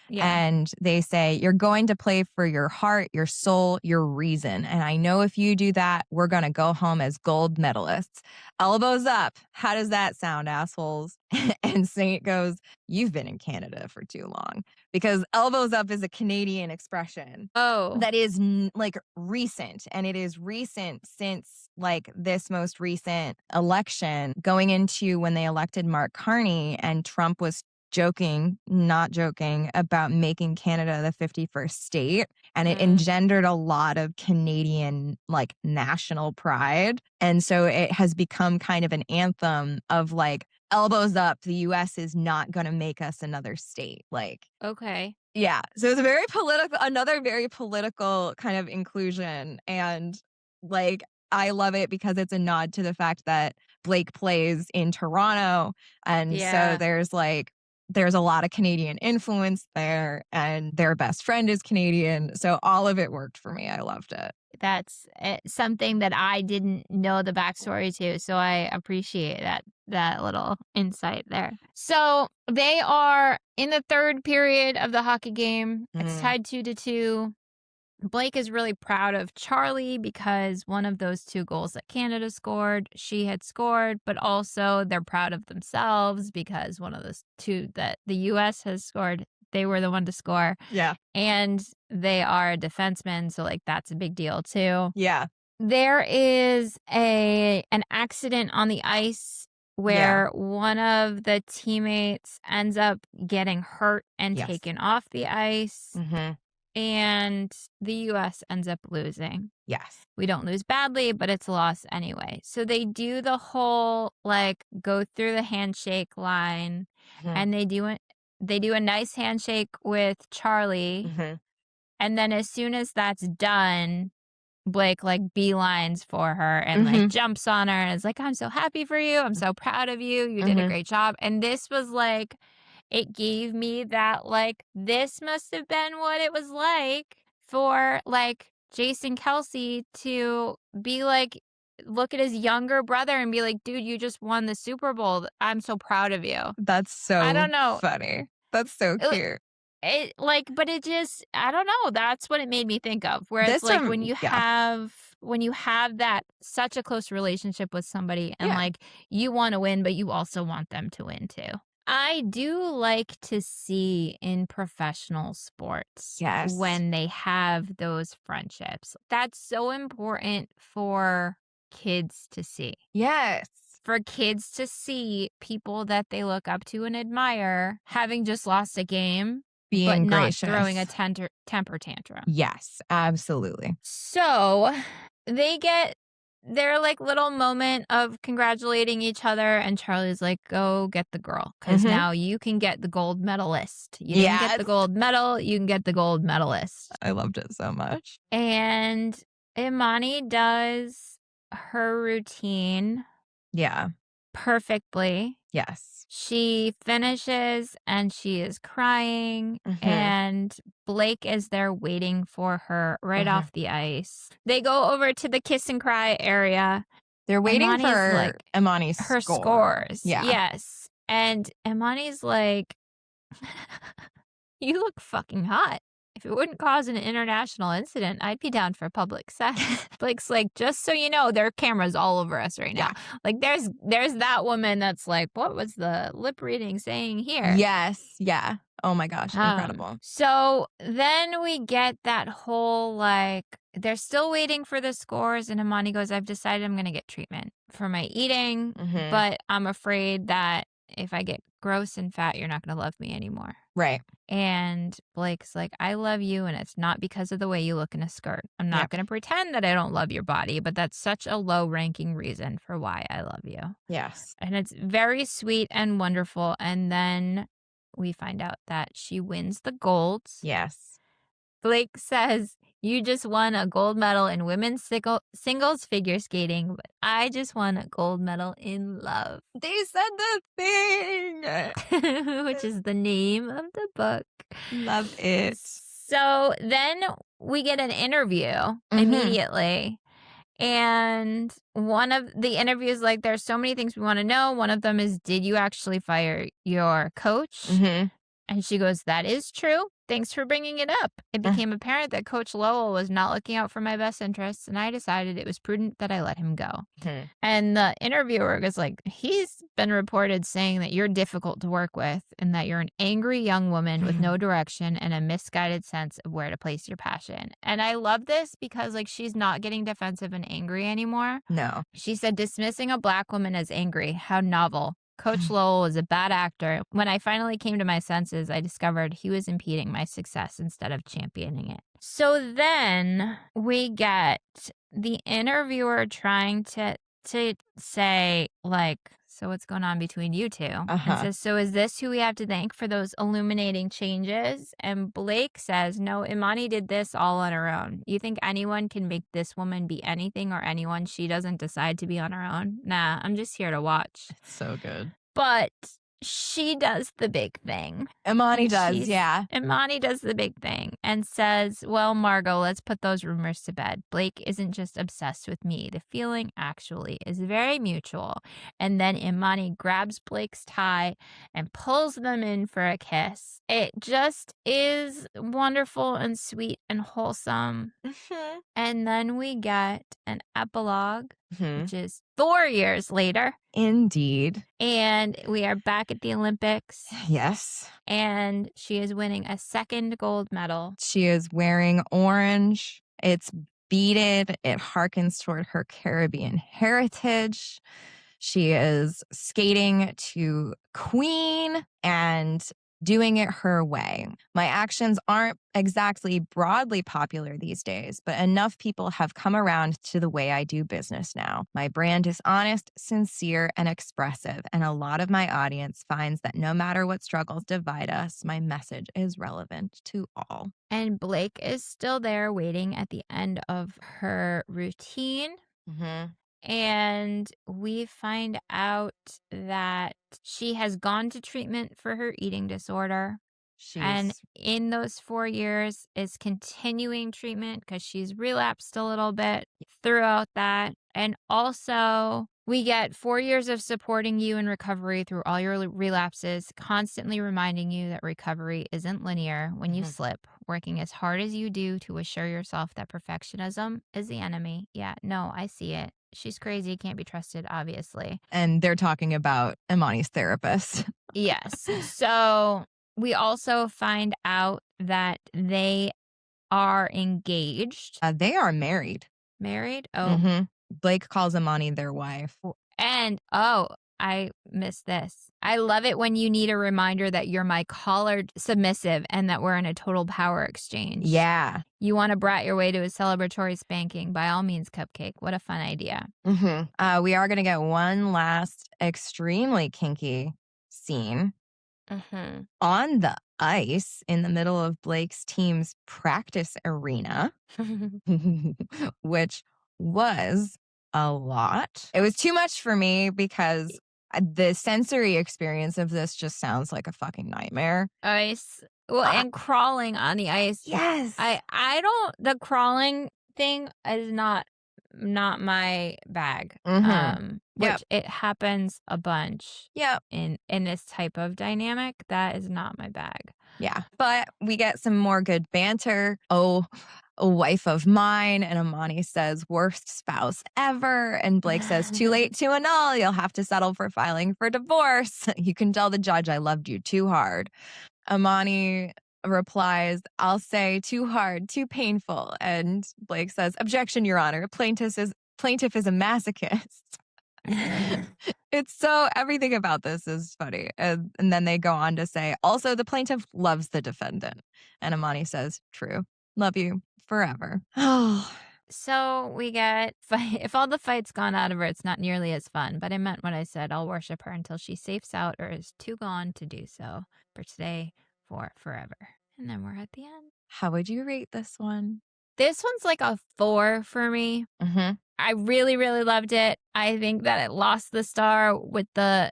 Yeah. And they say, you're going to play for your heart, your soul, your reason. And I know if you do that, we're going to go home as gold medalists. Elbows up. How does that sound, assholes? And Saint goes, you've been in Canada for too long. Because elbows up is a Canadian expression Oh, that is like recent. And it is recent since like this most recent election going into when they elected Mark Carney and Trump was not joking about making Canada the 51st state. And it mm, engendered a lot of Canadian like national pride. And so it has become kind of an anthem of like, elbows up, the US is not going to make us another state. Like, okay. yeah. So it's a very political, another very political kind of inclusion. And like, I love it because it's a nod to the fact that Blake plays in Toronto. And so Yeah. there's a lot of Canadian influence there, and their best friend is Canadian. So all of it worked for me. I loved it. That's something that I didn't know the backstory to, so I appreciate that little insight there. So they are in the third period of the hockey game. It's Mm, tied 2-2. Blake is really proud of Charlie because one of those two goals that Canada scored, she had scored, but also they're proud of themselves because one of those two that the US has scored, they were the one to score. yeah. And they are a defenseman, so like that's a big deal too. Yeah. There is an accident on the ice Yeah. where one of the teammates ends up getting hurt and Yes. taken off the ice, Hmm. and the US ends up losing. Yes. We don't lose badly, but it's a loss anyway. So they do the whole like go through the handshake line, Hmm. and they do a nice handshake with Charlie, Hmm. and then as soon as that's done, Blake like beelines for her and like Hmm. jumps on her and is like, I'm so happy for you. I'm so proud of you. You did a Hmm. great job. And this was like, it gave me that like, this must have been what it was like for like Jason Kelsey to be like, look at his younger brother and be like, dude, you just won the Super Bowl. I'm so proud of you. That's I so don't know. funny. That's so cute. It like, but it just I don't know, that's what it made me think of, where it's This like yeah. when you have that such a close relationship with somebody and, Yeah. like, you wanna win, but you also want them to win too. I do like to see in professional sports Yes. when they have those friendships. That's so important for kids to see. Yes. For kids to see people that they look up to and admire having just lost a game, but Being not throwing a gracious. temper tantrum. Yes, absolutely. So they get their like little moment of congratulating each other, and Charlie's like, go get the girl because Hmm. now you can get the gold medalist. You didn't get Yes. the gold medal, you can get the gold medalist. I loved it so much. And Imani does her routine Yeah. perfectly. Yes. She finishes and she is crying, Hmm. and Blake is there waiting for her right Hmm. off the ice. They go over to the kiss and cry area. They're waiting Imani's for like, Imani's her score. scores. Yeah. Yes. And Imani's like, you look fucking hot. If it wouldn't cause an international incident, I'd be down for public sex. Blake's like, just so you know, there are cameras all over us right now. Yeah. Like there's that woman that's like, what was the lip reading saying here? Yes. Yeah. Oh my gosh. Incredible. So then we get that whole like they're still waiting for the scores, and Imani goes, I've decided I'm gonna get treatment for my eating, Hmm. but I'm afraid that if I get gross and fat, you're not going to love me anymore. Right. And Blake's like, I love you, and it's not because of the way you look in a skirt. I'm not Yep. going to pretend that I don't love your body, but that's such a low-ranking reason for why I love you. Yes. And it's very sweet and wonderful. And then we find out that she wins the gold. Yes. Blake says, you just won a gold medal in women's singles figure skating, but I just won a gold medal in love. They said the thing. Which is the name of the book. Love it. So then we get an interview immediately. And one of the interviews, like, there's so many things we want to know. One of them is, did you actually fire your coach? And she goes, that is true. Thanks for bringing it up. It became apparent that Coach Lowell was not looking out for my best interests, and I decided it was prudent that I let him go. And the interviewer was like, he's been reported saying that you're difficult to work with and that you're an angry young woman with no direction and a misguided sense of where to place your passion. And I love this because, like, she's not getting defensive and angry anymore. No. She said, dismissing a Black woman as angry. How novel. Coach Lowell was a bad actor. When I finally came to my senses, I discovered he was impeding my success instead of championing it. So then we get the interviewer trying to say, like, so what's going on between you two? And says, so is this who we have to thank for those illuminating changes? And Blake says, no, Imani did this all on her own. You think anyone can make this woman be anything or anyone she doesn't decide to be on her own? Nah, I'm just here to watch. It's so good. But she does the big thing. Imani does, yeah. Imani does the big thing and says, well, Margot, let's put those rumors to bed. Blake isn't just obsessed with me. The feeling actually is very mutual. And then Imani grabs Blake's tie and pulls them in for a kiss. It just is wonderful and sweet and wholesome. And then we get an epilogue, which is 4 years later. Indeed. And we are back at the Olympics. Yes. And she is winning a second gold medal. She is wearing orange. It's beaded. It harkens toward her Caribbean heritage. She is skating to Queen and doing it her way. My actions aren't exactly broadly popular these days, but enough people have come around to the way I do business now. My brand is honest, sincere, and expressive, and a lot of my audience finds that no matter what struggles divide us, my message is relevant to all. And Blake is still there waiting at the end of her routine. And we find out that she has gone to treatment for her eating disorder. And in those 4 years is continuing treatment because she's relapsed a little bit throughout that. And also, we get 4 years of supporting you in recovery through all your relapses, constantly reminding you that recovery isn't linear when you slip, working as hard as you do to assure yourself that perfectionism is the enemy. Yeah, no, I see it. She's crazy, can't be trusted, obviously. And they're talking about Imani's therapist. Yes. So we also find out that they are engaged. They are married. Married? Oh. Blake calls Imani their wife. And, I missed this. I love it when you need a reminder that you're my collared submissive and that we're in a total power exchange. Yeah. You want to brat your way to a celebratory spanking? By all means, Cupcake. What a fun idea. We are going to get one last extremely kinky scene on the ice in the middle of Blake's team's practice arena, which was a lot. It was too much for me because the sensory experience of this just sounds like a fucking nightmare. Ice. Well, and crawling on the ice. Yes. I don't, the crawling thing is not my bag. Which it happens a bunch. In this type of dynamic. That is not my bag. Yeah. But we get some more good banter. Oh, a wife of mine. And Imani says, worst spouse ever. And Blake says, too late to annul. You'll have to settle for filing for divorce. You can tell the judge I loved you too hard. Imani replies, I'll say too hard, too painful. And Blake says, objection, Your Honor. Plaintiff is a masochist. It's so everything about this is funny. And then they go on to say, also, the plaintiff loves the defendant. And Imani says, true. Love you forever. Oh, So we get, if all the fight's gone out of her, it's not nearly as fun. But I meant what I said. I'll worship her until she safes out or is too gone to do so. For today, for forever. And then we're at the end. how would you rate this one? This one's like a 4 for me. Mm-hmm. I really, really loved it. I think that it lost the star with the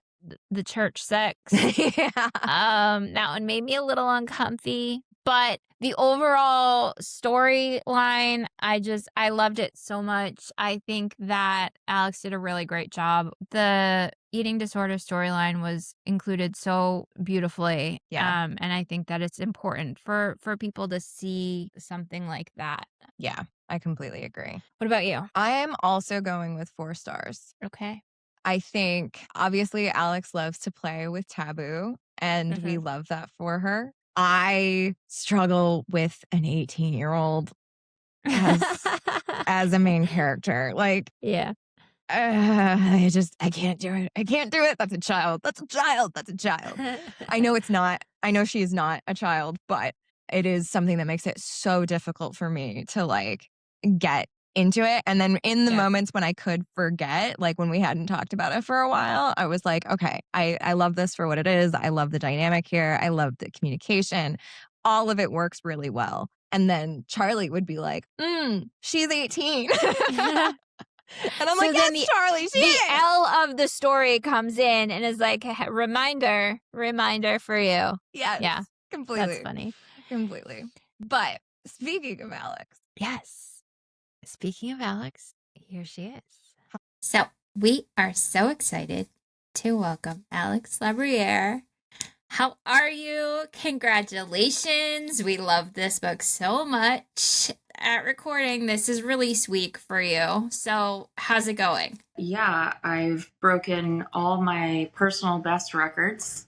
church sex. Yeah. That one made me a little uncomfy, but the overall storyline, I loved it so much. I think that Alex did a really great job. The eating disorder storyline was included so beautifully. Yeah. And I think that it's important for people to see something like that. Yeah, I completely agree. What about you? I am also going with 4 stars. Okay. I think obviously Alex loves to play with taboo, and we love that for her. I struggle with an 18-year-old as a main character. Like, Yeah. I can't do it. I can't do it. That's a child. That's a child. That's a child. I know it's not. I know she is not a child, but it is something that makes it so difficult for me to like get into it. And then in the moments when I could forget, like when we hadn't talked about it for a while, I was like, okay, I love this for what it is. I love the dynamic here. I love the communication. All of it works really well. And then Charlie would be like, she's 18. And I'm So like, then yes, Charlie, she the is. Elle of the story comes in and is like, reminder for you. Yes. Yeah. Completely. That's funny. Completely. But speaking of Alex. Yes. Speaking of Alex, here she is. So we are so excited to welcome Alex LaBruyere. How are you? Congratulations. We love this book so much. At recording, this is release week for you. So how's it going? Yeah, I've broken all my personal best records.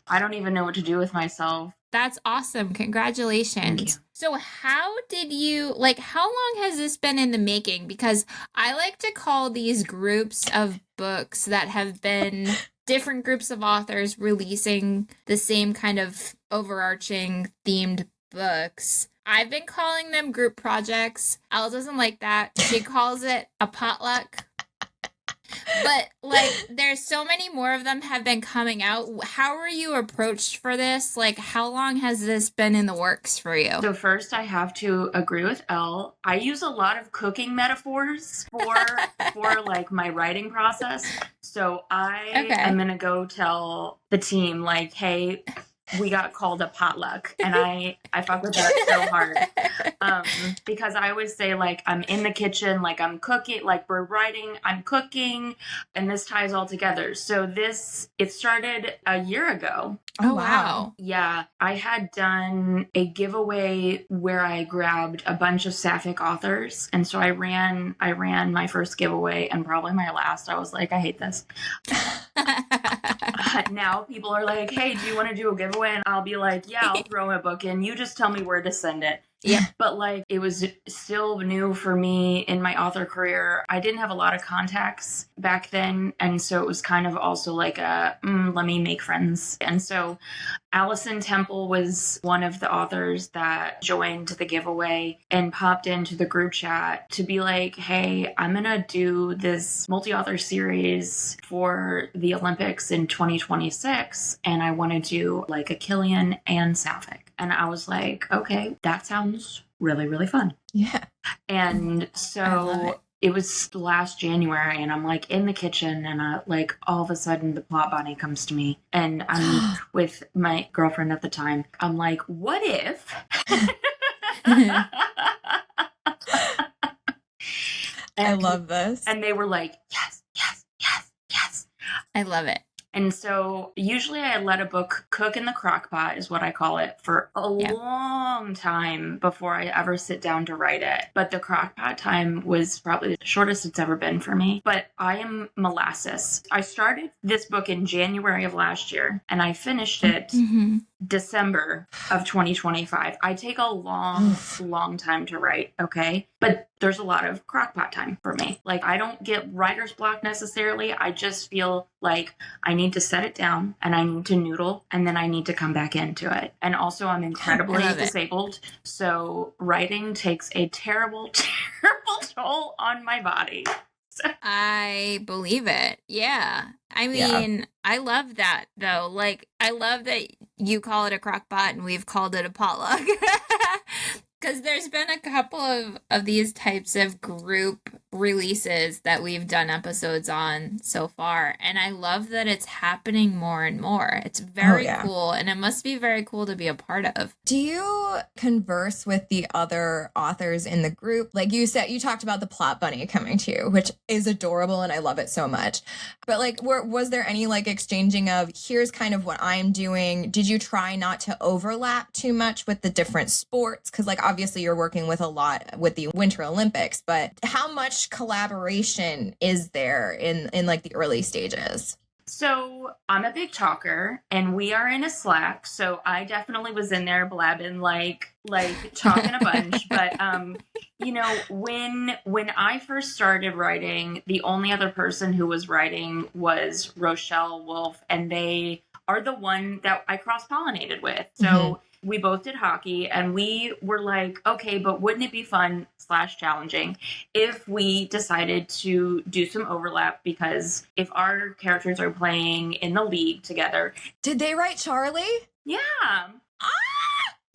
I don't even know what to do with myself. That's awesome. Congratulations. Thank you. So how did you, how long has this been in the making? Because I like to call these groups of books that have been different groups of authors releasing the same kind of overarching themed books. I've been calling them group projects. Elle doesn't like that. She calls it a potluck. But there's so many more of them have been coming out. How were you approached for this? How long has this been in the works for you? So first I have to agree with Elle. I use a lot of cooking metaphors for my writing process. So I am going to go tell the team hey, we got called a potluck, and I fuck with that so hard. Because I always say I'm in the kitchen, I'm cooking, we're writing, I'm cooking, and this ties all together. So it started a year ago. Oh, wow. Yeah, I had done a giveaway where I grabbed a bunch of sapphic authors, and so I ran my first giveaway and probably my last. I was like, I hate this. Now people are like, hey, do you want to do a giveaway? And I'll be like, yeah, I'll throw a book in. You just tell me where to send it. Yeah. But it was still new for me in my author career. I didn't have a lot of contacts back then. And so it was kind of also let me make friends. And so Allison Temple was one of the authors that joined the giveaway and popped into the group chat to be like, hey, I'm going to do this multi-author series for the Olympics in 2026. And I want to do a Killian and Sapphic. And I was like, okay, that sounds really, really fun. Yeah. And so it was last January, and I'm in the kitchen, and all of a sudden the plot body comes to me, and I'm with my girlfriend at the time. I'm like, what if? I love this. And they were like, yes, yes, yes, yes. I love it. And so usually I let a book cook in the crock pot, is what I call it, for a long time before I ever sit down to write it. But the crock pot time was probably the shortest it's ever been for me. But I am molasses. I started this book in January of last year, and I finished it December of 2025. I take a long time to write, okay? But there's a lot of crockpot time for me. Like, I don't get writer's block necessarily. I just feel like I need to set it down and I need to noodle and then I need to come back into it. And also, I'm incredibly disabled. So writing takes a terrible, terrible toll on my body. I believe it. Yeah. I mean, I love that though. Like, I love that you call it a crock pot and we've called it a potluck. Because there's been a couple of these types of group releases that we've done episodes on so far. And I love that it's happening more and more. It's very cool. And it must be very cool to be a part of. Do you converse with the other authors in the group? Like you said, you talked about the plot bunny coming to you, which is adorable and I love it so much. But like, was there any like exchanging of, here's kind of what I'm doing? Did you try not to overlap too much with the different sports? Because like, obviously you're working with a lot with the Winter Olympics, but how much collaboration is there in like the early stages? So I'm a big talker and we are in a Slack. So I definitely was in there blabbing like talking a bunch. But, you know, when I first started writing, the only other person who was writing was Rochelle Wolf, and they are the one that I cross-pollinated with. So we both did hockey and we were like, okay, but wouldn't it be fun / challenging if we decided to do some overlap? Because if our characters are playing in the league together. Did they write Charlie? Yeah.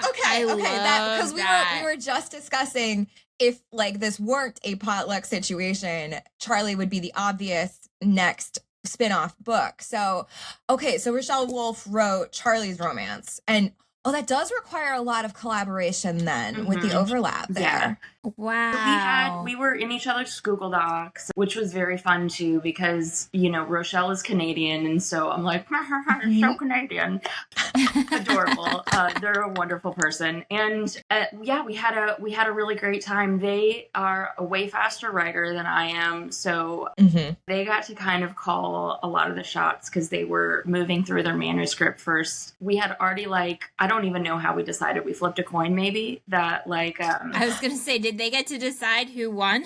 Okay. That because we were just discussing if like this weren't a potluck situation, Charlie would be the obvious next spin-off book. So, okay, so Rochelle Wolf wrote Charlie's Romance, and that does require a lot of collaboration then with the overlap there. Yeah. Wow. We were in each other's Google Docs, which was very fun too, because, you know, Rochelle is Canadian. And so I'm like, so Canadian. Adorable. They're a wonderful person. And we had a really great time. They are a way faster writer than I am. So they got to kind of call a lot of the shots because they were moving through their manuscript first. We had already I don't even know how we decided. We flipped a coin maybe that I was going to say, did they get to decide who won?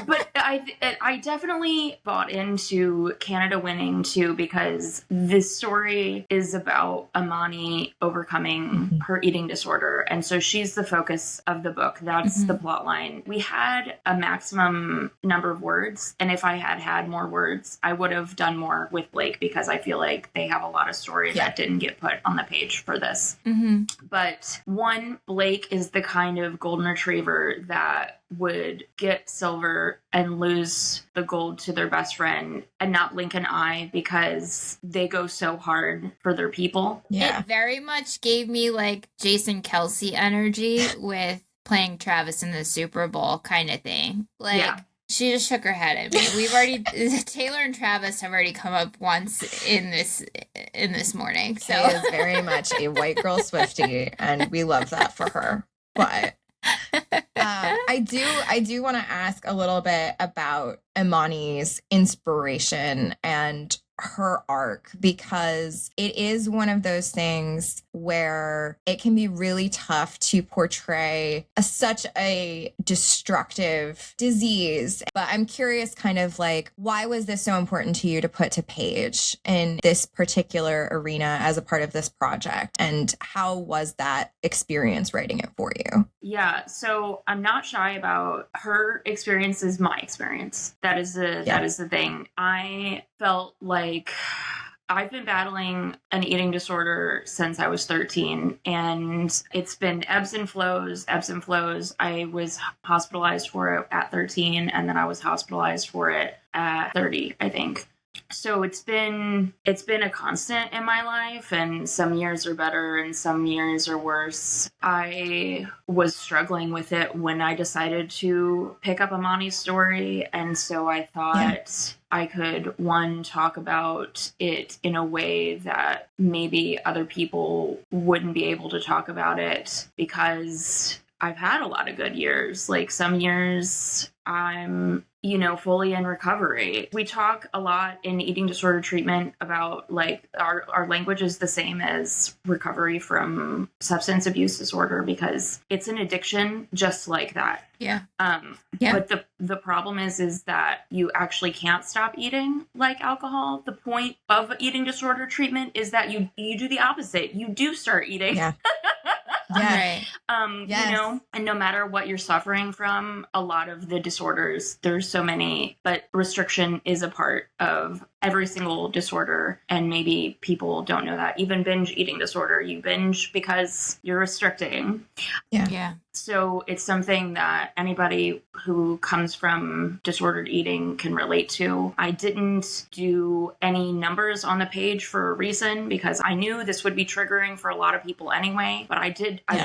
But I definitely bought into Canada winning too, because this story is about Imani overcoming her eating disorder. And so she's the focus of the book. That's the plot line. We had a maximum number of words. And if I had more words, I would have done more with Blake, because I feel like they have a lot of story that didn't get put on the page for this. But one, Blake is the kind of golden retriever that would get silver and lose the gold to their best friend and not blink an eye, because they go so hard for their people. Yeah. It very much gave me like Jason Kelsey energy with playing Travis in the Super Bowl kind of thing. She just shook her head at me. We've already Taylor and Travis have already come up once in this morning. So Kay is very much a white girl Swiftie, and we love that for her. But I do want to ask a little bit about Imani's inspiration and her arc, because it is one of those things where it can be really tough to portray such a destructive disease. But I'm curious, kind of like, why was this so important to you to put to page in this particular arena as a part of this project? And how was that experience writing it for you? Yeah, so I'm not shy about her experience is my experience. That is the thing. I felt like I've been battling an eating disorder since I was 13, and it's been ebbs and flows. I was hospitalized for it at 13, and then I was hospitalized for it at 30, I think. So it's been a constant in my life, and some years are better and some years are worse. I was struggling with it when I decided to pick up Imani's story, and so I thought I could, one, talk about it in a way that maybe other people wouldn't be able to talk about it, because I've had a lot of good years. Like, some years I'm, fully in recovery. We talk a lot in eating disorder treatment about, like, our language is the same as recovery from substance abuse disorder, because it's an addiction just like that. Yeah. But the problem is that you actually can't stop eating like alcohol. The point of eating disorder treatment is that you do the opposite. You do start eating. Yeah. Right. And no matter what you're suffering from, a lot of the disorders, there's so many, but restriction is a part of every single disorder. And maybe people don't know that. Even binge eating disorder, you binge because you're restricting. Yeah. So it's something that anybody who comes from disordered eating can relate to. I didn't do any numbers on the page for a reason, because I knew this would be triggering for a lot of people anyway. But I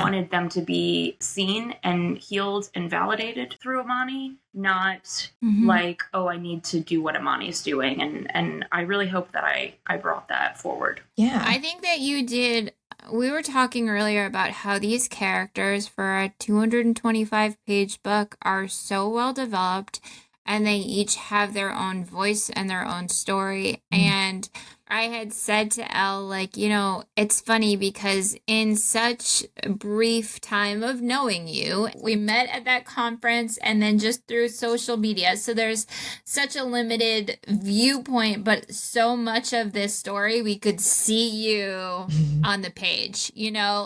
wanted them to be seen and healed and validated through Imani, not like, oh, I need to do what Imani's doing. And I really hope that I brought that forward. Yeah. I think that you did. We were talking earlier about how these characters for a 225-page book are so well developed, and they each have their own voice and their own story. And I had said to Elle, like, it's funny because in such a brief time of knowing you, we met at that conference and then just through social media. So there's such a limited viewpoint, but so much of this story, we could see you on the page,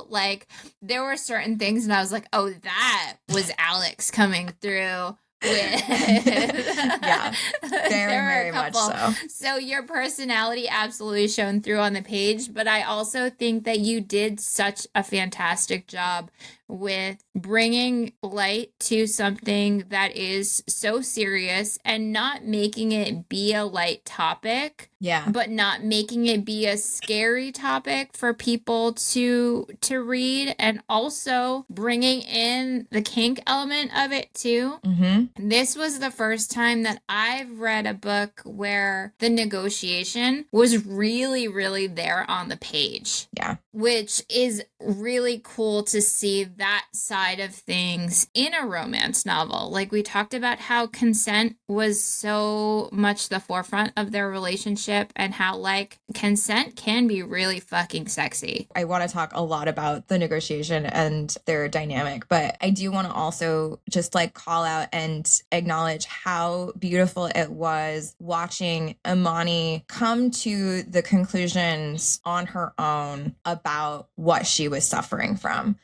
like there were certain things and I was like, oh, that was Alex coming through. Yeah, very much so. So your personality absolutely shone through on the page, but I also think that you did such a fantastic job with bringing light to something that is so serious and not making it be a light topic. Yeah. But not making it be a scary topic for people to read, and also bringing in the kink element of it too. This was the first time that I've read a book where the negotiation was really, really there on the page. Yeah. Which is really cool to see that side of things in a romance novel. Like, we talked about how consent was so much the forefront of their relationship, and how, like, consent can be really fucking sexy. I want to talk a lot about the negotiation and their dynamic, but I do want to also just like call out and acknowledge how beautiful it was watching Imani come to the conclusions on her own about what she was suffering from.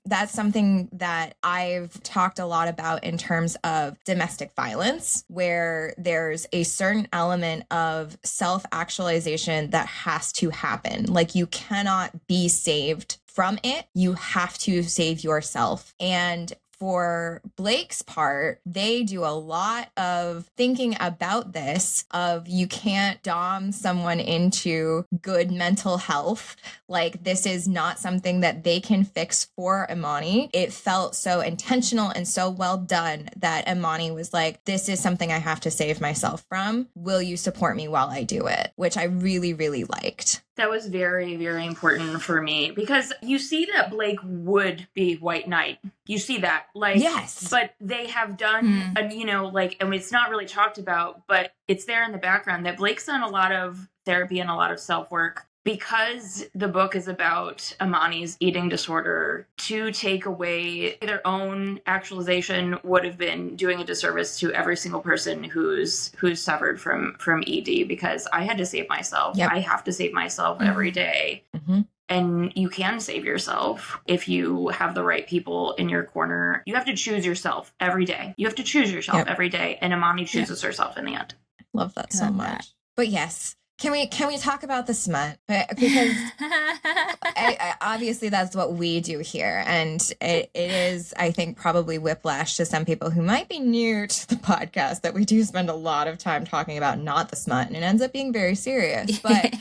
That's something that I've talked a lot about in terms of domestic violence, where there's a certain element of self-actualization that has to happen. Like, you cannot be saved from it. You have to save yourself. And for Blake's part, they do a lot of thinking about this, of you can't dom someone into good mental health. Like, this is not something that they can fix for Imani. It felt so intentional and so well done that Imani was like, this is something I have to save myself from. Will you support me while I do it? Which I really, really liked. That was very, very important for me, because you see that Blake would be White Knight. You see that, like, yes, but they have done, and it's not really talked about, but it's there in the background that Blake's done a lot of therapy and a lot of self-work. Because the book is about Imani's eating disorder, to take away their own actualization would have been doing a disservice to every single person who's suffered from ED, because I had to save myself. Yep. I have to save myself every day. And you can save yourself if you have the right people in your corner. You have to choose yourself every day. You have to choose yourself every day. And Imani chooses herself in the end. Love that so much. But yes, Can we talk about the smut? Because obviously that's what we do here. And it is, I think, probably whiplash to some people who might be new to the podcast that we do spend a lot of time talking about not the smut, and it ends up being very serious. But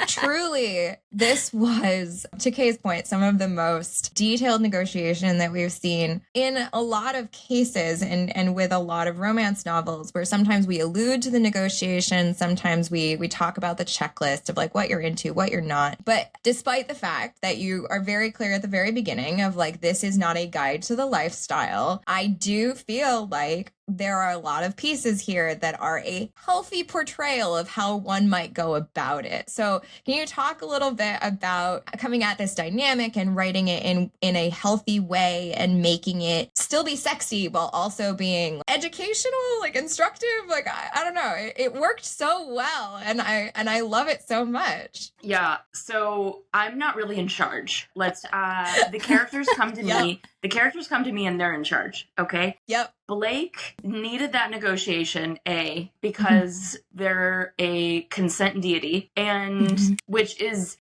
truly, this was, to Kay's point, some of the most detailed negotiation that we've seen in a lot of cases and with a lot of romance novels, where sometimes we allude to the negotiation, sometimes we talk about the checklist of like what you're into, what you're not. But despite the fact that you are very clear at the very beginning of like, this is not a guide to the lifestyle, I do feel like there are a lot of pieces here that are a healthy portrayal of how one might go about it. So can you talk a little bit about coming at this dynamic and writing it in a healthy way and making it still be sexy while also being educational, like instructive? Like, I don't know. It worked so well, and I love it so much. Yeah. So I'm not really in charge. The characters come to me. The characters come to me and they're in charge. Okay. Yep. Blake needed that negotiation, because they're a consent deity, and which is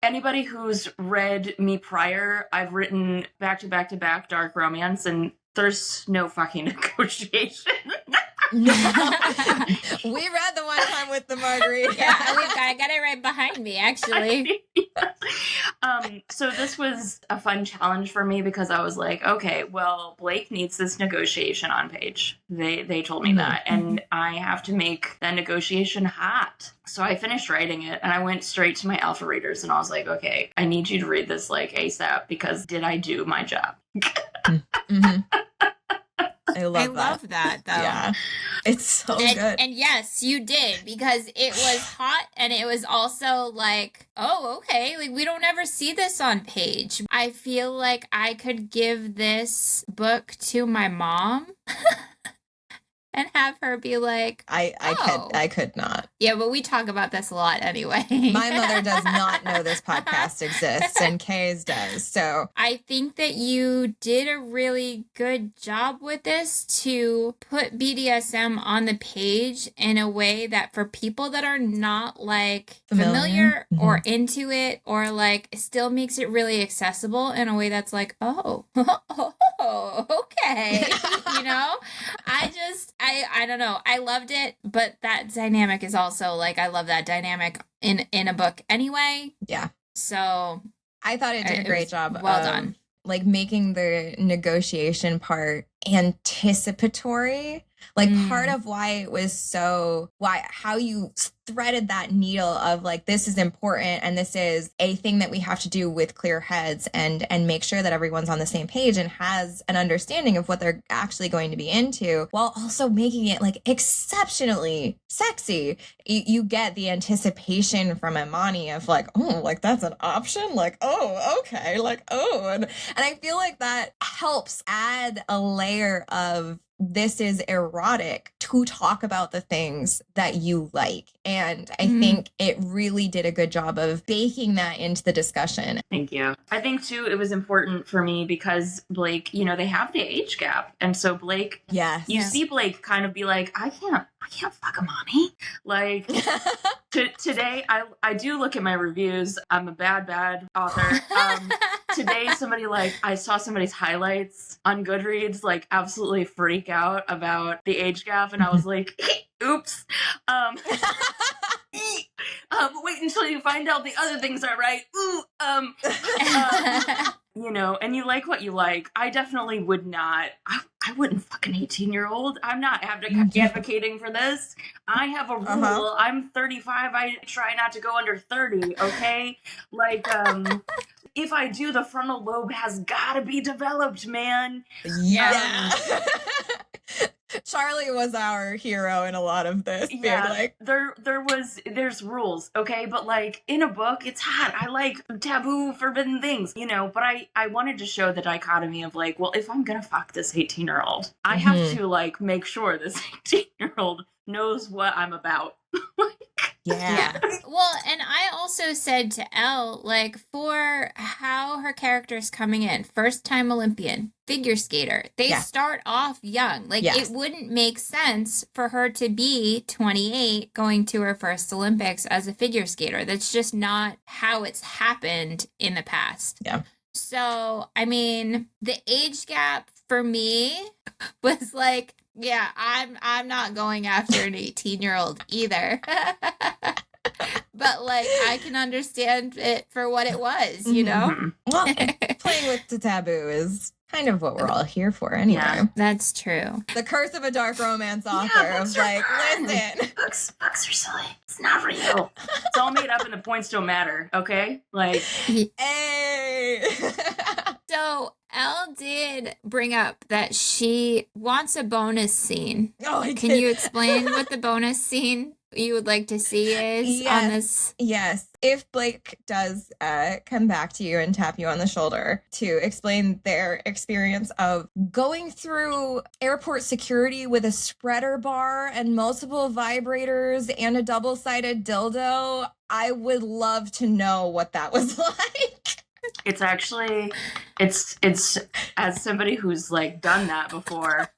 anybody who's read me prior, I've written back to back to back dark romance, and there's no fucking negotiation. No. We read the one time with the margarita. Yeah, I got it right behind me, actually. So this was a fun challenge for me because I was like, okay, well, Blake needs this negotiation on page. They told me that, and I have to make that negotiation hot. So I finished writing it and I went straight to my alpha readers and I was like, okay, I need you to read this like ASAP, because did I do my job? I love that though. Yeah. It's so good. And yes, you did, because it was hot and it was also like, oh, okay, like we don't ever see this on page. I feel like I could give this book to my mom and have her be like, I could not. Yeah, but we talk about this a lot anyway. My mother does not know this podcast exists, and Kay's does. So I think that you did a really good job with this to put BDSM on the page in a way that for people that are not like familiar or into it, or like still makes it really accessible in a way that's like, oh, okay. You know, I don't know. I loved it, but that dynamic is also like, I love that dynamic in a book anyway. Yeah. So I thought it did a great job. Well done. Like making the negotiation part anticipatory. Like part of why it was how you threaded that needle of like, this is important and this is a thing that we have to do with clear heads and make sure that everyone's on the same page and has an understanding of what they're actually going to be into, while also making it like exceptionally sexy. You get the anticipation from Imani of like, oh, like that's an option, like, oh, okay, like, oh, and I feel like that helps add a layer of, this is erotic to talk about the things that you like. And I think it really did a good job of baking that into the discussion. Thank you. I think too, it was important for me because Blake, you know, they have the age gap. And so Blake, you see Blake kind of be like, I can't fuck Imani. Like today, I do look at my reviews. I'm a bad author. Today, I saw somebody's highlights on Goodreads, like absolutely freak out about the age gap. And I was like, oops. Wait until you find out the other things are right. You know, and you like what you like. I definitely would not. I wouldn't fuck an 18-year-old. I'm not advocating for this. I have a rule. I'm 35. I try not to go under 30. Okay, like if I do, the frontal lobe has got to be developed, man. Yeah. Charlie was our hero in a lot of this. Yeah, like, there's rules, okay? But like in a book, it's hot. I like taboo, forbidden things, you know, but I wanted to show the dichotomy of like, well, if I'm gonna fuck this 18-year-old, I have to like make sure this 18-year-old knows what I'm about. Yeah. Well, and I also said to Elle, like, for how her character's coming in, first-time Olympian, figure skater, they start off young. Like, it wouldn't make sense for her to be 28 going to her first Olympics as a figure skater. That's just not how it's happened in the past. Yeah. So, I mean, the age gap for me was like, yeah, I'm not going after an 18-year-old either. But, like, I can understand it for what it was, you know? Mm-hmm. Well, playing with the taboo is kind of what we're all here for anyway. Yeah, that's true. The curse of a dark romance author of like, listen. Books are silly. It's not real. It's all made up and the points don't matter, okay? Like, hey. So Elle did bring up that she wants a bonus scene. Oh, Can you explain what the bonus scene you would like to see is on this? Yes. If Blake does come back to you and tap you on the shoulder to explain their experience of going through airport security with a spreader bar and multiple vibrators and a double-sided dildo, I would love to know what that was like. It's actually, it's as somebody who's like done that before,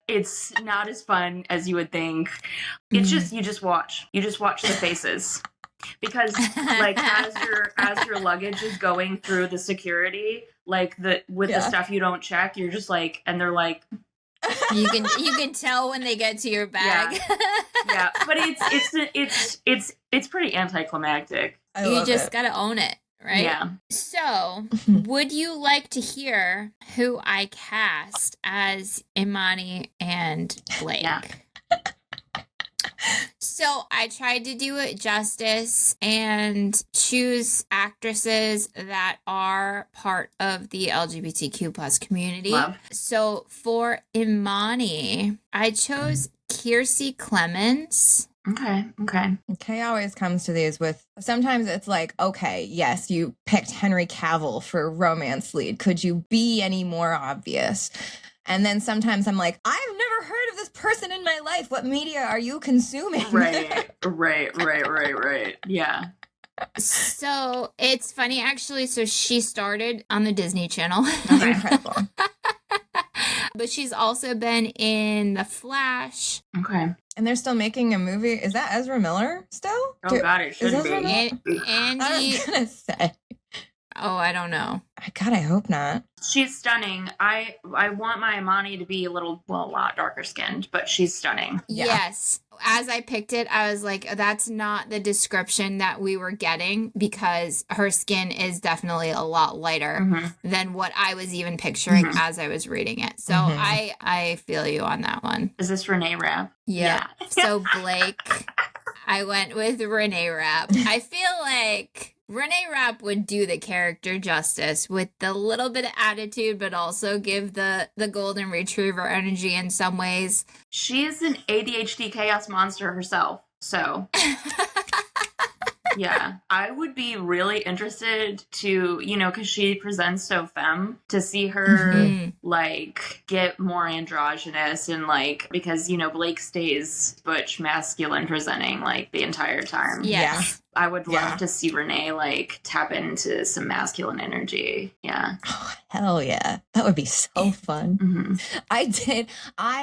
it's not as fun as you would think. It's just, you just watch the faces, because like as your luggage is going through the security, like the stuff you don't check, you're just like, and they're like, you can tell when they get to your bag. Yeah, but it's pretty anticlimactic. You just gotta own it. Right? Yeah. So, would you like to hear who I cast as Imani and Blake? Yeah. So, I tried to do it justice and choose actresses that are part of the LGBTQ plus community. Love. So, for Imani, I chose Kiersey Clemens. Okay. Kay always comes to these with, sometimes it's like, okay, yes, you picked Henry Cavill for romance lead. Could you be any more obvious? And then sometimes I'm like, I've never heard of this person in my life. What media are you consuming? Right. Yeah. So it's funny, actually. So she started on the Disney Channel. Okay. Incredible. But she's also been in The Flash. Okay. And they're still making a movie. Is that Ezra Miller still? Oh, God, it should be. Andy. I was going to say. Oh, I don't know. God, I hope not. She's stunning. I want my Imani to be a lot darker skinned, but she's stunning. Yeah. Yes. As I picked it, I was like, that's not the description that we were getting, because her skin is definitely a lot lighter than what I was even picturing as I was reading it. So I feel you on that one. Is this Renee Rapp? Yeah. So Blake, I went with Renee Rapp. I feel like Renee Rapp would do the character justice with the little bit of attitude, but also give the golden retriever energy in some ways. She's an ADHD chaos monster herself, so yeah, I would be really interested to, because she presents so femme, to see her like get more androgynous and like, because Blake stays butch masculine presenting like the entire time. Yes. Yeah. I would love to see Renee like tap into some masculine energy. Yeah. Oh, hell yeah. That would be so fun. I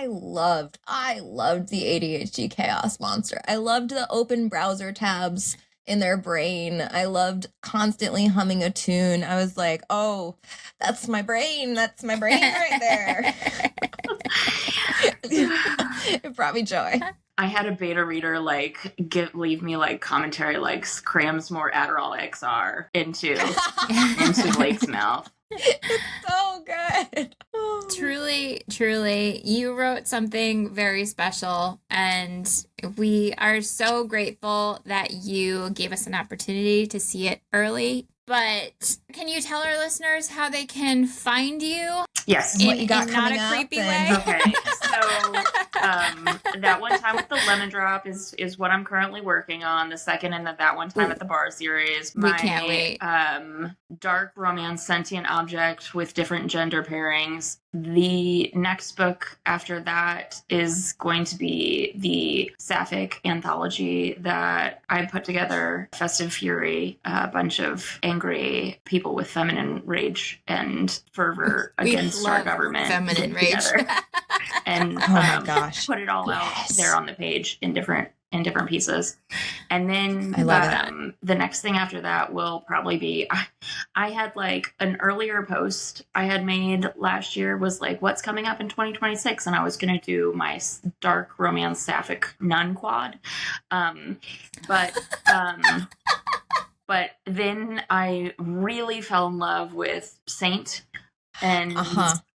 loved the ADHD chaos monster. I loved the open browser tabs in their brain. I loved constantly humming a tune. I was like, oh, that's my brain. That's my brain right there. It brought me joy. I had a beta reader like leave me like commentary like crams more Adderall XR into Blake's mouth. It's so good. Truly, you wrote something very special, and we are so grateful that you gave us an opportunity to see it early. But can you tell our listeners how they can find you? Yes. What you got in not coming a up creepy and- way? Okay, so That One Time with the Lemon Drop is what I'm currently working on. The second in the That One Time at the Bar series. We can't wait. Dark romance sentient object with different gender pairings The next book after that is going to be the sapphic anthology that I put together, Festive Fury, a bunch of angry people with feminine rage and fervor against our government. Feminine rage. And oh my gosh. put it all out there on the page in different pieces. And then I love that. The next thing after that will probably be, I had like an earlier post I had made last year was like, what's coming up in 2026? And I was going to do my dark romance sapphic nun quad. But then I really fell in love with Saint, and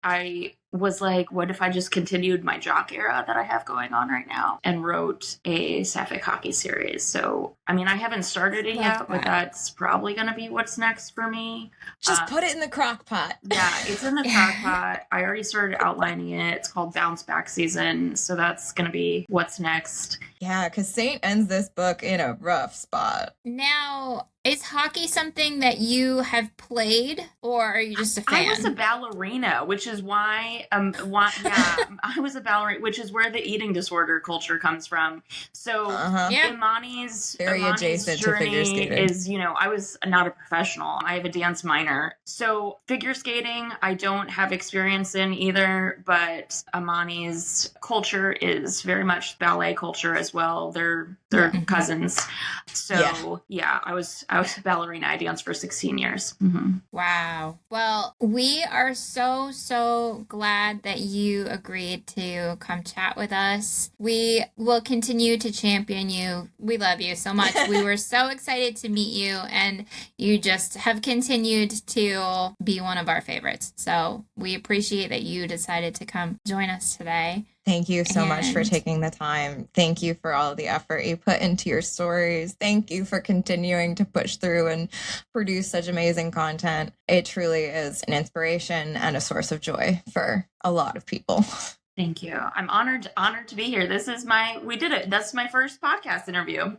I was like, what if I just continued my jock era that I have going on right now and wrote a sapphic hockey series? So, I mean, I haven't started it yet, but that's probably going to be what's next for me. Just put it in the crock pot. Yeah, it's in the crock pot. I already started outlining it. It's called Bounce Back Season. So that's going to be what's next. Yeah, because Saint ends this book in a rough spot. Now, is hockey something that you have played, or are you just a fan? I was a ballerina, which is why, I was a ballerina, which is where the eating disorder culture comes from. So Imani's adjacent to figure skating is, I was not a professional. I have a dance minor. So figure skating, I don't have experience in either, but Imani's culture is very much ballet culture as well. They're cousins. So I was a ballerina. I danced for 16 years. Mm-hmm. Wow. Well, we are so glad that you agreed to come chat with us. We will continue to champion you. We love you so much. We were so excited to meet you, and you just have continued to be one of our favorites. So we appreciate that you decided to come join us today. Thank you so much for taking the time. Thank you for all of the effort you put into your stories. Thank you for continuing to push through and produce such amazing content. It truly is an inspiration and a source of joy for a lot of people. Thank you. I'm honored to be here. We did it. That's my first podcast interview.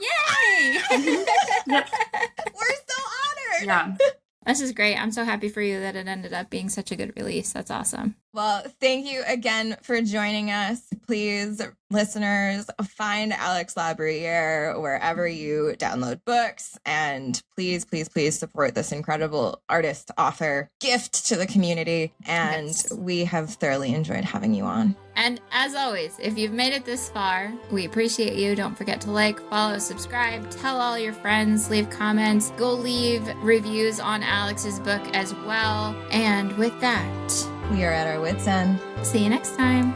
Yay! We're so honored. Yeah. This is great. I'm so happy for you that it ended up being such a good release. That's awesome. Well, thank you again for joining us. Please, listeners, find Alex LaBruyere wherever you download books. And please support this incredible artist, author, gift to the community. And we have thoroughly enjoyed having you on. And as always, if you've made it this far, we appreciate you. Don't forget to like, follow, subscribe, tell all your friends, leave comments, go leave reviews on Alex's book as well. And with that, we are at our wits' end. See you next time.